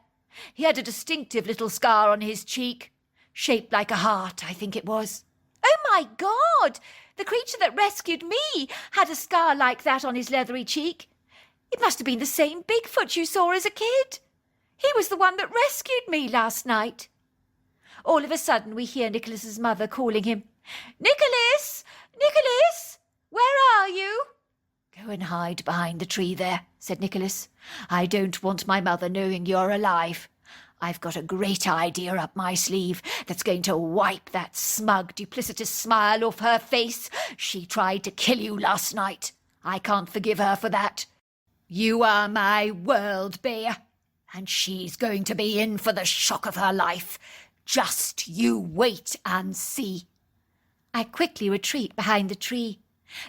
He had a distinctive little scar on his cheek, shaped like a heart, I think it was. Oh, my God! The creature that rescued me had a scar like that on his leathery cheek. It must have been the same Bigfoot you saw as a kid. He was the one that rescued me last night. All of a sudden we hear Nicholas's mother calling him. "Nicholas! Nicholas! Where are you?" "Go and hide behind the tree there," said Nicholas. "I don't want my mother knowing you're alive. I've got a great idea up my sleeve that's going to wipe that smug, duplicitous smile off her face. She tried to kill you last night. I can't forgive her for that. You are my world, Bear, and she's going to be in for the shock of her life. Just you wait and see." I quickly retreat behind the tree.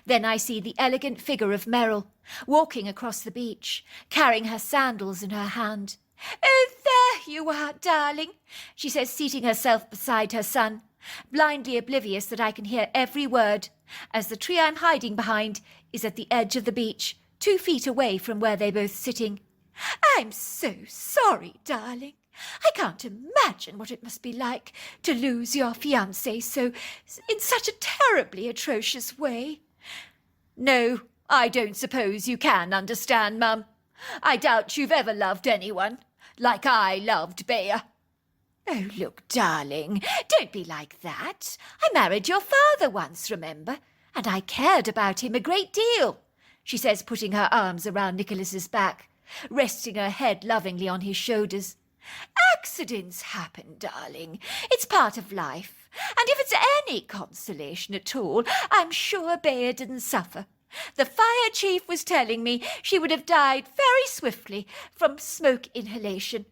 Then I see the elegant figure of Merrill, walking across the beach, carrying her sandals in her hand. "Oh, there you are, darling," she says, seating herself beside her son, blindly oblivious that I can hear every word, as the tree I'm hiding behind is at the edge of the beach, 2 feet away from where they're both sitting. "I'm so sorry, darling. I can't imagine what it must be like to lose your fiancé in such a terribly atrocious way." "No, I don't suppose you can understand, Mum. I doubt you've ever loved anyone like I loved Bear." "Oh, look, darling, don't be like that. I married your father once, remember, and I cared about him a great deal," she says, putting her arms around Nicholas's back, resting her head lovingly on his shoulders. "Accidents happen, darling. It's part of life, and if it's any consolation at all, I'm sure Bear didn't suffer. The fire chief was telling me she would have died very swiftly from smoke inhalation.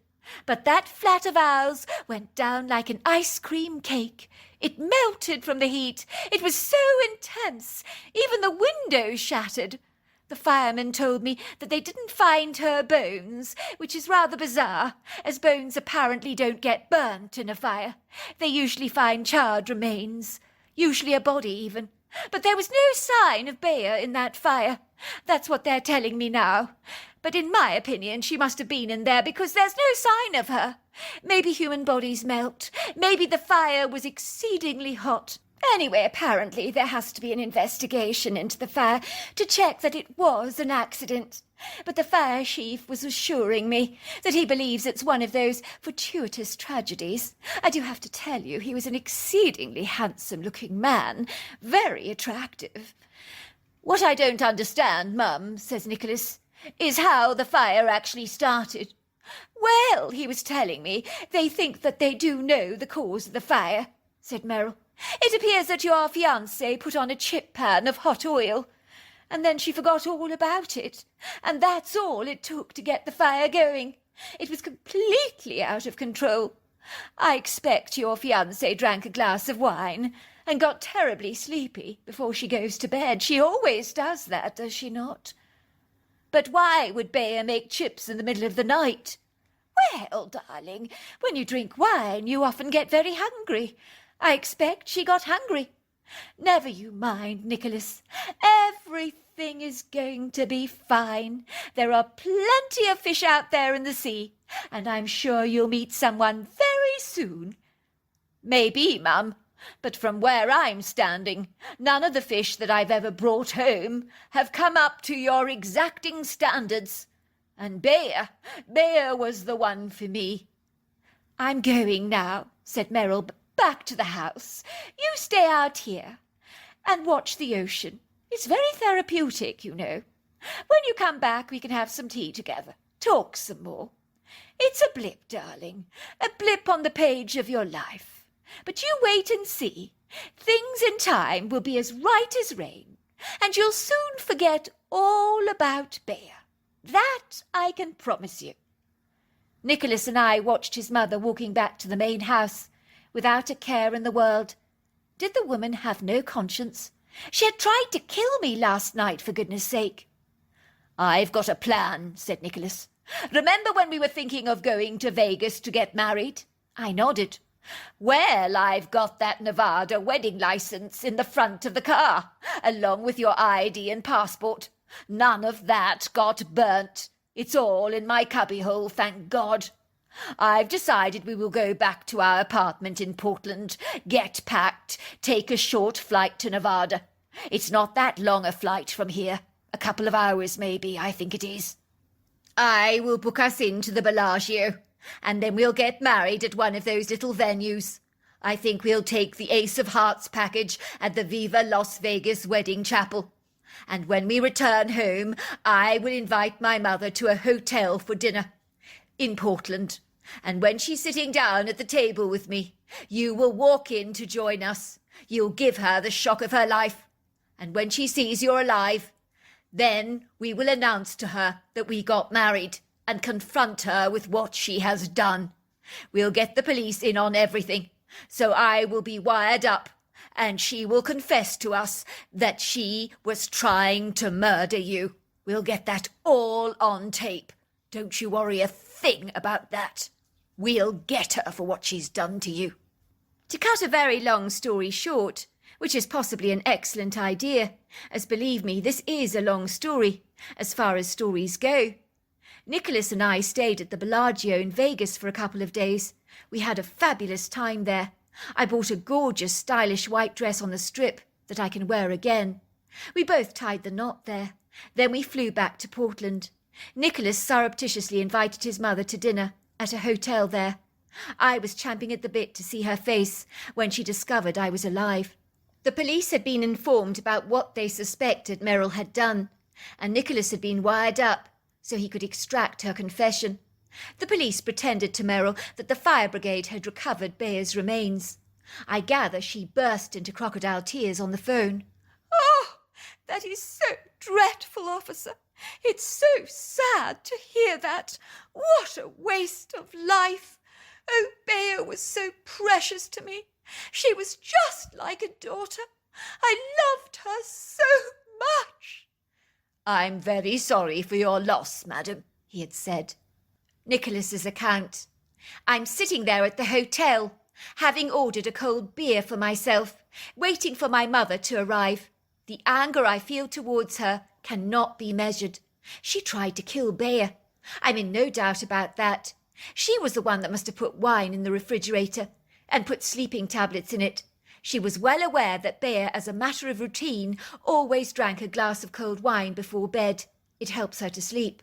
But that flat of ours went down like an ice cream cake. It melted from the heat. It was so intense. Even the window shattered. The firemen told me that they didn't find her bones, which is rather bizarre, as bones apparently don't get burnt in a fire. They usually find charred remains, usually a body even. But there was no sign of Bear in that fire. That's what they're telling me now. But in my opinion, she must have been in there because there's no sign of her. Maybe human bodies melt. Maybe the fire was exceedingly hot. Anyway, apparently there has to be an investigation into the fire to check that it was an accident. But the fire chief was assuring me that he believes it's one of those fortuitous tragedies. I do have to tell you, he was an exceedingly handsome-looking man, very attractive. "What I don't understand, Mum," says Nicholas, "is how the fire actually started." "Well, he was telling me they think that they do know the cause of the fire," said Merrill. "It appears that your fiancé put on a chip pan of hot oil, and then she forgot all about it, and that's all it took to get the fire going. It was completely out of control. I expect your fiancé drank a glass of wine and got terribly sleepy before she goes to bed. She always does that, does she not?" "But why would Bear make chips in the middle of the night?" "Well, darling, when you drink wine, you often get very hungry. I expect she got hungry. Never you mind, Nicholas. Everything is going to be fine. There are plenty of fish out there in the sea, and I'm sure you'll meet someone very soon." "Maybe, Mum, but from where I'm standing, none of the fish that I've ever brought home have come up to your exacting standards. And Bear was the one for me." "I'm going now," said Merrill, "back to the house. You stay out here and watch the ocean. It's very therapeutic, you know. When you come back, we can have some tea together, talk some more. It's a blip, darling, a blip on the page of your life. But you wait and see. Things in time will be as right as rain, and you'll soon forget all about Bear. That I can promise you." Nicholas and I watched his mother walking back to the main house, without a care in the world. Did the woman have no conscience? She had tried to kill me last night, for goodness sake. "I've got a plan," said Nicholas. "Remember when we were thinking of going to Vegas to get married?" I nodded. "Well, I've got that Nevada wedding license in the front of the car, along with your ID and passport. None of that got burnt. It's all in my cubbyhole, thank God. I've decided we will go back to our apartment in Portland, get packed, take a short flight to Nevada. It's not that long a flight from here. A couple of hours, maybe, I think it is. I will book us into the Bellagio, and then we'll get married at one of those little venues. I think we'll take the Ace of Hearts package at the Viva Las Vegas Wedding Chapel. And when we return home, I will invite my mother to a hotel for dinner in Portland. And when she's sitting down at the table with me, you will walk in to join us. You'll give her the shock of her life. And when she sees you're alive, then we will announce to her that we got married and confront her with what she has done. We'll get the police in on everything, so I will be wired up, and she will confess to us that she was trying to murder you. We'll get that all on tape. Don't you worry a thing about that. We'll get her for what she's done to you. To cut a very long story short, which is possibly an excellent idea, as believe me, this is a long story, as far as stories go. Nicholas and I stayed at the Bellagio in Vegas for a couple of days. We had a fabulous time there. I bought a gorgeous, stylish white dress on the strip that I can wear again. We both tied the knot there. Then we flew back to Portland. Nicholas surreptitiously invited his mother to dinner at a hotel there. I was champing at the bit to see her face when she discovered I was alive. The police had been informed about what they suspected Merrill had done, and Nicholas had been wired up so he could extract her confession. The police pretended to Merrill that the fire brigade had recovered Bayer's remains. I gather she burst into crocodile tears on the phone. Oh, that is so dreadful, officer. It's so sad to hear that. What a waste of life. Oh, Bayer was so precious to me. She was just like a daughter. I loved her so much. I'm very sorry for your loss, madam, he had said. Nicholas's account. I'm sitting there at the hotel, having ordered a cold beer for myself, waiting for my mother to arrive. The anger I feel towards her cannot be measured. She tried to kill Bayer. I'm in no doubt about that. She was the one that must have put wine in the refrigerator and put sleeping tablets in it. She was well aware that Bayer, as a matter of routine, always drank a glass of cold wine before bed. It helps her to sleep.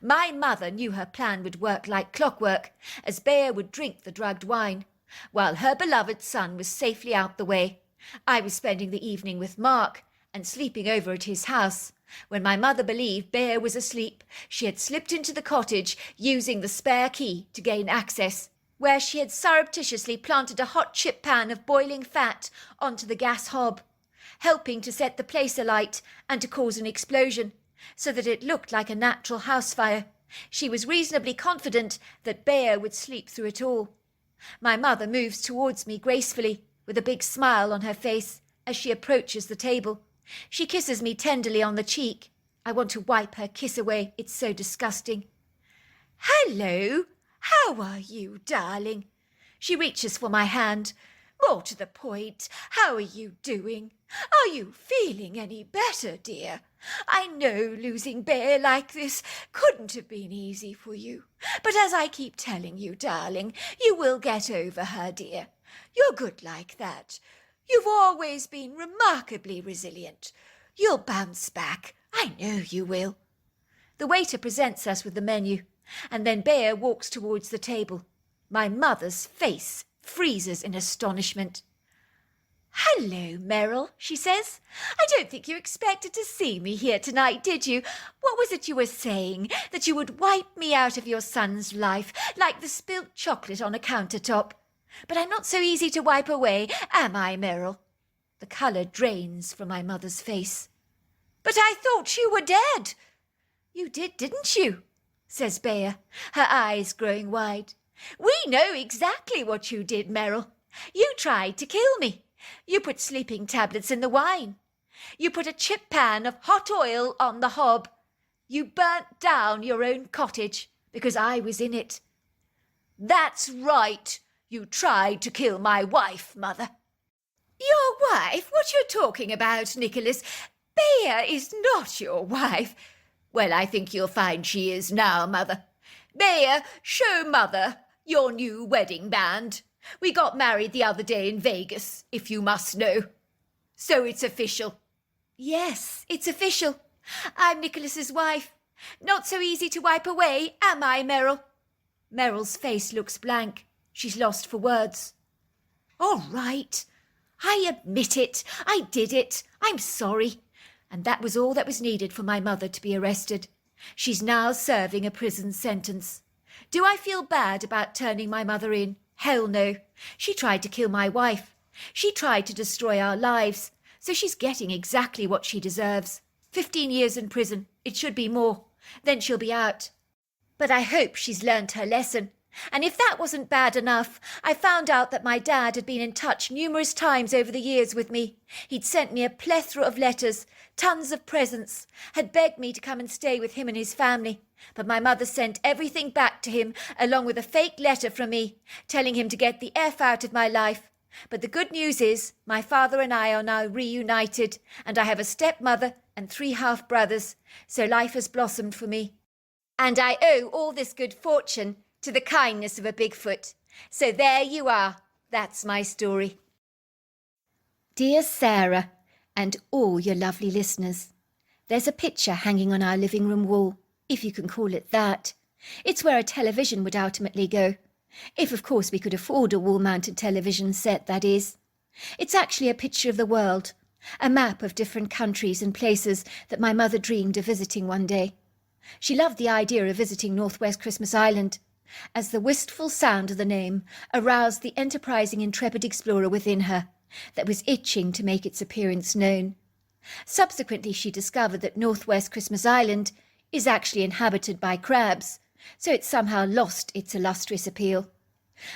My mother knew her plan would work like clockwork, as Bayer would drink the drugged wine, while her beloved son was safely out the way. I was spending the evening with Mark and sleeping over at his house. When my mother believed Bayer was asleep, she had slipped into the cottage using the spare key to gain access, where she had surreptitiously planted a hot chip pan of boiling fat onto the gas hob, helping to set the place alight and to cause an explosion, so that it looked like a natural house fire. She was reasonably confident that Bayer would sleep through it all. My mother moves towards me gracefully, with a big smile on her face, as she approaches the table. She kisses me tenderly on the cheek. I want to wipe her kiss away. It's so disgusting. Hello. How are you, darling? She reaches for my hand. More to the point, how are you doing? Are you feeling any better, dear? I know losing Bayer like this couldn't have been easy for you. But as I keep telling you, darling, you will get over her, dear. You're good like that. You've always been remarkably resilient. You'll bounce back. I know you will. The waiter presents us with the menu, and then Bayer walks towards the table. My mother's face freezes in astonishment. Hello, Merrill, she says. I don't think you expected to see me here tonight, did you? What was it you were saying? That you would wipe me out of your son's life, like the spilt chocolate on a countertop. But I'm not so easy to wipe away, am I, Merrill? The colour drains from my mother's face. But I thought you were dead. You did, didn't you? Says Bayer, her eyes growing wide. We know exactly what you did, Merrill. You tried to kill me. You put sleeping tablets in the wine. You put a chip pan of hot oil on the hob. You burnt down your own cottage because I was in it. That's right. You tried to kill my wife, Mother. Your wife? What you talking about, Nicholas? Bea is not your wife. Well, I think you'll find she is now, Mother. Bea, show Mother your new wedding band. We got married the other day in Vegas, if you must know. So it's official. Yes, it's official. I'm Nicholas's wife. Not so easy to wipe away, am I, Meryl? Meryl's face looks blank. She's lost for words. All right. I admit it. I did it. I'm sorry. And that was all that was needed for my mother to be arrested. She's now serving a prison sentence. Do I feel bad about turning my mother in? Hell no. She tried to kill my wife. She tried to destroy our lives. So she's getting exactly what she deserves. 15 years in prison. It should be more. Then she'll be out. But I hope she's learnt her lesson. And if that wasn't bad enough, I found out that my dad had been in touch numerous times over the years with me. He'd sent me a plethora of letters, tons of presents, had begged me to come and stay with him and his family. But my mother sent everything back to him, along with a fake letter from me, telling him to get the F out of my life. But the good news is, my father and I are now reunited, and I have a stepmother and 3 half-brothers, so life has blossomed for me. And I owe all this good fortune to the kindness of a Bigfoot. So there you are. That's my story. Dear Sarah, and all your lovely listeners, there's a picture hanging on our living room wall, if you can call it that. It's where a television would ultimately go. If, of course, we could afford a wall-mounted television set, that is. It's actually a picture of the world, a map of different countries and places that my mother dreamed of visiting one day. She loved the idea of visiting Northwest Christmas Island, as the wistful sound of the name aroused the enterprising, intrepid explorer within her that was itching to make its appearance known. Subsequently, she discovered that Northwest Christmas Island is actually inhabited by crabs, so it somehow lost its illustrious appeal.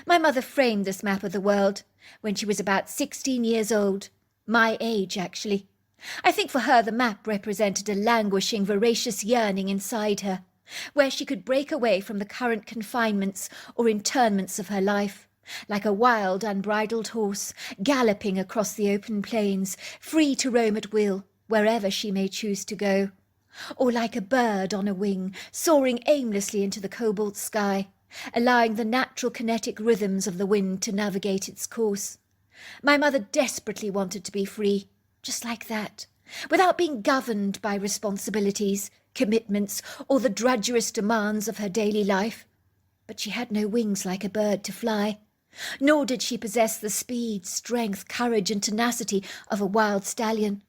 My mother framed this map of the world when she was about 16 years old, my age, actually. I think for her the map represented a languishing, voracious yearning inside her, where she could break away from the current confinements or internments of her life, like a wild, unbridled horse, galloping across the open plains, free to roam at will, wherever she may choose to go. Or like a bird on a wing, soaring aimlessly into the cobalt sky, allowing the natural kinetic rhythms of the wind to navigate its course. My mother desperately wanted to be free, just like that, without being governed by responsibilities, commitments, or the drudgerous demands of her daily life. But she had no wings like a bird to fly, nor did she possess the speed, strength, courage, and tenacity of a wild stallion.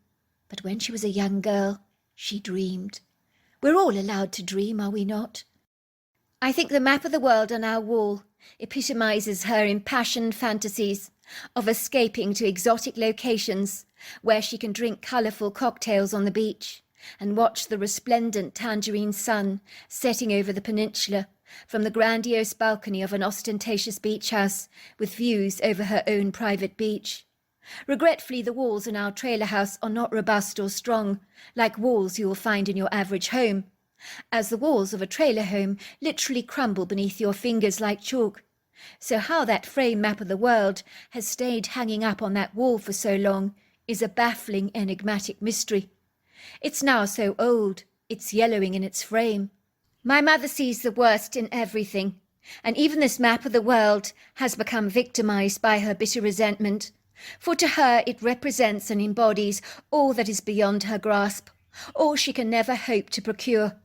But when she was a young girl, she dreamed. We're all allowed to dream, are we not? I think the map of the world on our wall epitomizes her impassioned fantasies of escaping to exotic locations where she can drink colourful cocktails on the beach and watch the resplendent tangerine sun setting over the peninsula from the grandiose balcony of an ostentatious beach house with views over her own private beach. Regretfully, the walls in our trailer house are not robust or strong, like walls you will find in your average home, as the walls of a trailer home literally crumble beneath your fingers like chalk. So how that frame map of the world has stayed hanging up on that wall for so long is a baffling, enigmatic mystery. It's now so old, it's yellowing in its frame. My mother sees the worst in everything, and even this map of the world has become victimized by her bitter resentment, for to her it represents and embodies all that is beyond her grasp, all she can never hope to procure.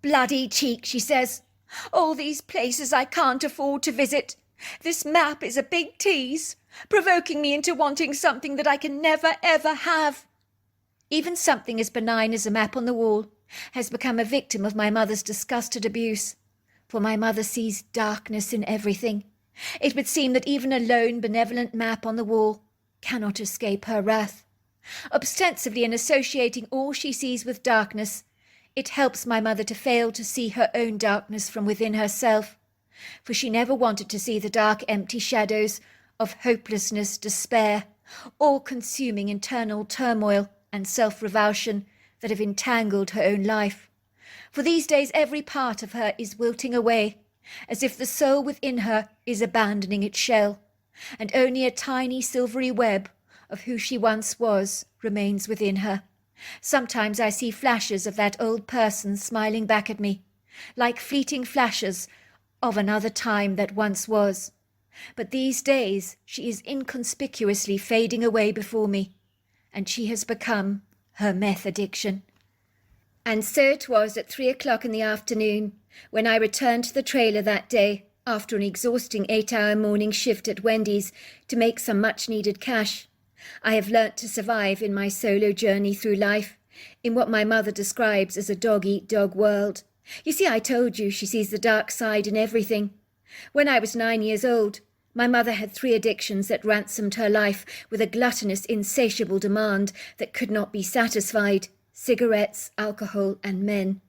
Bloody cheek, she says. All these places I can't afford to visit. This map is a big tease, provoking me into wanting something that I can never, ever have. Even something as benign as a map on the wall has become a victim of my mother's disgusted abuse, for my mother sees darkness in everything. It would seem that even a lone, benevolent map on the wall cannot escape her wrath. Ostensibly in associating all she sees with darkness, it helps my mother to fail to see her own darkness from within herself, for she never wanted to see the dark, empty shadows of hopelessness, despair, all-consuming internal turmoil and self-revulsion that have entangled her own life. For these days every part of her is wilting away, as if the soul within her is abandoning its shell, and only a tiny silvery web of who she once was remains within her, Sometimes I see flashes of that old person smiling back at me, like fleeting flashes of another time that once was. But these days she is inconspicuously fading away before me, and she has become her meth addiction. And so it was at 3 o'clock in the afternoon, when I returned to the trailer that day after an exhausting 8-hour morning shift at Wendy's to make some much-needed cash. I have learnt to survive in my solo journey through life, in what my mother describes as a dog-eat-dog world. You see, I told you she sees the dark side in everything. When I was 9 years old, my mother had 3 addictions that ransomed her life with a gluttonous, insatiable demand that could not be satisfied: cigarettes, alcohol, and men.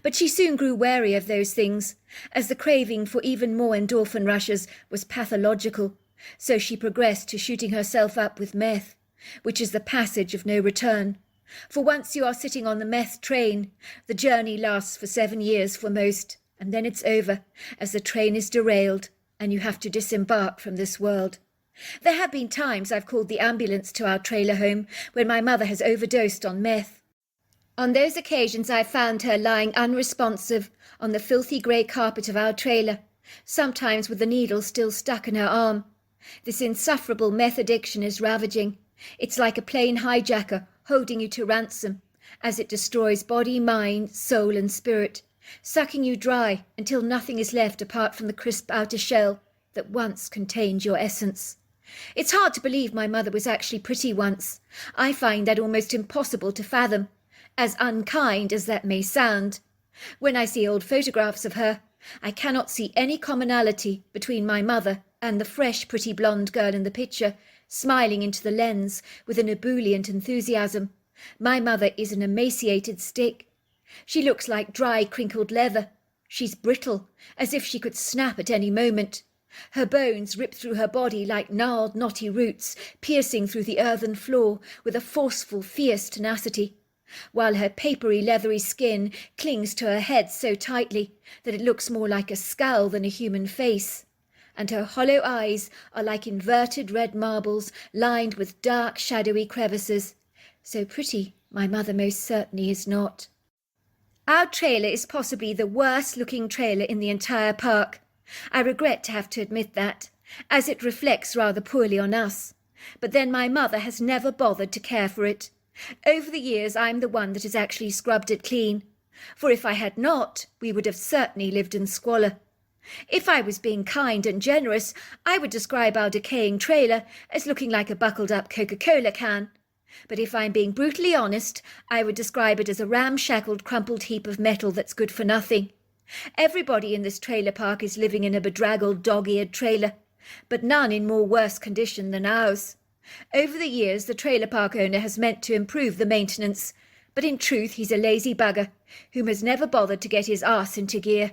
But she soon grew wary of those things, as the craving for even more endorphin rushes was pathological, so she progressed to shooting herself up with meth, which is the passage of no return. For once you are sitting on the meth train, the journey lasts for 7 years for most, and then it's over, as the train is derailed, and you have to disembark from this world. There have been times I've called the ambulance to our trailer home when my mother has overdosed on meth. On those occasions I found her lying unresponsive on the filthy grey carpet of our trailer, sometimes with the needle still stuck in her arm. This insufferable meth addiction is ravaging. It's like a plane hijacker holding you to ransom, as it destroys body, mind, soul and spirit, sucking you dry until nothing is left apart from the crisp outer shell that once contained your essence. It's hard to believe my mother was actually pretty once. I find that almost impossible to fathom, as unkind as that may sound. When I see old photographs of her, I cannot see any commonality between my mother and the fresh, pretty blonde girl in the picture, smiling into the lens with an ebullient enthusiasm. My mother is an emaciated stick. She looks like dry, crinkled leather. She's brittle, as if she could snap at any moment. Her bones rip through her body like gnarled, knotty roots, piercing through the earthen floor with a forceful, fierce tenacity, while her papery, leathery skin clings to her head so tightly that it looks more like a skull than a human face, and her hollow eyes are like inverted red marbles lined with dark, shadowy crevices. So pretty, my mother most certainly is not. Our trailer is possibly the worst-looking trailer in the entire park. I regret to have to admit that, as it reflects rather poorly on us. But then my mother has never bothered to care for it. Over the years I'm the one that has actually scrubbed it clean, for if I had not, we would have certainly lived in squalor. If I was being kind and generous, I would describe our decaying trailer as looking like a buckled-up Coca-Cola can. But if I'm being brutally honest, I would describe it as a ramshackled, crumpled heap of metal that's good for nothing. Everybody in this trailer park is living in a bedraggled, dog-eared trailer, but none in more worse condition than ours. Over the years, the trailer park owner has meant to improve the maintenance, but in truth he's a lazy bugger who has never bothered to get his arse into gear.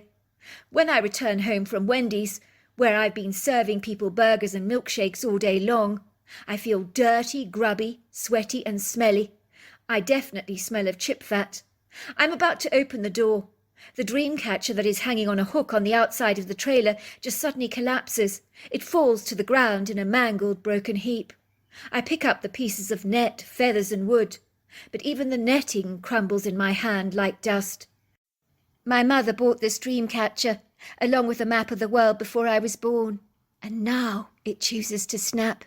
When I return home from Wendy's, where I've been serving people burgers and milkshakes all day long, I feel dirty, grubby, sweaty and smelly. I definitely smell of chip fat. I'm about to open the door. The dream catcher that is hanging on a hook on the outside of the trailer just suddenly collapses. It falls to the ground in a mangled, broken heap. I pick up the pieces of net, feathers and wood, but even the netting crumbles in my hand like dust. My mother bought this dream catcher, along with a map of the world before I was born, and now it chooses to snap.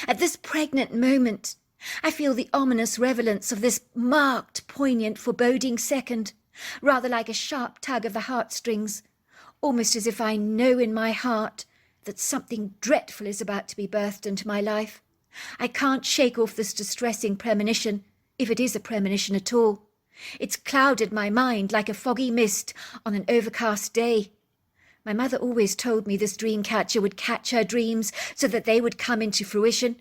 At this pregnant moment, I feel the ominous relevance of this marked, poignant, foreboding second, rather like a sharp tug of the heartstrings, almost as if I know in my heart that something dreadful is about to be birthed into my life. I can't shake off this distressing premonition, if it is a premonition at all. It's clouded my mind like a foggy mist on an overcast day. My mother always told me this dream catcher would catch her dreams so that they would come into fruition.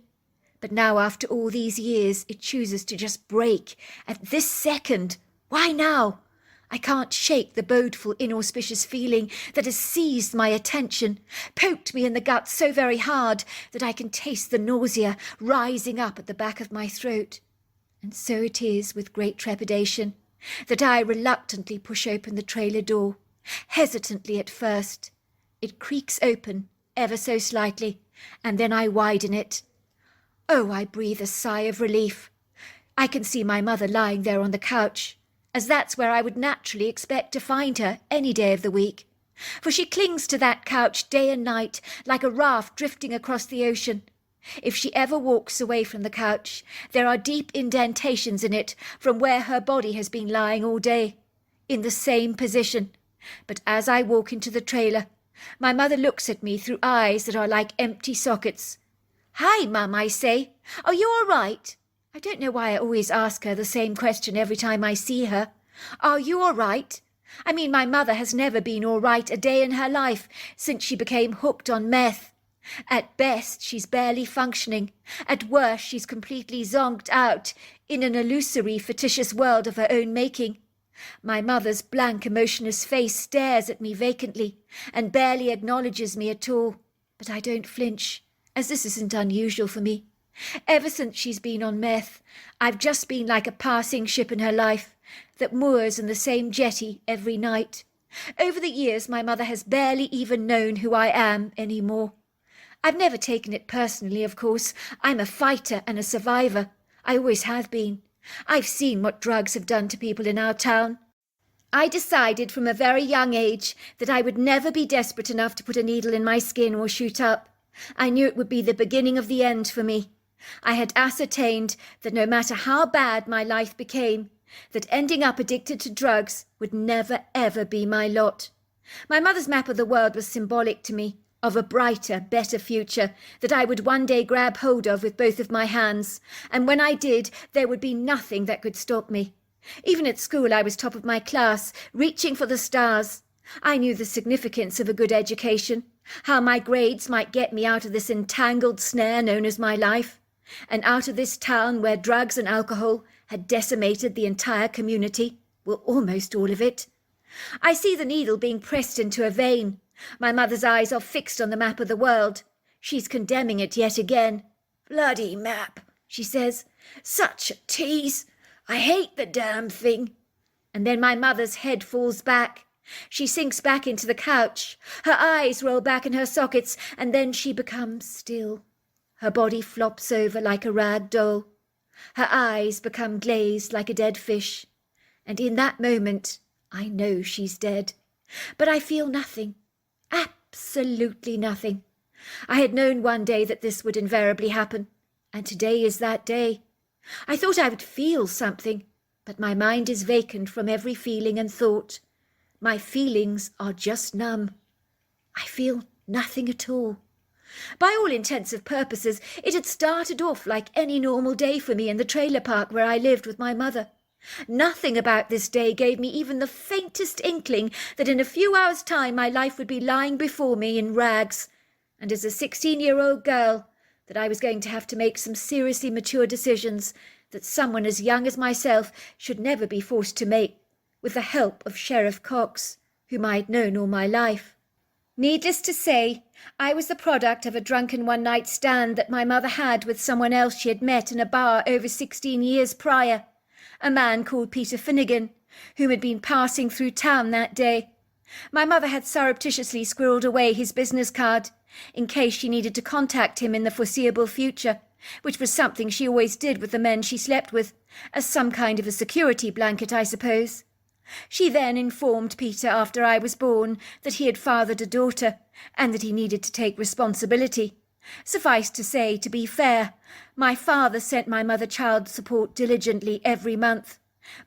But now, after all these years, it chooses to just break at this second. Why now? I can't shake the bodeful, inauspicious feeling that has seized my attention, poked me in the gut so very hard that I can taste the nausea rising up at the back of my throat. And so it is with great trepidation that I reluctantly push open the trailer door, hesitantly at first. It creaks open, ever so slightly, and then I widen it. Oh, I breathe a sigh of relief. I can see my mother lying there on the couch, as that's where I would naturally expect to find her any day of the week. For she clings to that couch day and night like a raft drifting across the ocean. If she ever walks away from the couch, there are deep indentations in it from where her body has been lying all day, in the same position. But as I walk into the trailer, my mother looks at me through eyes that are like empty sockets. "Hi, Mum," I say. "Are you all right?" I don't know why I always ask her the same question every time I see her. Are you all right? I mean, my mother has never been all right a day in her life since she became hooked on meth. At best, she's barely functioning. At worst, she's completely zonked out in an illusory, fictitious world of her own making. My mother's blank, emotionless face stares at me vacantly and barely acknowledges me at all. But I don't flinch, as this isn't unusual for me. Ever since she's been on meth, I've just been like a passing ship in her life that moors in the same jetty every night. Over the years, my mother has barely even known who I am anymore. I've never taken it personally, of course. I'm a fighter and a survivor. I always have been. I've seen what drugs have done to people in our town. I decided from a very young age that I would never be desperate enough to put a needle in my skin or shoot up. I knew it would be the beginning of the end for me. I had ascertained that no matter how bad my life became, that ending up addicted to drugs would never, ever be my lot. My mother's map of the world was symbolic to me, of a brighter, better future that I would one day grab hold of with both of my hands, and when I did, there would be nothing that could stop me. Even at school I was top of my class, reaching for the stars. I knew the significance of a good education, how my grades might get me out of this entangled snare known as my life, and out of this town where drugs and alcohol had decimated the entire community, well, almost all of it. I see the needle being pressed into a vein. My mother's eyes are fixed on the map of the world. She's condemning it yet again. "Bloody map," she says. "Such a tease. I hate the damn thing." And then my mother's head falls back. She sinks back into the couch. Her eyes roll back in her sockets, and then she becomes still. Her body flops over like a rag doll. Her eyes become glazed like a dead fish. And in that moment, I know she's dead. But I feel nothing. Absolutely nothing. I had known one day that this would invariably happen, and today is that day. I thought I would feel something, but my mind is vacant from every feeling and thought. My feelings are just numb. I feel nothing at all. By all intents and purposes, it had started off like any normal day for me in the trailer park where I lived with my mother. Nothing about this day gave me even the faintest inkling that in a few hours' time my life would be lying before me in rags, and as a 16-year-old girl, that I was going to have to make some seriously mature decisions that someone as young as myself should never be forced to make, with the help of Sheriff Cox, whom I had known all my life. Needless to say, I was the product of a drunken one-night stand that my mother had with someone else she had met in a bar over 16 years prior, a man called Peter Finnegan, whom had been passing through town that day. My mother had surreptitiously squirreled away his business card, in case she needed to contact him in the foreseeable future, which was something she always did with the men she slept with, as some kind of a security blanket, I suppose. She then informed Peter after I was born that he had fathered a daughter, and that he needed to take responsibility. Suffice to say, to be fair, my father sent my mother child support diligently every month,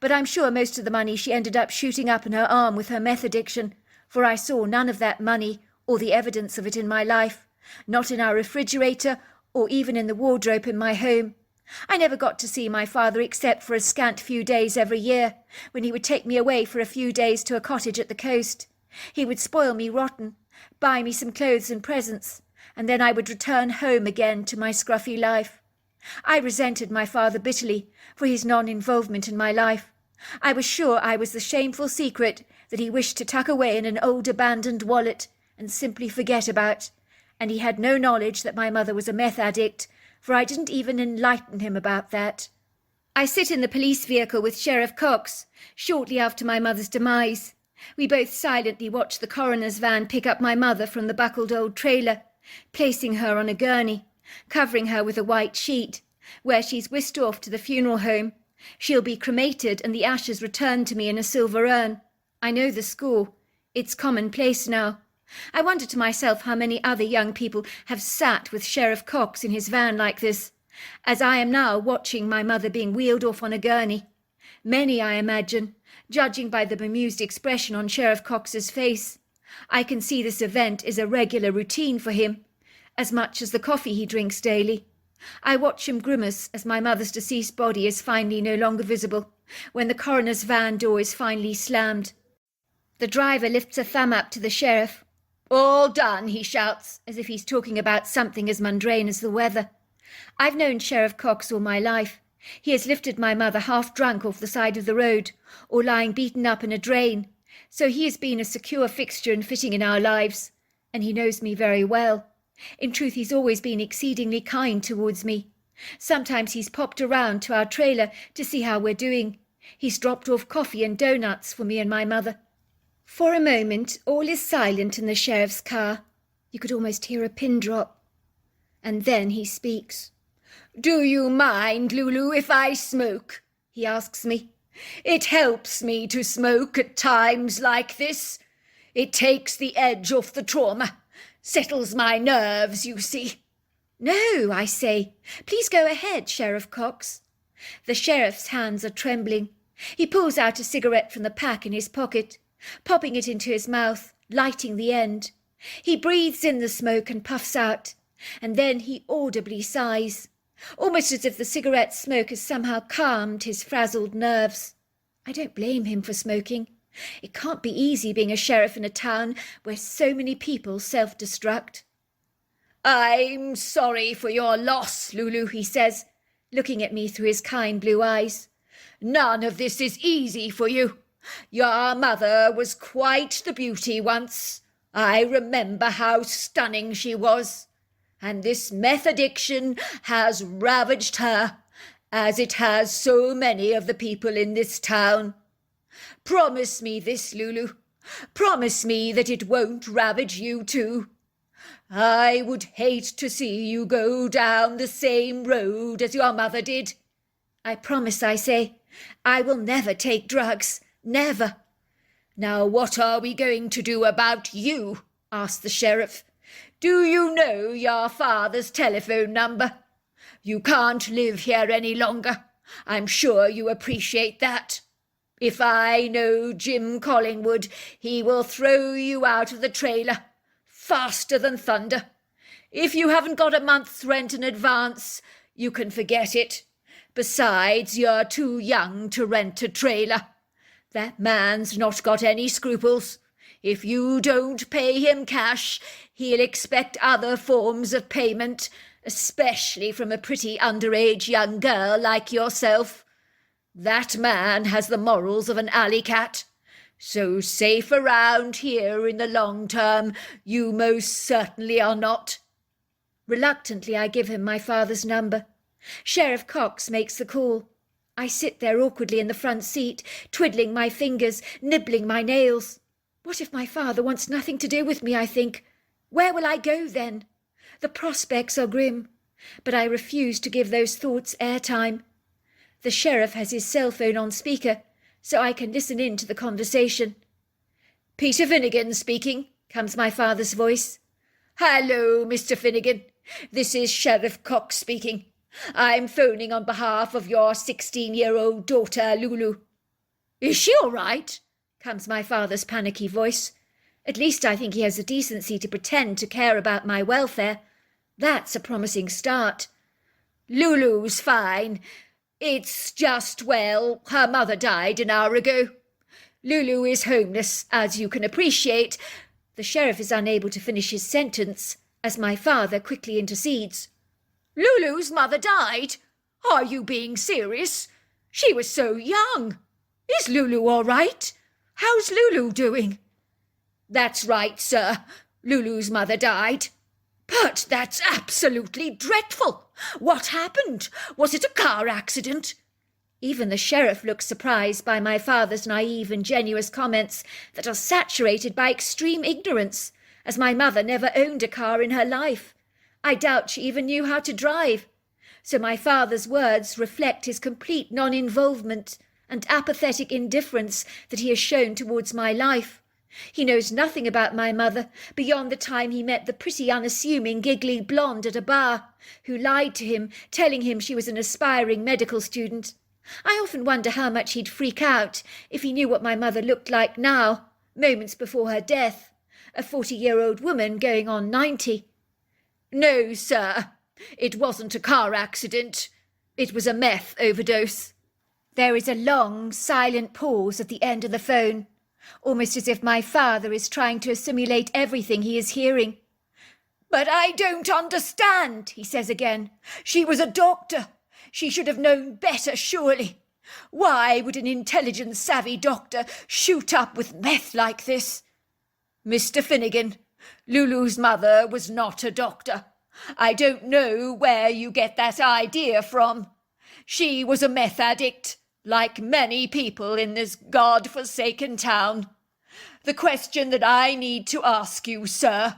but I'm sure most of the money she ended up shooting up in her arm with her meth addiction, for I saw none of that money or the evidence of it in my life, not in our refrigerator or even in the wardrobe in my home. I never got to see my father except for a scant few days every year, when he would take me away for a few days to a cottage at the coast. He would spoil me rotten, buy me some clothes and presents, and then I would return home again to my scruffy life. I resented my father bitterly for his non-involvement in my life. I was sure I was the shameful secret that he wished to tuck away in an old abandoned wallet and simply forget about, and he had no knowledge that my mother was a meth addict, for I didn't even enlighten him about that. I sit in the police vehicle with Sheriff Cox shortly after my mother's demise. We both silently watch the coroner's van pick up my mother from the buckled old trailer, placing her on a gurney, covering her with a white sheet, where she's whisked off to the funeral home She'll be cremated and the ashes returned to me in a silver urn. I know the score. It's commonplace now. I wonder to myself how many other young people have sat with Sheriff Cox in his van like this, as I am now watching my mother being wheeled off on a gurney. Many, I imagine, judging by the bemused expression on Sheriff Cox's face. I can see this event is a regular routine for him, as much as the coffee he drinks daily. I watch him grimace as my mother's deceased body is finally no longer visible, when the coroner's van door is finally slammed. The driver lifts a thumb up to the sheriff. "All done," he shouts, as if he's talking about something as mundane as the weather. I've known Sheriff Cox all my life. He has lifted my mother half drunk off the side of the road, or lying beaten up in a drain, so he has been a secure fixture and fitting in our lives, and he knows me very well. In truth, he's always been exceedingly kind towards me. Sometimes he's popped around to our trailer to see how we're doing. He's dropped off coffee and doughnuts for me and my mother. For a moment, all is silent in the sheriff's car. You could almost hear a pin drop. And then he speaks. "Do you mind, Lulu, if I smoke?" he asks me. "It helps me to smoke at times like this. It takes the edge off the trauma, settles my nerves, you see." "No," I say. "Please go ahead, Sheriff Cox." The sheriff's hands are trembling. He pulls out a cigarette from the pack in his pocket, popping it into his mouth, lighting the end. He breathes in the smoke and puffs out, and then he audibly sighs, almost as if the cigarette smoke has somehow calmed his frazzled nerves. I don't blame him for smoking. It can't be easy being a sheriff in a town where so many people self-destruct. "I'm sorry for your loss, Lulu," he says, looking at me through his kind blue eyes. "None of this is easy for you. Your mother was quite the beauty once. I remember how stunning she was. And this meth addiction has ravaged her, as it has so many of the people in this town. Promise me this, Lulu. Promise me that it won't ravage you too. I would hate to see you go down the same road as your mother did." "I promise," I say. "I will never take drugs. Never." "Now what are we going to do about you?" asked the sheriff. "Do you know your father's telephone number? You can't live here any longer. I'm sure you appreciate that. If I know Jim Collingwood, he will throw you out of the trailer, faster than thunder. If you haven't got a month's rent in advance, you can forget it. Besides, you're too young to rent a trailer. That man's not got any scruples. If you don't pay him cash, he'll expect other forms of payment, especially from a pretty underage young girl like yourself. That man has the morals of an alley cat. So safe around here in the long term, you most certainly are not." Reluctantly, I give him my father's number. Sheriff Cox makes the call. I sit there awkwardly in the front seat, twiddling my fingers, nibbling my nails. What if my father wants nothing to do with me, I think? Where will I go then? The prospects are grim, but I refuse to give those thoughts airtime. The sheriff has his cell phone on speaker, so I can listen in to the conversation. "Peter Finnegan speaking," comes my father's voice. "Hello, Mr. Finnegan. This is Sheriff Cox speaking. I'm phoning on behalf of your 16-year-old daughter, Lulu." "Is she all right?" comes my father's panicky voice. At least I think he has the decency to pretend to care about my welfare. That's a promising start. "Lulu's fine. It's just, well, her mother died an hour ago. Lulu is homeless, as you can appreciate." The sheriff is unable to finish his sentence, as my father quickly intercedes. "Lulu's mother died? Are you being serious? She was so young. Is Lulu all right? How's Lulu doing?" "That's right, sir. Lulu's mother died." "But that's absolutely dreadful. What happened? Was it a car accident?" Even the sheriff looks surprised by my father's naive, ingenuous comments that are saturated by extreme ignorance, as my mother never owned a car in her life. I doubt she even knew how to drive. So my father's words reflect his complete non-involvement and apathetic indifference that he has shown towards my life. He knows nothing about my mother beyond the time he met the pretty unassuming giggly blonde at a bar, who lied to him, telling him she was an aspiring medical student. I often wonder how much he'd freak out if he knew what my mother looked like now, moments before her death, a 40-year-old woman going on 90. No, sir, it wasn't a car accident. It was a meth overdose. There is a long, silent pause at the end of the phone, almost as if my father is trying to assimilate everything he is hearing. But I don't understand, he says again. She was a doctor. She should have known better, surely. Why would an intelligent, savvy doctor shoot up with meth like this? Mr. Finnegan, Lulu's mother was not a doctor. I don't know where you get that idea from. She was a meth addict, like many people in this God-forsaken town. The question that I need to ask you, sir,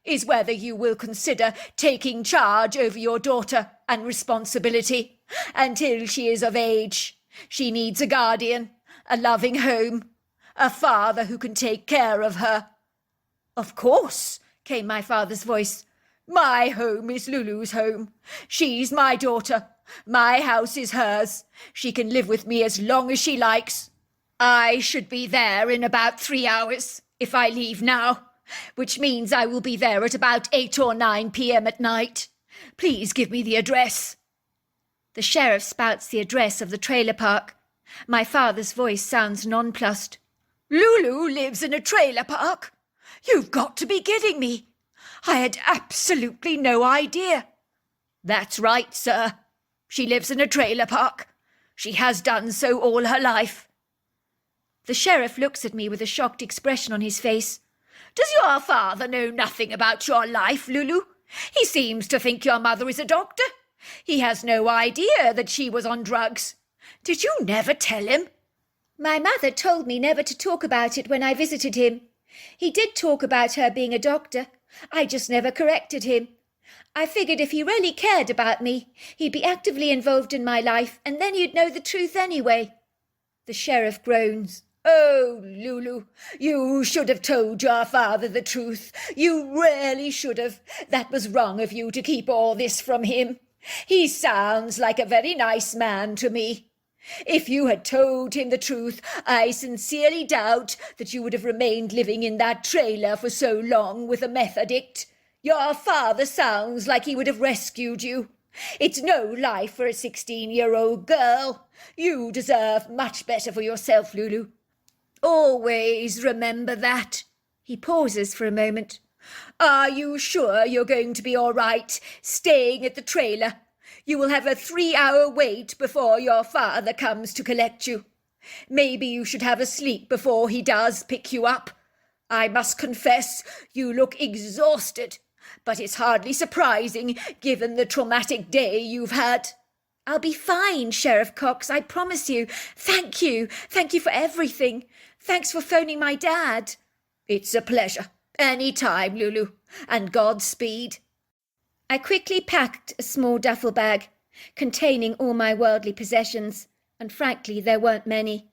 is whether you will consider taking charge over your daughter and responsibility until she is of age. She needs a guardian, a loving home, a father who can take care of her. Of course, came my father's voice. My home is Lulu's home. She's my daughter. My house is hers. She can live with me as long as she likes. I should be there in about 3 hours, if I leave now, which means I will be there at about 8 or 9 p.m. at night. Please give me the address. The sheriff spouts the address of the trailer park. My father's voice sounds nonplussed. Lulu lives in a trailer park? You've got to be kidding me. I had absolutely no idea. That's right, sir. She lives in a trailer park. She has done so all her life. The sheriff looks at me with a shocked expression on his face. Does your father know nothing about your life, Lulu? He seems to think your mother is a doctor. He has no idea that she was on drugs. Did you never tell him? My mother told me never to talk about it when I visited him. He did talk about her being a doctor. I just never corrected him. I figured if he really cared about me, he'd be actively involved in my life, and then you'd know the truth anyway. The sheriff groans. Oh, Lulu, you should have told your father the truth. You really should have. That was wrong of you to keep all this from him. He sounds like a very nice man to me. If you had told him the truth, I sincerely doubt that you would have remained living in that trailer for so long with a meth addict. Your father sounds like he would have rescued you. It's no life for a 16-year-old girl. You deserve much better for yourself, Lulu. Always remember that. He pauses for a moment. Are you sure you're going to be all right, staying at the trailer? You will have a 3-hour wait before your father comes to collect you. Maybe you should have a sleep before he does pick you up. I must confess, you look exhausted, but it's hardly surprising given the traumatic day you've had. I'll be fine, Sheriff Cox, I promise you. Thank you. Thank you for everything. Thanks for phoning my dad. It's a pleasure. Any time, Lulu, and Godspeed. I quickly packed a small duffel bag containing all my worldly possessions, and frankly there weren't many.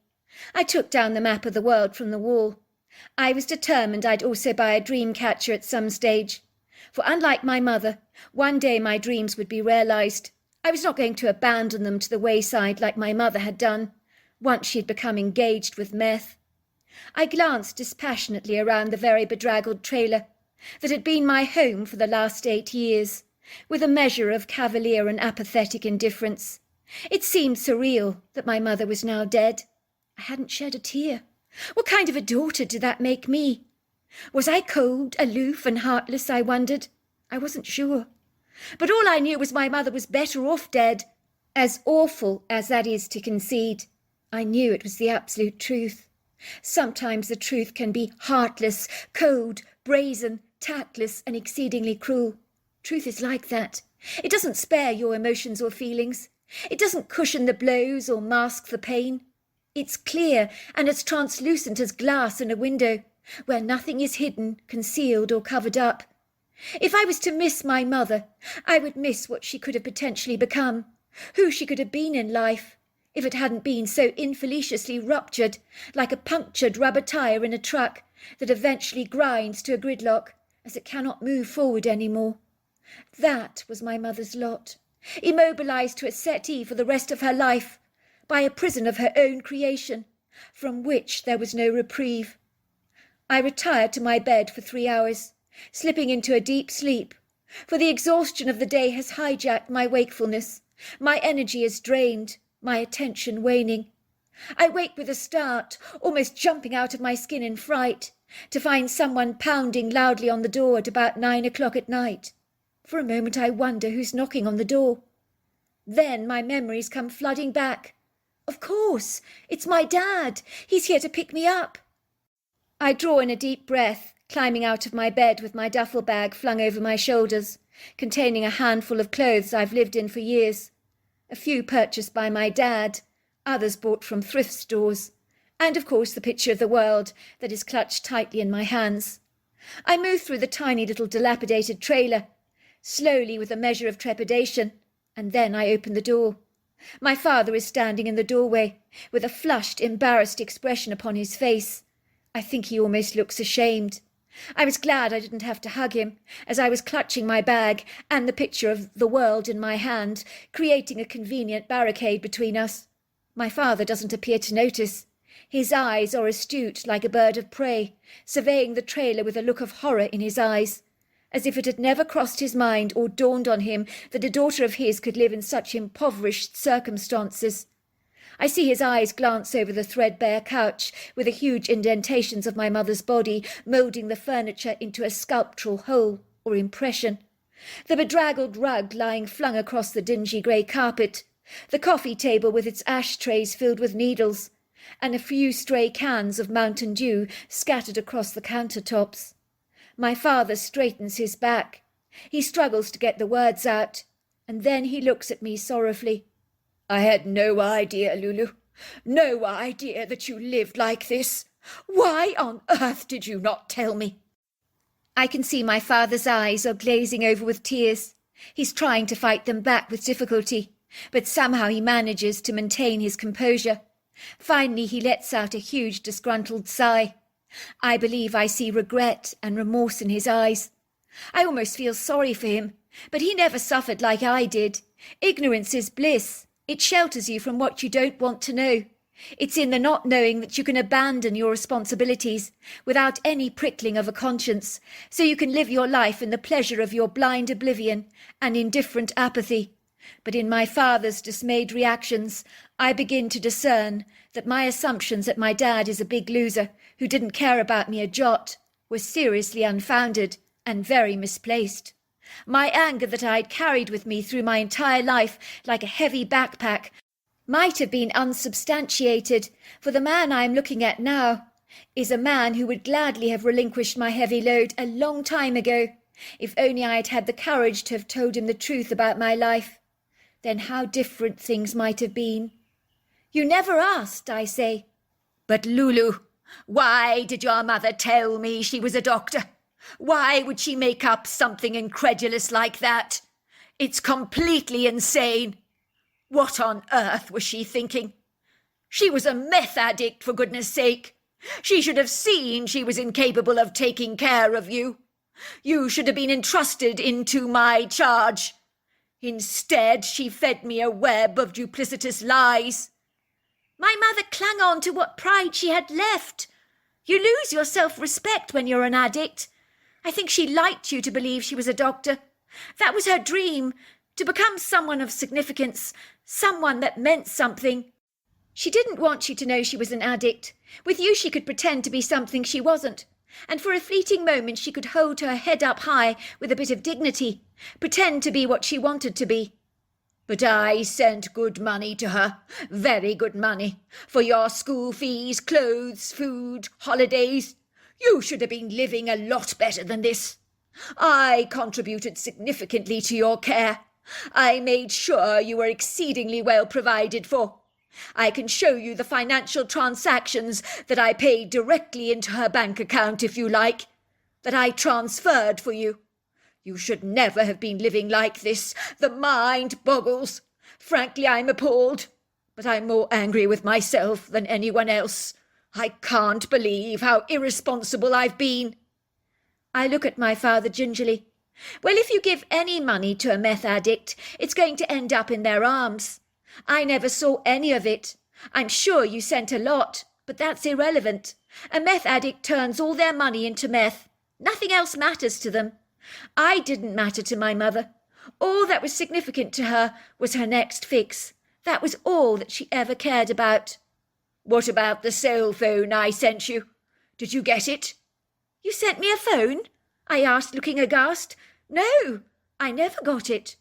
I took down the map of the world from the wall. I was determined I'd also buy a dream catcher at some stage, for unlike my mother, one day my dreams would be realised. I was not going to abandon them to the wayside like my mother had done, once she had become engaged with meth. I glanced dispassionately around the very bedraggled trailer that had been my home for the last 8 years, with a measure of cavalier and apathetic indifference. It seemed surreal that my mother was now dead. I hadn't shed a tear. What kind of a daughter did that make me? Was I cold, aloof, and heartless, I wondered? I wasn't sure. But all I knew was my mother was better off dead. As awful as that is to concede, I knew it was the absolute truth. Sometimes the truth can be heartless, cold, brazen, tactless, and exceedingly cruel. Truth is like that. It doesn't spare your emotions or feelings. It doesn't cushion the blows or mask the pain. It's clear and as translucent as glass in a window, where nothing is hidden, concealed, or covered up. If I was to miss my mother, I would miss what she could have potentially become, who she could have been in life, if it hadn't been so infeliciously ruptured, like a punctured rubber tire in a truck that eventually grinds to a gridlock as it cannot move forward any more. That was my mother's lot, immobilized to a settee for the rest of her life, by a prison of her own creation, from which there was no reprieve. I retired to my bed for 3 hours, slipping into a deep sleep, for the exhaustion of the day has hijacked my wakefulness. My energy is drained, my attention waning. I wake with a start, almost jumping out of my skin in fright, to find someone pounding loudly on the door at about 9 o'clock at night. For a moment I wonder who's knocking on the door. Then my memories come flooding back. Of course, it's my dad. He's here to pick me up. I draw in a deep breath, climbing out of my bed with my duffel bag flung over my shoulders, containing a handful of clothes I've lived in for years. A few purchased by my dad, others bought from thrift stores, and of course the picture of the world that is clutched tightly in my hands. I move through the tiny little dilapidated trailer, slowly with a measure of trepidation, and then I open the door. My father is standing in the doorway, with a flushed, embarrassed expression upon his face. I think he almost looks ashamed. I was glad I didn't have to hug him, as I was clutching my bag and the picture of the world in my hand, creating a convenient barricade between us. My father doesn't appear to notice. His eyes are astute like a bird of prey, surveying the trailer with a look of horror in his eyes, as if it had never crossed his mind or dawned on him that a daughter of his could live in such impoverished circumstances. I see his eyes glance over the threadbare couch, with the huge indentations of my mother's body moulding the furniture into a sculptural whole or impression, the bedraggled rug lying flung across the dingy grey carpet, the coffee table with its ashtrays filled with needles, and a few stray cans of Mountain Dew scattered across the countertops. My father straightens his back. He struggles to get the words out, and then he looks at me sorrowfully. I had no idea, Lulu. No idea that you lived like this. Why on earth did you not tell me? I can see my father's eyes are glazing over with tears. He's trying to fight them back with difficulty, but somehow he manages to maintain his composure. Finally, he lets out a huge disgruntled sigh. I believe I see regret and remorse in his eyes. I almost feel sorry for him, but he never suffered like I did. Ignorance is bliss. It shelters you from what you don't want to know. It's in the not knowing that you can abandon your responsibilities without any prickling of a conscience, so you can live your life in the pleasure of your blind oblivion and indifferent apathy. But in my father's dismayed reactions, I begin to discern that my assumptions that my dad is a big loser who didn't care about me a jot were seriously unfounded and very misplaced. My anger that I had carried with me through my entire life like a heavy backpack might have been unsubstantiated, for the man I am looking at now is a man who would gladly have relinquished my heavy load a long time ago, if only I had had the courage to have told him the truth about my life. Then how different things might have been. You never asked, I say. But Lulu, why did your mother tell me she was a doctor? Why would she make up something incredulous like that? It's completely insane. What on earth was she thinking? She was a meth addict, for goodness sake. She should have seen she was incapable of taking care of you. You should have been entrusted into my charge. Instead, she fed me a web of duplicitous lies. My mother clung on to what pride she had left. You lose your self-respect when you're an addict. I think she liked you to believe she was a doctor. That was her dream, to become someone of significance, someone that meant something. She didn't want you to know she was an addict. With you she could pretend to be something she wasn't, and for a fleeting moment she could hold her head up high with a bit of dignity, pretend to be what she wanted to be. But I sent good money to her, very good money, for your school fees, clothes, food, holidays. You should have been living a lot better than this. I contributed significantly to your care. I made sure you were exceedingly well provided for. I can show you the financial transactions that I paid directly into her bank account, if you like, that I transferred for you. You should never have been living like this. The mind boggles. Frankly, I'm appalled. But I'm more angry with myself than anyone else. I can't believe how irresponsible I've been. I look at my father gingerly. Well, if you give any money to a meth addict, it's going to end up in their arms. I never saw any of it. I'm sure you sent a lot, but that's irrelevant. A meth addict turns all their money into meth. Nothing else matters to them. I didn't matter to my mother. All that was significant to her was her next fix. That was all that she ever cared about. What about the cell phone I sent you? Did you get it? You sent me a phone? I asked, looking aghast. No, I never got it.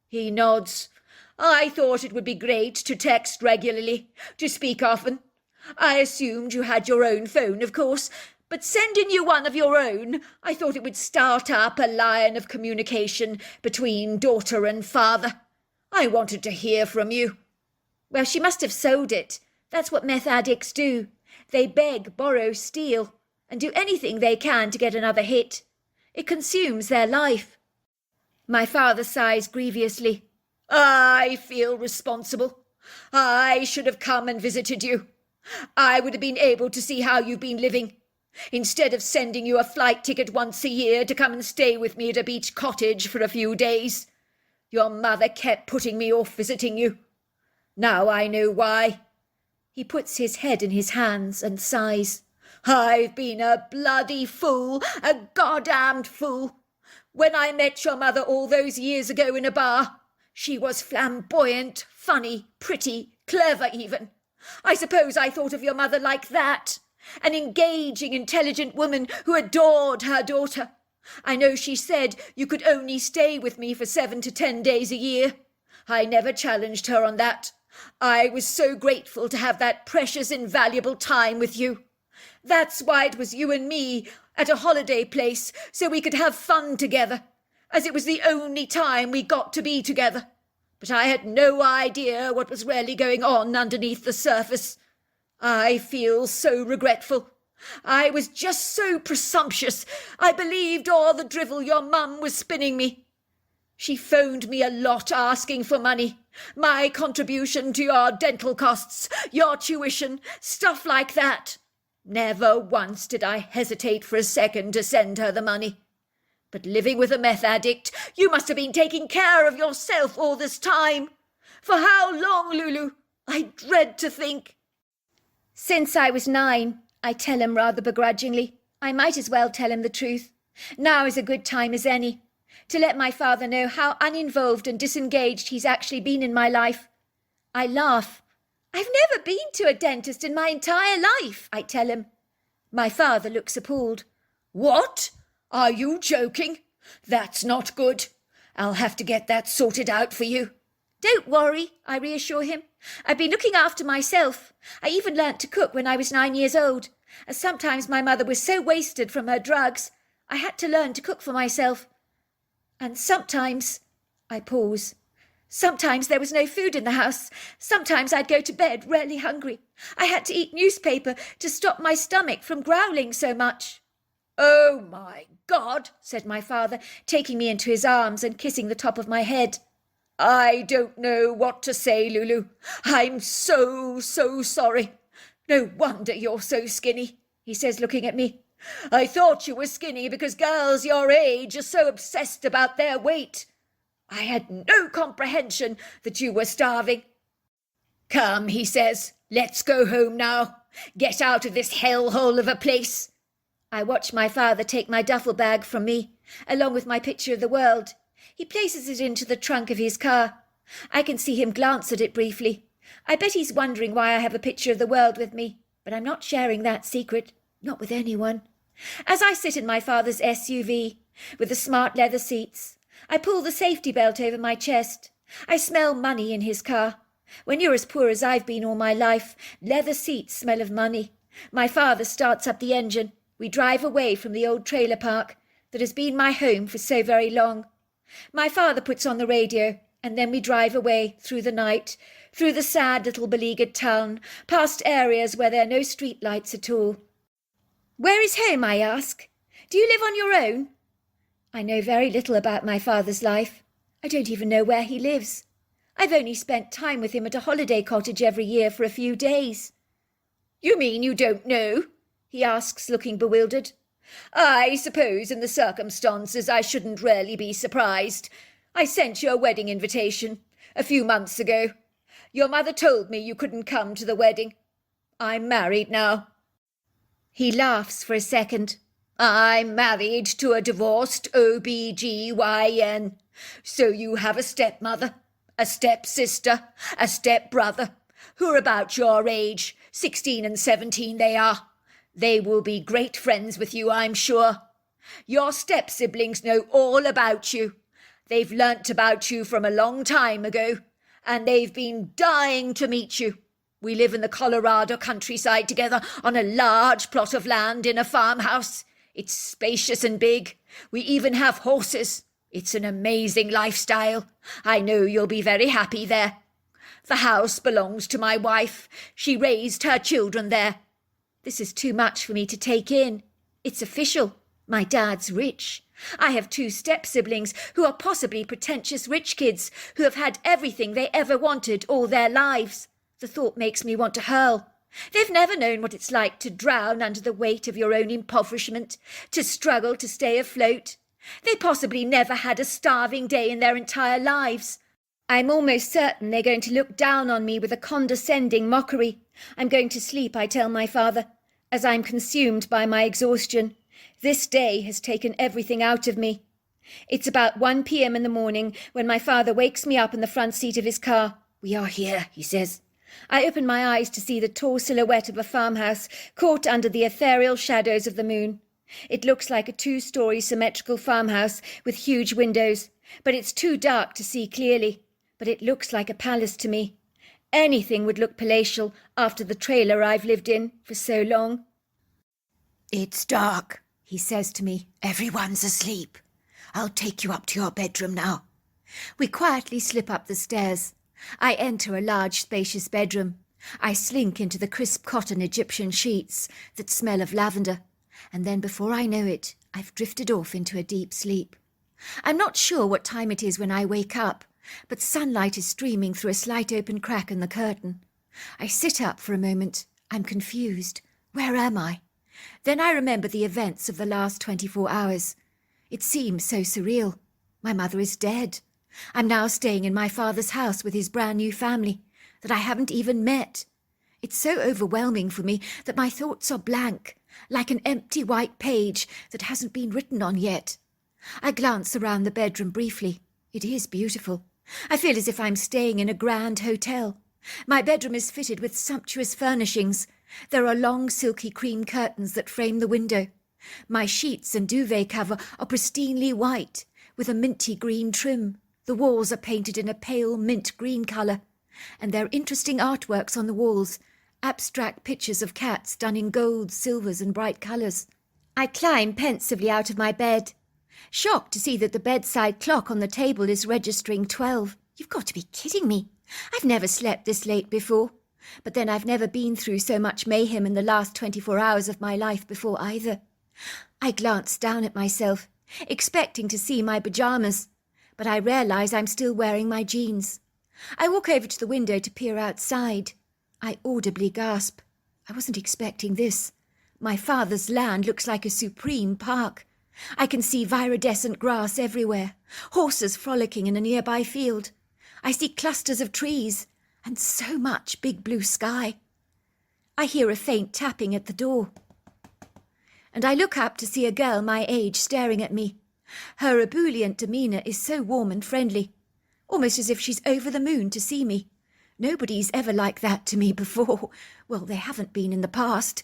He nods. I thought it would be great to text regularly, to speak often. I assumed you had your own phone, of course, but sending you one of your own, I thought it would start up a line of communication between daughter and father. I wanted to hear from you. Well, she must have sold it. That's what meth addicts do. They beg, borrow, steal, and do anything they can to get another hit. It consumes their life. My father sighs grievously. I feel responsible. I should have come and visited you. I would have been able to see how you've been living, instead of sending you a flight ticket once a year to come and stay with me at a beach cottage for a few days. Your mother kept putting me off visiting you. Now I know why. He puts his head in his hands and sighs. I've been a bloody fool, a goddamned fool. When I met your mother all those years ago in a bar, she was flamboyant, funny, pretty, clever even. I suppose I thought of your mother like that. An engaging, intelligent woman who adored her daughter. I know she said you could only stay with me for 7 to 10 days a year. I never challenged her on that. I was so grateful to have that precious, invaluable time with you. That's why it was you and me at a holiday place, so we could have fun together, as it was the only time we got to be together. But I had no idea what was really going on underneath the surface. I feel so regretful. I was just so presumptuous. I believed all the drivel your mum was spinning me. She phoned me a lot asking for money. My contribution to your dental costs, your tuition, stuff like that. Never once did I hesitate for a second to send her the money. But living with a meth addict, you must have been taking care of yourself all this time. For how long, Lulu? I dread to think. Since I was 9, I tell him rather begrudgingly. I might as well tell him the truth. Now is a good time as any, to let my father know how uninvolved and disengaged he's actually been in my life. I laugh. I've never been to a dentist in my entire life, I tell him. My father looks appalled. What? Are you joking? That's not good. I'll have to get that sorted out for you. Don't worry, I reassure him. I've been looking after myself. I even learnt to cook when I was 9 years old, as sometimes my mother was so wasted from her drugs, I had to learn to cook for myself. And sometimes, I pause, sometimes there was no food in the house. Sometimes I'd go to bed really hungry. I had to eat newspaper to stop my stomach from growling so much. Oh, my God, said my father, taking me into his arms and kissing the top of my head. I don't know what to say, Lulu. I'm so sorry. No wonder you're so skinny, he says, looking at me. I thought you were skinny because girls your age are so obsessed about their weight. I had no comprehension that you were starving. Come, he says, let's go home now. Get out of this hellhole of a place. I watch my father take my duffel bag from me, along with my picture of the world. He places it into the trunk of his car. I can see him glance at it briefly. I bet he's wondering why I have a picture of the world with me, but I'm not sharing that secret, not with anyone. As I sit in my father's SUV, with the smart leather seats, I pull the safety belt over my chest. I smell money in his car. When you're as poor as I've been all my life, leather seats smell of money. My father starts up the engine. We drive away from the old trailer park that has been my home for so very long. My father puts on the radio, and then we drive away through the night, through the sad little beleaguered town, past areas where there are no street lights at all. Where is home, I ask? Do you live on your own? I know very little about my father's life. I don't even know where he lives. I've only spent time with him at a holiday cottage every year for a few days. You mean you don't know? He asks, looking bewildered. I suppose in the circumstances I shouldn't really be surprised. I sent you a wedding invitation a few months ago. Your mother told me you couldn't come to the wedding. I'm married now. He laughs for a second. I'm married to a divorced OBGYN. So you have a stepmother, a stepsister, a stepbrother, who are about your age, 16 and 17 they are. They will be great friends with you, I'm sure. Your step-siblings know all about you. They've learnt about you from a long time ago, and they've been dying to meet you. We live in the Colorado countryside together on a large plot of land in a farmhouse. It's spacious and big. We even have horses. It's an amazing lifestyle. I know you'll be very happy there. The house belongs to my wife. She raised her children there. This is too much for me to take in. It's official. My dad's rich. I have 2 step-siblings who are possibly pretentious rich kids who have had everything they ever wanted all their lives. The thought makes me want to hurl. They've never known what it's like to drown under the weight of your own impoverishment, to struggle to stay afloat. They possibly never had a starving day in their entire lives. I'm almost certain they're going to look down on me with a condescending mockery. I'm going to sleep, I tell my father, as I'm consumed by my exhaustion. This day has taken everything out of me. It's about 1 p.m. in the morning when my father wakes me up in the front seat of his car. "We are here," he says. I open my eyes to see the tall silhouette of a farmhouse caught under the ethereal shadows of the moon. It looks like a 2-story symmetrical farmhouse with huge windows, but it's too dark to see clearly. But it looks like a palace to me. Anything would look palatial after the trailer I've lived in for so long. "It's dark," he says to me. "Everyone's asleep. I'll take you up to your bedroom now." We quietly slip up the stairs. I enter a large, spacious bedroom. I slink into the crisp cotton Egyptian sheets that smell of lavender, and then before I know it, I've drifted off into a deep sleep. I'm not sure what time it is when I wake up, but sunlight is streaming through a slight open crack in the curtain. I sit up for a moment. I'm confused. Where am I? Then I remember the events of the last 24 hours. It seems so surreal. My mother is dead. I'm now staying in my father's house with his brand new family that I haven't even met. It's so overwhelming for me that my thoughts are blank, like an empty white page that hasn't been written on yet. I glance around the bedroom briefly. It is beautiful. I feel as if I'm staying in a grand hotel. My bedroom is fitted with sumptuous furnishings. There are long silky cream curtains that frame the window. My sheets and duvet cover are pristinely white, with a minty green trim. The walls are painted in a pale mint green colour, and there are interesting artworks on the walls, abstract pictures of cats done in gold, silvers and bright colours. I climb pensively out of my bed, shocked to see that the bedside clock on the table is registering 12. You've got to be kidding me. I've never slept this late before. But then I've never been through so much mayhem in the last 24 hours of my life before either. I glance down at myself, expecting to see my pyjamas, but I realise I'm still wearing my jeans. I walk over to the window to peer outside. I audibly gasp. I wasn't expecting this. My father's land looks like a supreme park. I can see viridescent grass everywhere, horses frolicking in a nearby field. I see clusters of trees and so much big blue sky. I hear a faint tapping at the door, and I look up to see a girl my age staring at me. Her ebullient demeanour is so warm and friendly, almost as if she's over the moon to see me. Nobody's ever like that to me before. Well, they haven't been in the past.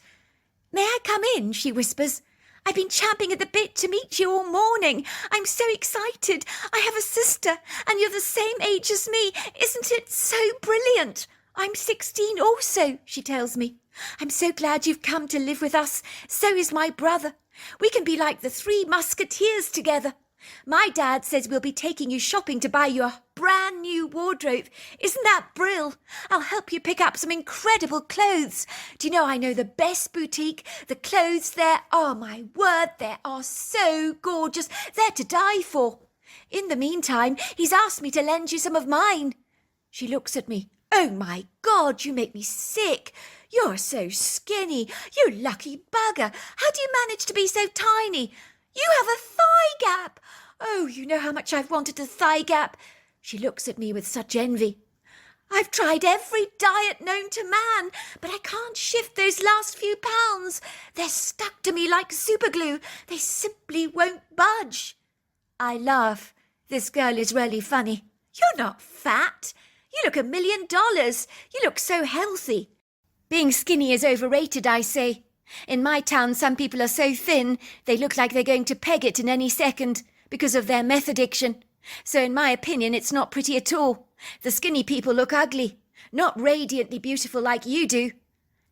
"May I come in?" she whispers. "I've been champing at the bit to meet you all morning. I'm so excited. I have a sister, and you're the same age as me. Isn't it so brilliant? I'm 16 also," she tells me. "I'm so glad you've come to live with us. So is my brother. We can be like the 3 musketeers together. My dad says we'll be taking you shopping to buy you a brand new wardrobe. Isn't that brill? I'll help you pick up some incredible clothes. Do you know I know the best boutique? The clothes there, oh my word, they are so gorgeous. They're to die for. In the meantime, he's asked me to lend you some of mine. She looks at me. Oh my God, you make me sick. You're so skinny. You lucky bugger. How do you manage to be so tiny? You have a thigh gap. Oh, you know how much I've wanted a thigh gap. She looks at me with such envy. I've tried every diet known to man, but I can't shift those last few pounds. They're stuck to me like superglue. They simply won't budge. I laugh. This girl is really funny. You're not fat. You look $1 million. You look so healthy. Being skinny is overrated, I say. In my town, some people are so thin, they look like they're going to peg it in any second because of their meth addiction. So in my opinion, it's not pretty at all. The skinny people look ugly, not radiantly beautiful like you do.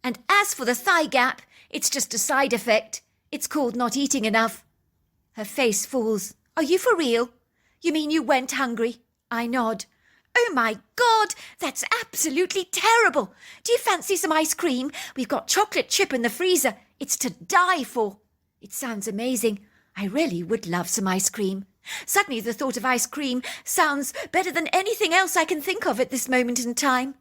And as for the thigh gap, it's just a side effect. It's called not eating enough. Her face falls. Are you for real? You mean you went hungry? I nod. Oh my God, that's absolutely terrible. Do you fancy some ice cream? We've got chocolate chip in the freezer. It's to die for. It sounds amazing. I really would love some ice cream. Suddenly the thought of ice cream sounds better than anything else I can think of at this moment in time.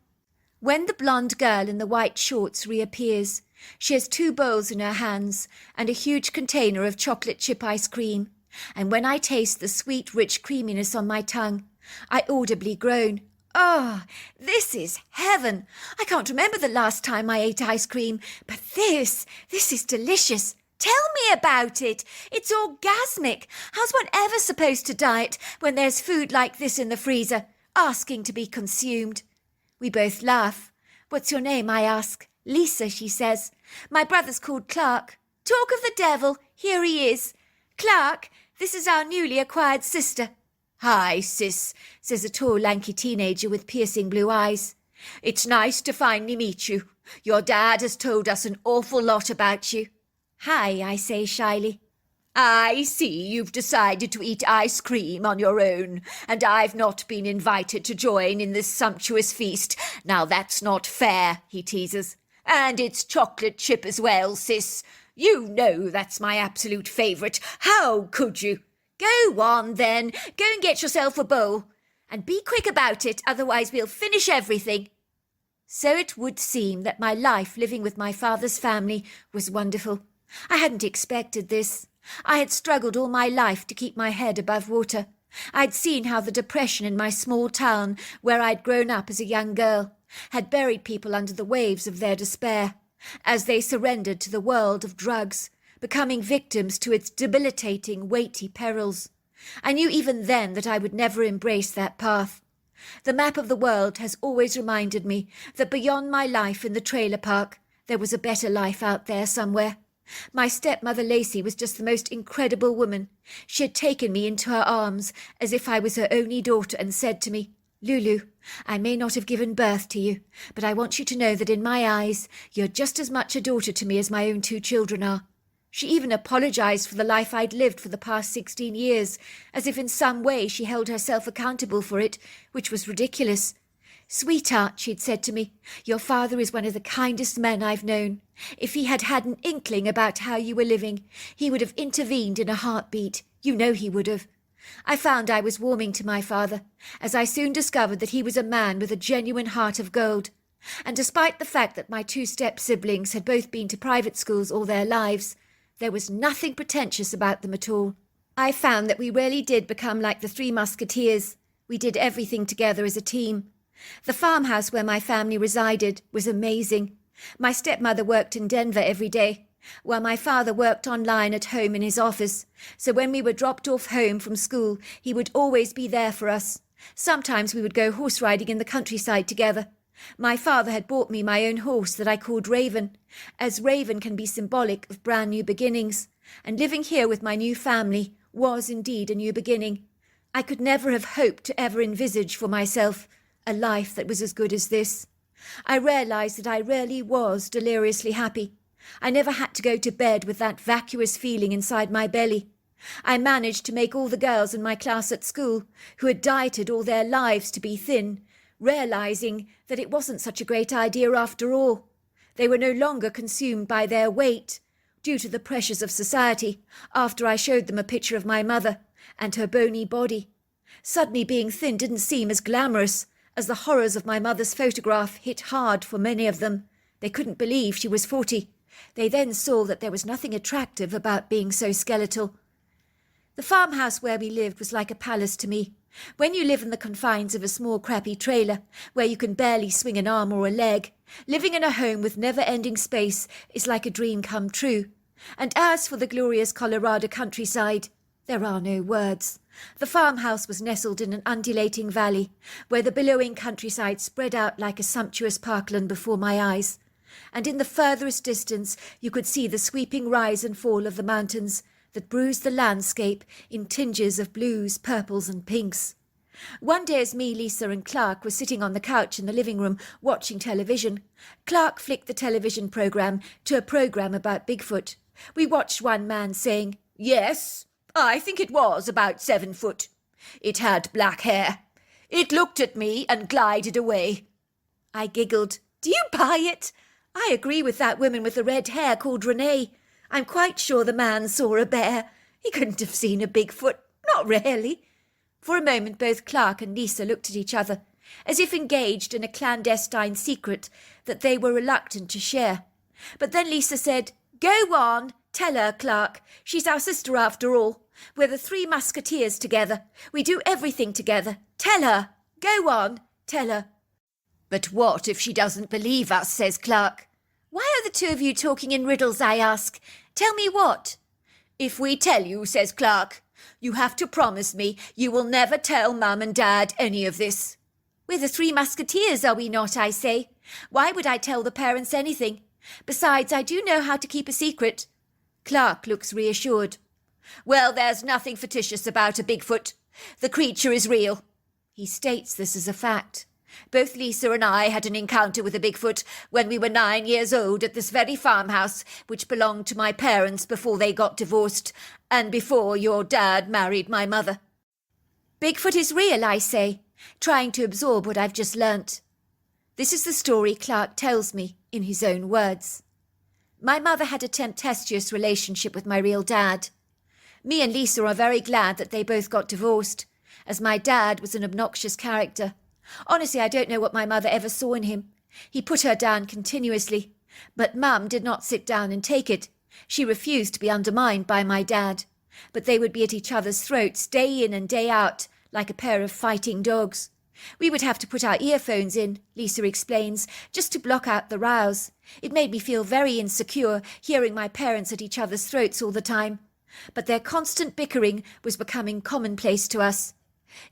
When the blonde girl in the white shorts reappears, she has 2 bowls in her hands and a huge container of chocolate chip ice cream. And when I taste the sweet, rich creaminess on my tongue, I audibly groan. Oh, this is heaven. I can't remember the last time I ate ice cream, but this is delicious. Tell me about it. It's orgasmic. How's one ever supposed to diet when there's food like this in the freezer, asking to be consumed? We both laugh. What's your name, I ask. Lisa, she says. My brother's called Clark. Talk of the devil, here he is. Clark, this is our newly acquired sister. Hi, sis, says a tall, lanky teenager with piercing blue eyes. It's nice to finally meet you. Your dad has told us an awful lot about you. Hi, I say shyly. I see you've decided to eat ice cream on your own, and I've not been invited to join in this sumptuous feast. Now that's not fair, he teases. And it's chocolate chip as well, sis. You know that's my absolute favourite. How could you? Go on, then. Go and get yourself a bowl. And be quick about it, otherwise we'll finish everything. So it would seem that my life living with my father's family was wonderful. I hadn't expected this. I had struggled all my life to keep my head above water. I'd seen how the depression in my small town, where I'd grown up as a young girl, had buried people under the waves of their despair, as they surrendered to the world of drugs, becoming victims to its debilitating, weighty perils. I knew even then that I would never embrace that path. The map of the world has always reminded me that beyond my life in the trailer park, there was a better life out there somewhere. My stepmother Lacey was just the most incredible woman. She had taken me into her arms as if I was her only daughter and said to me, Lulu, I may not have given birth to you, but I want you to know that in my eyes, you're just as much a daughter to me as my own 2 children are. She even apologized for the life I'd lived for the past 16 years, as if in some way she held herself accountable for it, which was ridiculous. Sweetheart, she'd said to me, your father is one of the kindest men I've known. If he had had an inkling about how you were living, he would have intervened in a heartbeat. You know he would have. I found I was warming to my father, as I soon discovered that he was a man with a genuine heart of gold. And despite the fact that my 2 step-siblings had both been to private schools all their lives, there was nothing pretentious about them at all. I found that we really did become like the 3 musketeers. We did everything together as a team. The farmhouse where my family resided was amazing. My stepmother worked in Denver every day, while my father worked online at home in his office. So when we were dropped off home from school, he would always be there for us. Sometimes we would go horse riding in the countryside together. My father had bought me my own horse that I called Raven, as Raven can be symbolic of brand new beginnings, and living here with my new family was indeed a new beginning. I could never have hoped to ever envisage for myself a life that was as good as this. I realized that I really was deliriously happy. I never had to go to bed with that vacuous feeling inside my belly. I managed to make all the girls in my class at school, who had dieted all their lives to be thin, realizing that it wasn't such a great idea after all. They were no longer consumed by their weight, due to the pressures of society, after I showed them a picture of my mother and her bony body. Suddenly being thin didn't seem as glamorous, as the horrors of my mother's photograph hit hard for many of them. They couldn't believe she was 40. They then saw that there was nothing attractive about being so skeletal. The farmhouse where we lived was like a palace to me. When you live in the confines of a small crappy trailer, where you can barely swing an arm or a leg, living in a home with never-ending space is like a dream come true. And as for the glorious Colorado countryside, there are no words. The farmhouse was nestled in an undulating valley, where the billowing countryside spread out like a sumptuous parkland before my eyes. And in the furthest distance you could see the sweeping rise and fall of the mountains that bruised the landscape in tinges of blues, purples and pinks. One day as me, Lisa and Clark were sitting on the couch in the living room watching television, Clark flicked the television program to a program about Bigfoot. We watched one man saying, "Yes, I think it was about 7 foot. It had black hair. It looked at me and glided away." I giggled. "Do you buy it? I agree with that woman with the red hair called Renee. I'm quite sure the man saw a bear. He couldn't have seen a Bigfoot. Not really." For a moment both Clark and Lisa looked at each other, as if engaged in a clandestine secret that they were reluctant to share. But then Lisa said, "Go on, tell her, Clark. She's our sister after all. We're the 3 musketeers together. We do everything together. Tell her. Go on, tell her." "But what if she doesn't believe us?" says Clark. "Why are the 2 of you talking in riddles?" I ask. "Tell me what?" "If we tell you," says Clark, "you have to promise me you will never tell Mum and Dad any of this." "We're the 3 musketeers, are we not?" I say. "Why would I tell the parents anything? Besides, I do know how to keep a secret." Clark looks reassured. "Well, there's nothing fictitious about a Bigfoot. The creature is real." He states this as a fact. "Both Lisa and I had an encounter with a Bigfoot when we were 9 years old at this very farmhouse, which belonged to my parents before they got divorced, and before your dad married my mother." "Bigfoot is real," I say, trying to absorb what I've just learnt. This is the story Clark tells me in his own words. My mother had a tempestuous relationship with my real dad. Me and Lisa are very glad that they both got divorced, as my dad was an obnoxious character. Honestly, I don't know what my mother ever saw in him. He put her down continuously. But Mum did not sit down and take it. She refused to be undermined by my dad. But they would be at each other's throats day in and day out, like a pair of fighting dogs. We would have to put our earphones in, Lisa explains, just to block out the rows. It made me feel very insecure, hearing my parents at each other's throats all the time. But their constant bickering was becoming commonplace to us.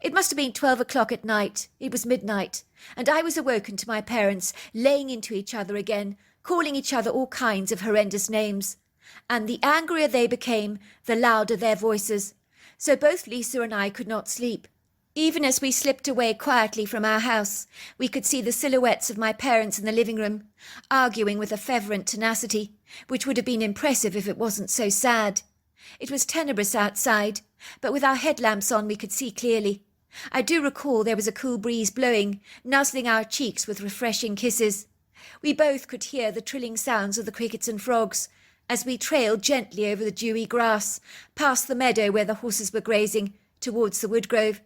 It must have been 12 o'clock at night. It was midnight, and I was awoken to my parents laying into each other again, calling each other all kinds of horrendous names. And the angrier they became, the louder their voices. So both Lisa and I could not sleep. Even as we slipped away quietly from our house, we could see the silhouettes of my parents in the living room, arguing with a fervent tenacity, which would have been impressive if it wasn't so sad. It was tenebrous outside, but with our headlamps on we could see clearly. I do recall there was a cool breeze blowing, nuzzling our cheeks with refreshing kisses. We both could hear the trilling sounds of the crickets and frogs, as we trailed gently over the dewy grass, past the meadow where the horses were grazing, towards the woodgrove.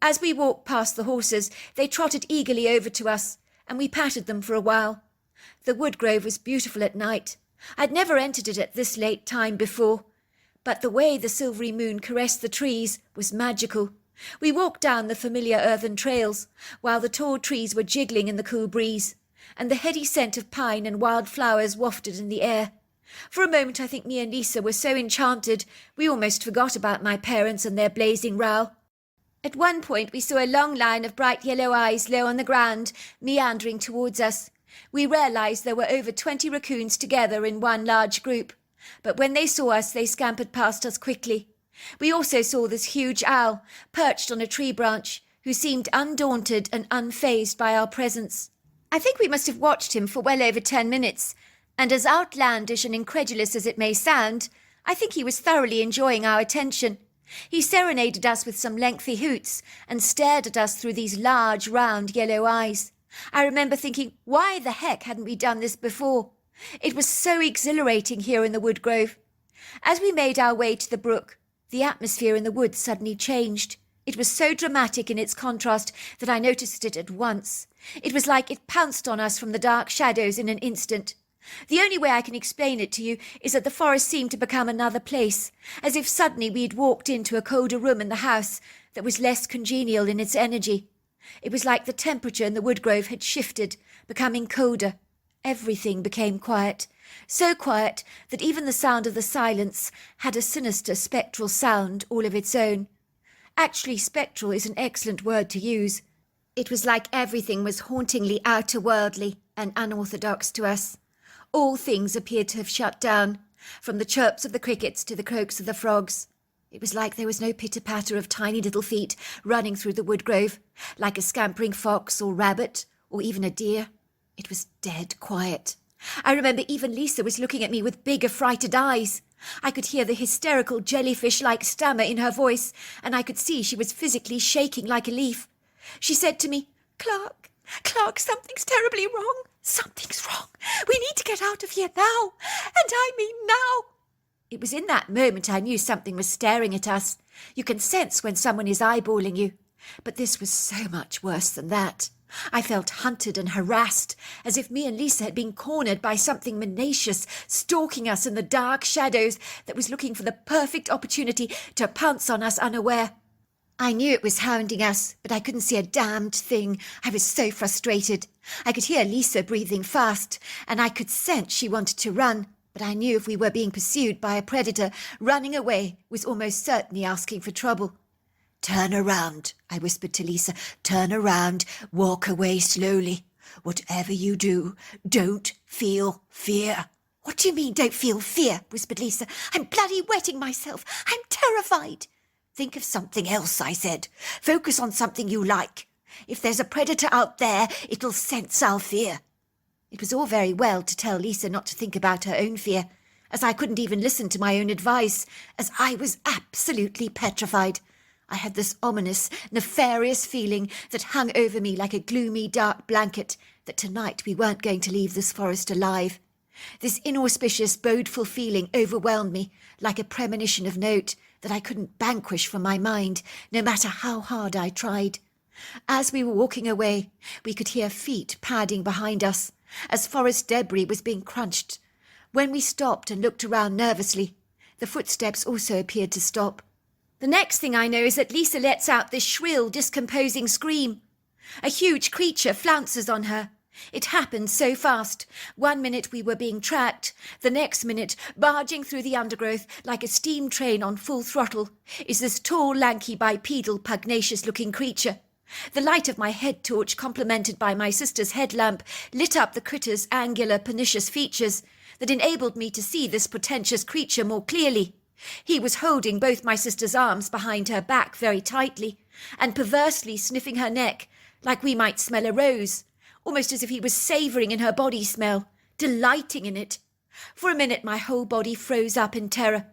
As we walked past the horses, they trotted eagerly over to us, and we patted them for a while. The woodgrove was beautiful at night. I'd never entered it at this late time before, but the way the silvery moon caressed the trees was magical. We walked down the familiar earthen trails, while the tall trees were jiggling in the cool breeze, and the heady scent of pine and wild flowers wafted in the air. For a moment I think me and Lisa were so enchanted we almost forgot about my parents and their blazing row. At one point we saw a long line of bright yellow eyes low on the ground, meandering towards us. We realised there were over 20 raccoons together in one large group, but when they saw us they scampered past us quickly. We also saw this huge owl, perched on a tree branch, who seemed undaunted and unfazed by our presence. I think we must have watched him for well over 10 minutes, and as outlandish and incredulous as it may sound, I think he was thoroughly enjoying our attention. He serenaded us with some lengthy hoots and stared at us through these large, round, yellow eyes. I remember thinking, why the heck hadn't we done this before? It was so exhilarating here in the wood grove. As we made our way to the brook, the atmosphere in the woods suddenly changed. It was so dramatic in its contrast that I noticed it at once. It was like it pounced on us from the dark shadows in an instant. The only way I can explain it to you is that the forest seemed to become another place, as if suddenly we had walked into a colder room in the house that was less congenial in its energy. It was like the temperature in the wood grove had shifted, becoming colder. Everything became quiet, so quiet that even the sound of the silence had a sinister spectral sound all of its own. Actually, spectral is an excellent word to use. It was like everything was hauntingly outer-worldly and unorthodox to us. All things appeared to have shut down, from the chirps of the crickets to the croaks of the frogs. It was like there was no pitter-patter of tiny little feet running through the wood grove, like a scampering fox or rabbit, or even a deer. It was dead quiet. I remember even Lisa was looking at me with big, affrighted eyes. I could hear the hysterical jellyfish-like stammer in her voice, and I could see she was physically shaking like a leaf. She said to me, Clark, something's terribly wrong. Something's wrong. We need to get out of here now. And I mean now. It was in that moment I knew something was staring at us. You can sense when someone is eyeballing you. But this was so much worse than that. I felt hunted and harassed, as if me and Lisa had been cornered by something menacious, stalking us in the dark shadows that was looking for the perfect opportunity to pounce on us unaware. I knew it was hounding us, but I couldn't see a damned thing. I was so frustrated. I could hear Lisa breathing fast, and I could sense she wanted to run, but I knew if we were being pursued by a predator, running away was almost certainly asking for trouble. "Turn around," I whispered to Lisa. "Turn around, walk away slowly. Whatever you do, don't feel fear." "What do you mean, don't feel fear?" whispered Lisa. "I'm bloody wetting myself. I'm terrified." "Think of something else," I said. "Focus on something you like. If there's a predator out there, it'll sense our fear." It was all very well to tell Lisa not to think about her own fear, as I couldn't even listen to my own advice, as I was absolutely petrified. I had this ominous, nefarious feeling that hung over me like a gloomy, dark blanket, that tonight we weren't going to leave this forest alive. This inauspicious, bodeful feeling overwhelmed me like a premonition of note that I couldn't vanquish from my mind, no matter how hard I tried. As we were walking away, we could hear feet padding behind us, as forest debris was being crunched. When we stopped and looked around nervously, the footsteps also appeared to stop. The next thing I know is that Lisa lets out this shrill, discomposing scream. A huge creature flounces on her. It happened so fast. 1 minute we were being tracked. The next minute, barging through the undergrowth like a steam train on full throttle, is this tall, lanky, bipedal, pugnacious-looking creature. The light of my head torch, complemented by my sister's headlamp, lit up the critter's angular, pernicious features that enabled me to see this portentous creature more clearly. He was holding both my sister's arms behind her back very tightly, and perversely sniffing her neck, like we might smell a rose, almost as if he was savouring in her body smell, delighting in it. For a minute my whole body froze up in terror.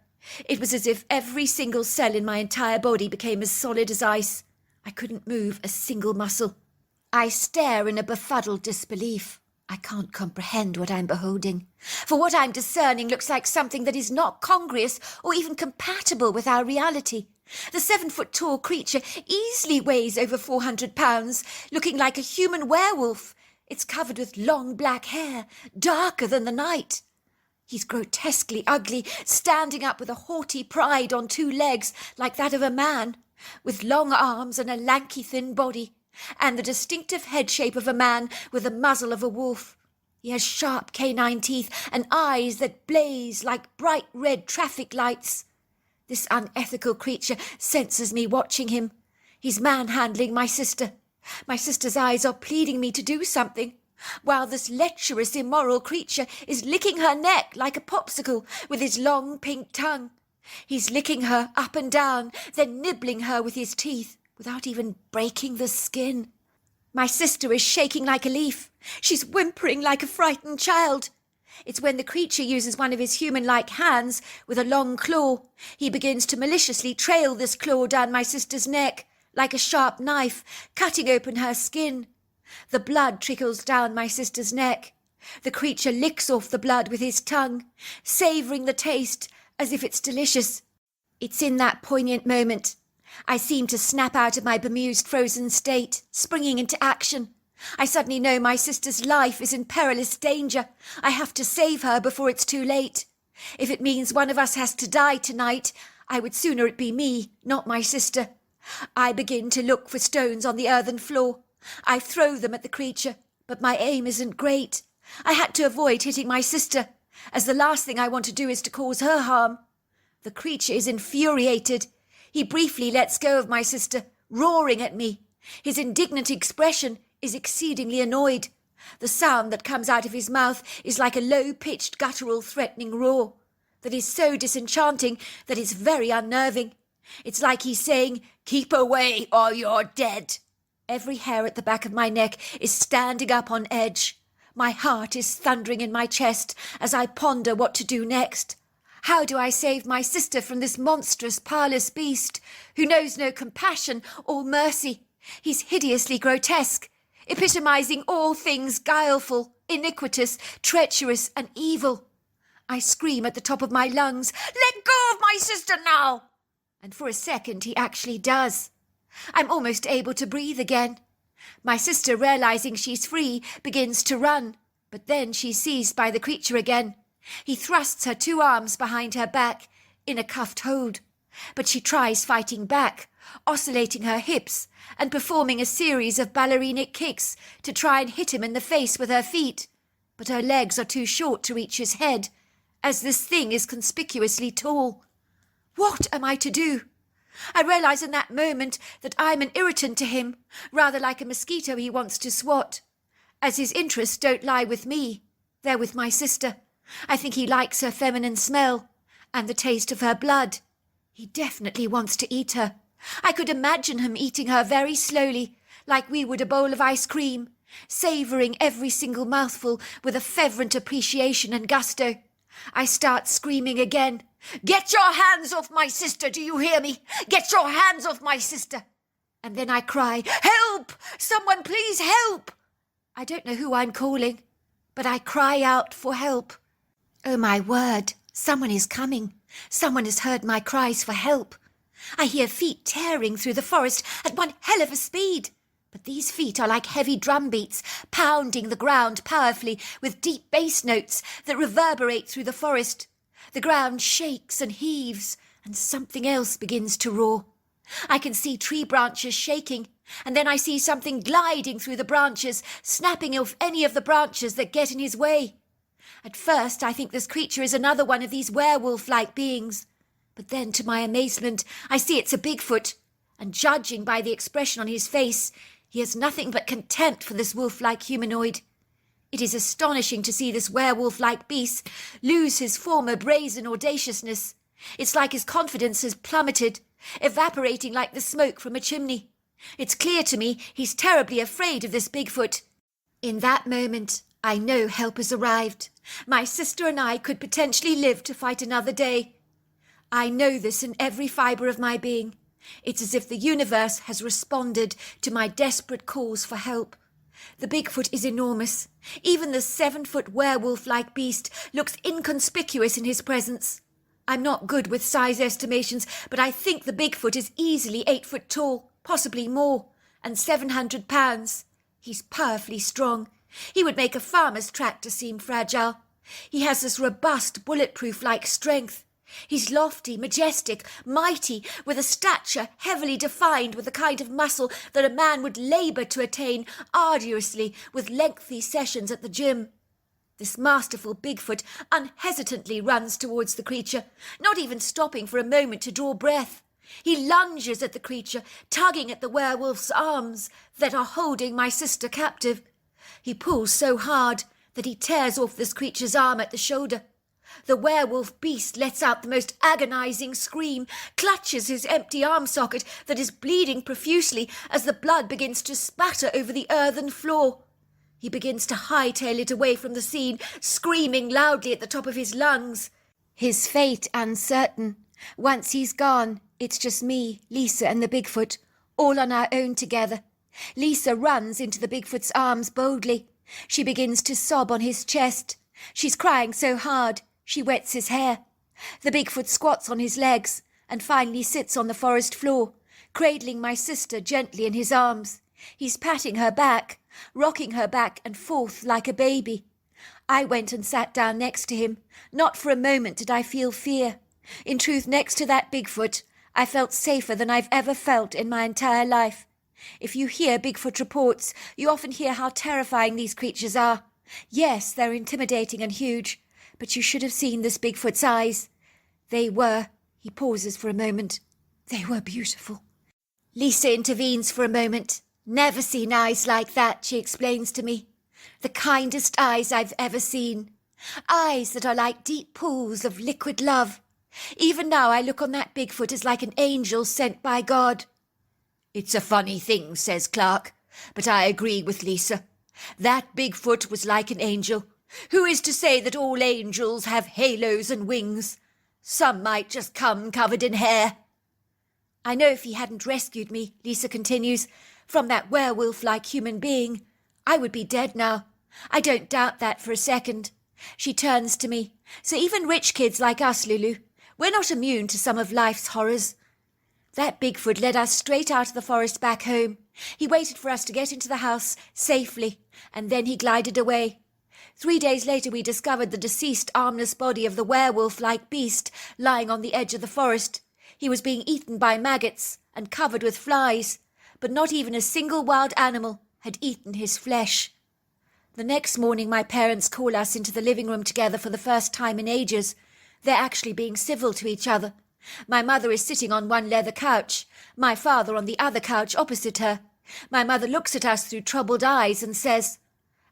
It was as if every single cell in my entire body became as solid as ice. I couldn't move a single muscle. I stare in a befuddled disbelief. I can't comprehend what I'm beholding, for what I'm discerning looks like something that is not congruous or even compatible with our reality. The 7-foot-tall creature easily weighs over 400 pounds, looking like a human werewolf. It's covered with long black hair, darker than the night. He's grotesquely ugly, standing up with a haughty pride on 2 legs like that of a man, with long arms and a lanky thin body, and the distinctive head shape of a man with the muzzle of a wolf. He has sharp canine teeth and eyes that blaze like bright red traffic lights. This unethical creature senses me watching him. He's manhandling my sister. My sister's eyes are pleading me to do something, while this lecherous, immoral creature is licking her neck like a popsicle with his long pink tongue. He's licking her up and down, then nibbling her with his teeth, without even breaking the skin. My sister is shaking like a leaf. She's whimpering like a frightened child. It's when the creature uses one of his human-like hands with a long claw. He begins to maliciously trail this claw down my sister's neck, like a sharp knife, cutting open her skin. The blood trickles down my sister's neck. The creature licks off the blood with his tongue, savouring the taste as if it's delicious. It's in that poignant moment I seem to snap out of my bemused frozen state, springing into action. I suddenly know my sister's life is in perilous danger. I have to save her before it's too late. If it means one of us has to die tonight, I would sooner it be me, not my sister. I begin to look for stones on the earthen floor. I throw them at the creature, but my aim isn't great. I had to avoid hitting my sister, as the last thing I want to do is to cause her harm. The creature is infuriated. He briefly lets go of my sister, roaring at me. His indignant expression is exceedingly annoyed. The sound that comes out of his mouth is like a low-pitched guttural threatening roar that is so disenchanting that it's very unnerving. It's like he's saying, "Keep away or you're dead." Every hair at the back of my neck is standing up on edge. My heart is thundering in my chest as I ponder what to do next. How do I save my sister from this monstrous, powerless beast who knows no compassion or mercy? He's hideously grotesque, epitomizing all things guileful, iniquitous, treacherous, and evil. I scream at the top of my lungs, "Let go of my sister now!" And for a second he actually does. I'm almost able to breathe again. My sister, realizing she's free, begins to run, but then she's seized by the creature again. He thrusts her 2 arms behind her back in a cuffed hold, but she tries fighting back, oscillating her hips and performing a series of balleric kicks to try and hit him in the face with her feet. But her legs are too short to reach his head, as this thing is conspicuously tall. What am I to do? I realise in that moment that I'm an irritant to him, rather like a mosquito he wants to swat. As his interests don't lie with me, they're with my sister. I think he likes her feminine smell and the taste of her blood. He definitely wants to eat her. I could imagine him eating her very slowly, like we would a bowl of ice cream, savouring every single mouthful with a fervent appreciation and gusto. I start screaming again. "Get your hands off my sister, do you hear me? Get your hands off my sister!" And then I cry, "Help! Someone please help!" I don't know who I'm calling, but I cry out for help. Oh my word, someone is coming. Someone has heard my cries for help. I hear feet tearing through the forest at one hell of a speed. But these feet are like heavy drum beats, pounding the ground powerfully with deep bass notes that reverberate through the forest. The ground shakes and heaves, and something else begins to roar. I can see tree branches shaking, and then I see something gliding through the branches, snapping off any of the branches that get in his way. At first, I think this creature is another one of these werewolf-like beings. But then, to my amazement, I see it's a Bigfoot, and judging by the expression on his face, he has nothing but contempt for this wolf-like humanoid. It is astonishing to see this werewolf-like beast lose his former brazen audaciousness. It's like his confidence has plummeted, evaporating like the smoke from a chimney. It's clear to me he's terribly afraid of this Bigfoot. In that moment, I know help has arrived. My sister and I could potentially live to fight another day. I know this in every fibre of my being. It's as if the universe has responded to my desperate calls for help. The Bigfoot is enormous. Even the 7-foot werewolf-like beast looks inconspicuous in his presence. I'm not good with size estimations, but I think the Bigfoot is easily 8 foot tall, possibly more, and 700 pounds. He's powerfully strong. He would make a farmer's tractor seem fragile. He has this robust, bulletproof-like strength. He's lofty, majestic, mighty, with a stature heavily defined with the kind of muscle that a man would labour to attain arduously with lengthy sessions at the gym. This masterful Bigfoot unhesitantly runs towards the creature, not even stopping for a moment to draw breath. He lunges at the creature, tugging at the werewolf's arms that are holding my sister captive. He pulls so hard that he tears off this creature's arm at the shoulder. The werewolf beast lets out the most agonizing scream, clutches his empty arm socket that is bleeding profusely as the blood begins to spatter over the earthen floor. He begins to hightail it away from the scene, screaming loudly at the top of his lungs. His fate uncertain. Once he's gone, it's just me, Lisa, and the Bigfoot, all on our own together. Lisa runs into the Bigfoot's arms boldly. She begins to sob on his chest. She's crying so hard, she wets his hair. The Bigfoot squats on his legs and finally sits on the forest floor, cradling my sister gently in his arms. He's patting her back, rocking her back and forth like a baby. I went and sat down next to him. Not for a moment did I feel fear. In truth, next to that Bigfoot, I felt safer than I've ever felt in my entire life. If you hear Bigfoot reports, you often hear how terrifying these creatures are. Yes, they're intimidating and huge, but you should have seen this Bigfoot's eyes. He pauses for a moment. They were beautiful. Lisa intervenes for a moment. Never seen eyes like that, she explains to me. The kindest eyes I've ever seen. Eyes that are like deep pools of liquid love. Even now I look on that Bigfoot as like an angel sent by God. It's a funny thing, says Clark, but I agree with Lisa. That Bigfoot was like an angel. Who is to say that all angels have halos and wings? Some might just come covered in hair. I know if he hadn't rescued me, Lisa continues, from that werewolf-like human being, I would be dead now. I don't doubt that for a second. She turns to me. So even rich kids like us, Lulu, we're not immune to some of life's horrors. That Bigfoot led us straight out of the forest back home. He waited for us to get into the house safely, and then he glided away. 3 days later we discovered the deceased armless body of the werewolf-like beast lying on the edge of the forest. He was being eaten by maggots and covered with flies, but not even a single wild animal had eaten his flesh. The next morning my parents call us into the living room together for the first time in ages. They're actually being civil to each other. My mother is sitting on one leather couch, my father on the other couch opposite her. My mother looks at us through troubled eyes and says,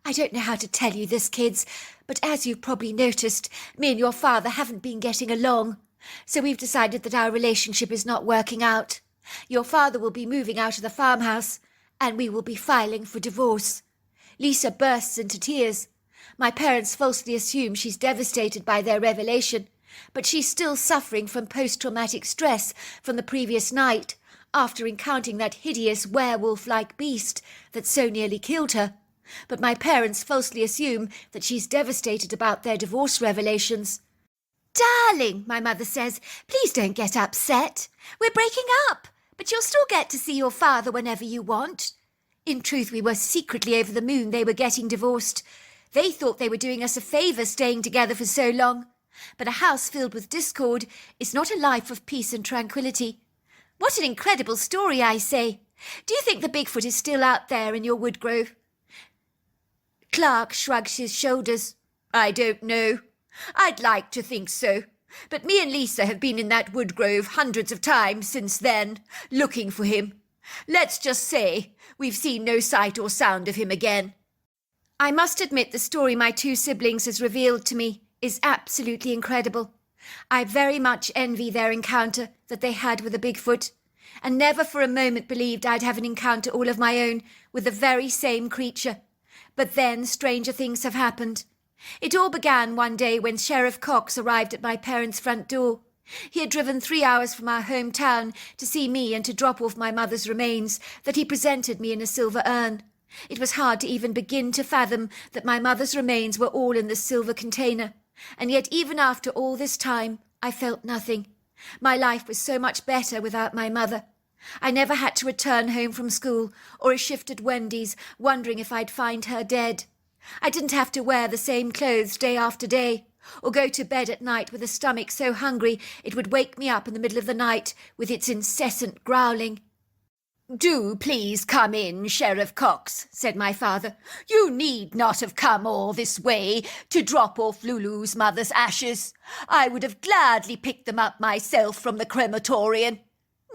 I don't know how to tell you this, kids, but as you've probably noticed, me and your father haven't been getting along. So we've decided that our relationship is not working out. Your father will be moving out of the farmhouse, and we will be filing for divorce. Lisa bursts into tears. My parents falsely assume she's devastated by their revelation, but she's still suffering from post-traumatic stress from the previous night, after encountering that hideous werewolf-like beast that so nearly killed her. But my parents falsely assume that she's devastated about their divorce revelations. Darling, my mother says, please don't get upset. We're breaking up, but you'll still get to see your father whenever you want. In truth, we were secretly over the moon they were getting divorced. They thought they were doing us a favour staying together for so long. But a house filled with discord is not a life of peace and tranquillity. What an incredible story, I say. Do you think the Bigfoot is still out there in your wood grove? Clark shrugs his shoulders. I don't know. I'd like to think so. But me and Lisa have been in that wood grove hundreds of times since then, looking for him. Let's just say we've seen no sight or sound of him again. I must admit the story my two siblings has revealed to me is absolutely incredible. I very much envy their encounter that they had with the Bigfoot, and never for a moment believed I'd have an encounter all of my own with the very same creature. But then stranger things have happened. It all began one day when Sheriff Cox arrived at my parents' front door. He had driven 3 hours from our hometown to see me and to drop off my mother's remains that he presented me in a silver urn. It was hard to even begin to fathom that my mother's remains were all in this silver container, and yet even after all this time I felt nothing. My life was so much better without my mother. I never had to return home from school or a shift at Wendy's wondering if I'd find her dead. I didn't have to wear the same clothes day after day, or go to bed at night with a stomach so hungry it would wake me up in the middle of the night with its incessant growling. Do please come in, Sheriff Cox, said my father. You need not have come all this way to drop off Lulu's mother's ashes. I would have gladly picked them up myself from the crematorium.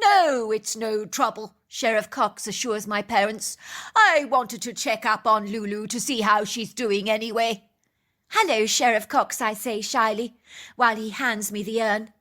No, it's no trouble, Sheriff Cox assures my parents. I wanted to check up on Lulu to see how she's doing anyway. Hello, Sheriff Cox, I say shyly, while he hands me the urn.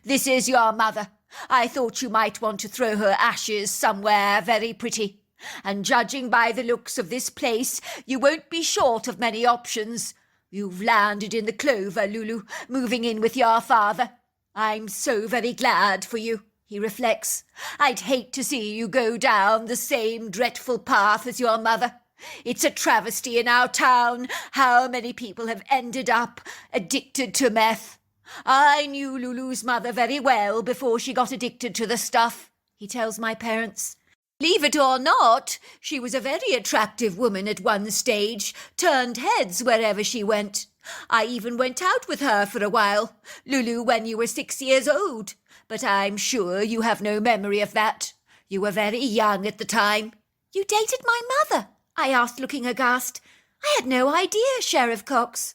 This is your mother. I thought you might want to throw her ashes somewhere very pretty. And judging by the looks of this place, you won't be short of many options. You've landed in the clover, Lulu, moving in with your father. I'm so very glad for you, he reflects. I'd hate to see you go down the same dreadful path as your mother. It's a travesty in our town how many people have ended up addicted to meth. I knew Lulu's mother very well before she got addicted to the stuff, he tells my parents. Believe it or not, she was a very attractive woman at one stage, turned heads wherever she went. I even went out with her for a while, Lulu, when you were 6 years old. But I'm sure you have no memory of that. You were very young at the time. You dated my mother? I asked, looking aghast. I had no idea, Sheriff Cox.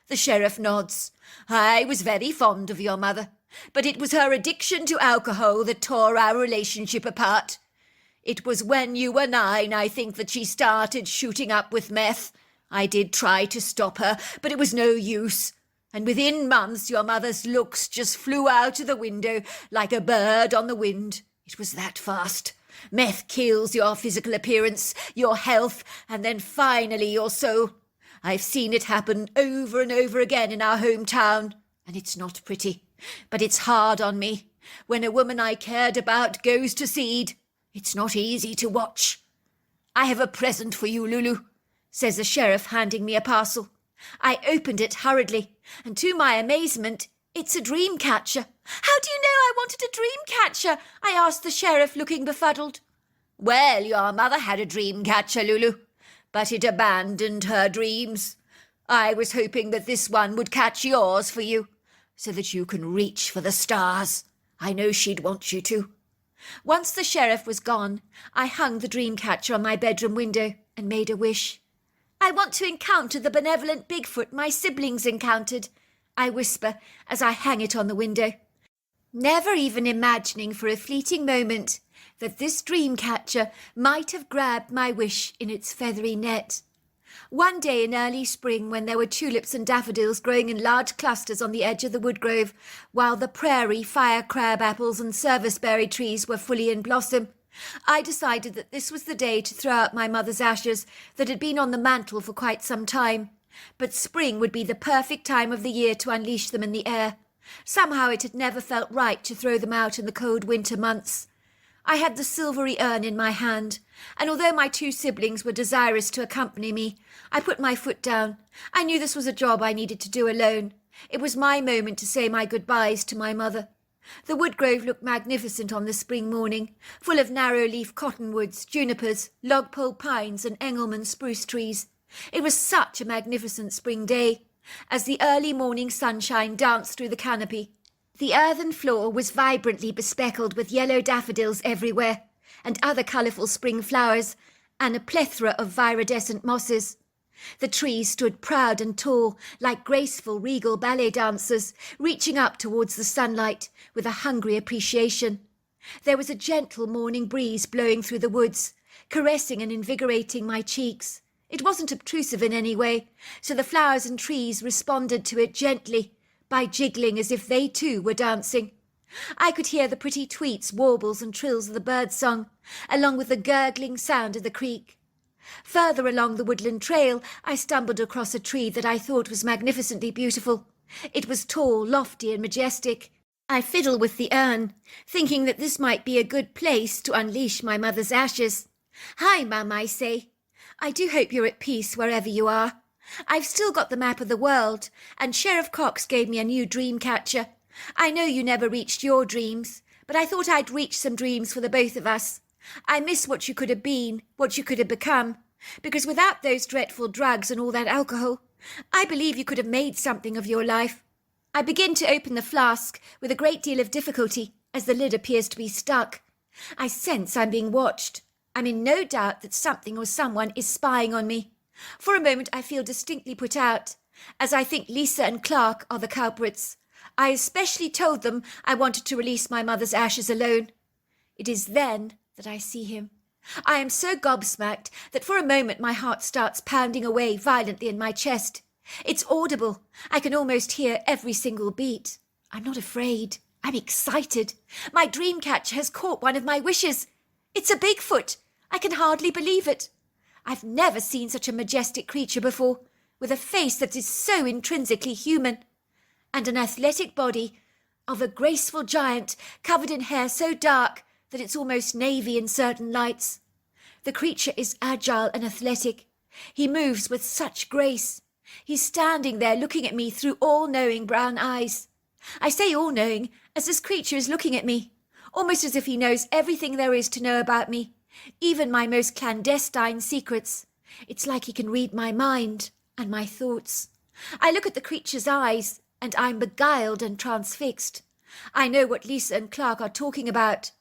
The sheriff nods. I was very fond of your mother, but it was her addiction to alcohol that tore our relationship apart. It was when you were 9, I think, that she started shooting up with meth. I did try to stop her, but it was no use. And within months your mother's looks just flew out of the window like a bird on the wind. It was that fast. Meth kills your physical appearance, your health, and then finally your soul. I've seen it happen over and over again in our hometown, and it's not pretty, but it's hard on me. When a woman I cared about goes to seed, it's not easy to watch. I have a present for you, Lulu, says the sheriff, handing me a parcel. I opened it hurriedly, and to my amazement, it's a dream catcher. How do you know I wanted a dream catcher? I asked the sheriff, looking befuddled. Well, your mother had a dream catcher, Lulu, but it abandoned her dreams. I was hoping that this one would catch yours for you, so that you can reach for the stars. I know she'd want you to. Once the sheriff was gone, I hung the dream catcher on my bedroom window and made a wish. I want to encounter the benevolent Bigfoot my siblings encountered, I whisper as I hang it on the window, never even imagining for a fleeting moment that this dream catcher might have grabbed my wish in its feathery net. One day in early spring, when there were tulips and daffodils growing in large clusters on the edge of the woodgrove, while the prairie, fire crab apples and serviceberry trees were fully in blossom, I decided that this was the day to throw out my mother's ashes that had been on the mantel for quite some time. But spring would be the perfect time of the year to unleash them in the air. Somehow it had never felt right to throw them out in the cold winter months. I had the silvery urn in my hand, and although my 2 siblings were desirous to accompany me, I put my foot down. I knew this was a job I needed to do alone. It was my moment to say my goodbyes to my mother. The woodgrove looked magnificent on the spring morning, full of narrow-leaf cottonwoods, junipers, lodgepole pines and Engelmann spruce trees. It was such a magnificent spring day, as the early morning sunshine danced through the canopy. The earthen floor was vibrantly bespeckled with yellow daffodils everywhere, and other colourful spring flowers, and a plethora of viridescent mosses. The trees stood proud and tall, like graceful, regal ballet dancers, reaching up towards the sunlight with a hungry appreciation. There was a gentle morning breeze blowing through the woods, caressing and invigorating my cheeks. It wasn't obtrusive in any way, so the flowers and trees responded to it gently, by jiggling as if they too were dancing. I could hear the pretty tweets, warbles and trills of the birdsong, along with the gurgling sound of the creek. Further along the woodland trail, I stumbled across a tree that I thought was magnificently beautiful. It was tall, lofty and majestic. I fiddled with the urn, thinking that this might be a good place to unleash my mother's ashes. "Hi, Mum," I say. "I do hope you're at peace wherever you are. I've still got the map of the world, and Sheriff Cox gave me a new dream catcher. I know you never reached your dreams, but I thought I'd reach some dreams for the both of us. I miss what you could have been, what you could have become, because without those dreadful drugs and all that alcohol, I believe you could have made something of your life." I begin to open the flask with a great deal of difficulty, as the lid appears to be stuck. I sense I'm being watched. I'm in no doubt that something or someone is spying on me. For a moment I feel distinctly put out, as I think Lisa and Clark are the culprits. I especially told them I wanted to release my mother's ashes alone. It is then that I see him. I am so gobsmacked that for a moment my heart starts pounding away violently in my chest. It's audible. I can almost hear every single beat. I'm not afraid. I'm excited. My dream catcher has caught one of my wishes. It's a Bigfoot. I can hardly believe it. I've never seen such a majestic creature before, with a face that is so intrinsically human, and an athletic body of a graceful giant covered in hair so dark that it's almost navy in certain lights. The creature is agile and athletic. He moves with such grace. He's standing there looking at me through all-knowing brown eyes. I say all-knowing, as this creature is looking at me, almost as if he knows everything there is to know about me, even my most clandestine secrets. It's like he can read my mind and my thoughts. I look at the creature's eyes, and I'm beguiled and transfixed. I know what Lisa and Clark are talking about.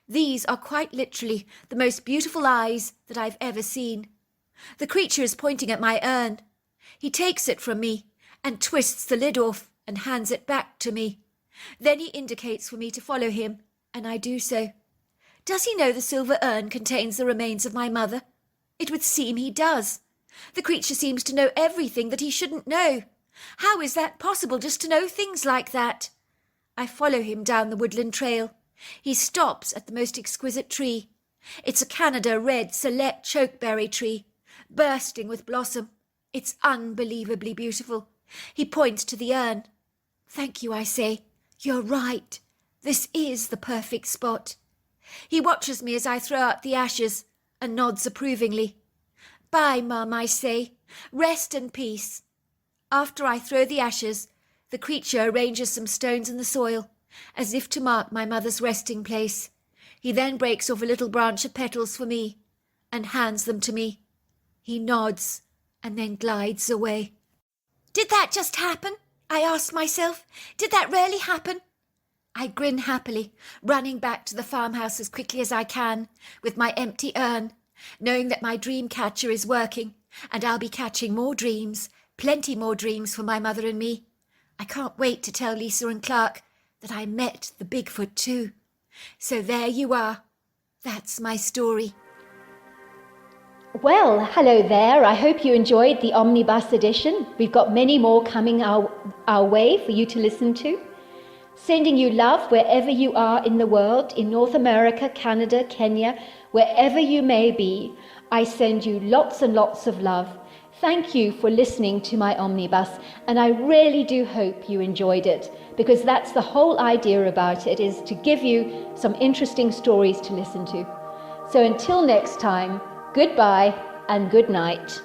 These are quite literally the most beautiful eyes that I've ever seen. The creature is pointing at my urn. He takes it from me and twists the lid off and hands it back to me. Then he indicates for me to follow him, and I do so. Does he know the silver urn contains the remains of my mother? It would seem he does. The creature seems to know everything that he shouldn't know. How is that possible, just to know things like that? I follow him down the woodland trail. He stops at the most exquisite tree. It's a Canada red select chokeberry tree, bursting with blossom. It's unbelievably beautiful. He points to the urn. Thank you, I say. You're right. This is the perfect spot. He watches me as I throw out the ashes and nods approvingly. Bye, Mum, I say. Rest in peace. After I throw the ashes, the creature arranges some stones in the soil, as if to mark my mother's resting place. He then breaks off a little branch of petals for me and hands them to me. He nods and then glides away. Did that just happen? I asked myself. Did that really happen? I grin happily, running back to the farmhouse as quickly as I can, with my empty urn, knowing that my dream catcher is working, and I'll be catching more dreams, plenty more dreams for my mother and me. I can't wait to tell Lisa and Clark that I met the Bigfoot too. So there you are. That's my story. Well, hello there. I hope you enjoyed the Omnibus edition. We've got many more coming our way for you to listen to. Sending you love wherever you are in the world, in North America, Canada, Kenya, wherever you may be. I send you lots and lots of love. Thank you for listening to my Omnibus, and I really do hope you enjoyed it, because that's the whole idea about it, is to give you some interesting stories to listen to. So until next time, goodbye and good night.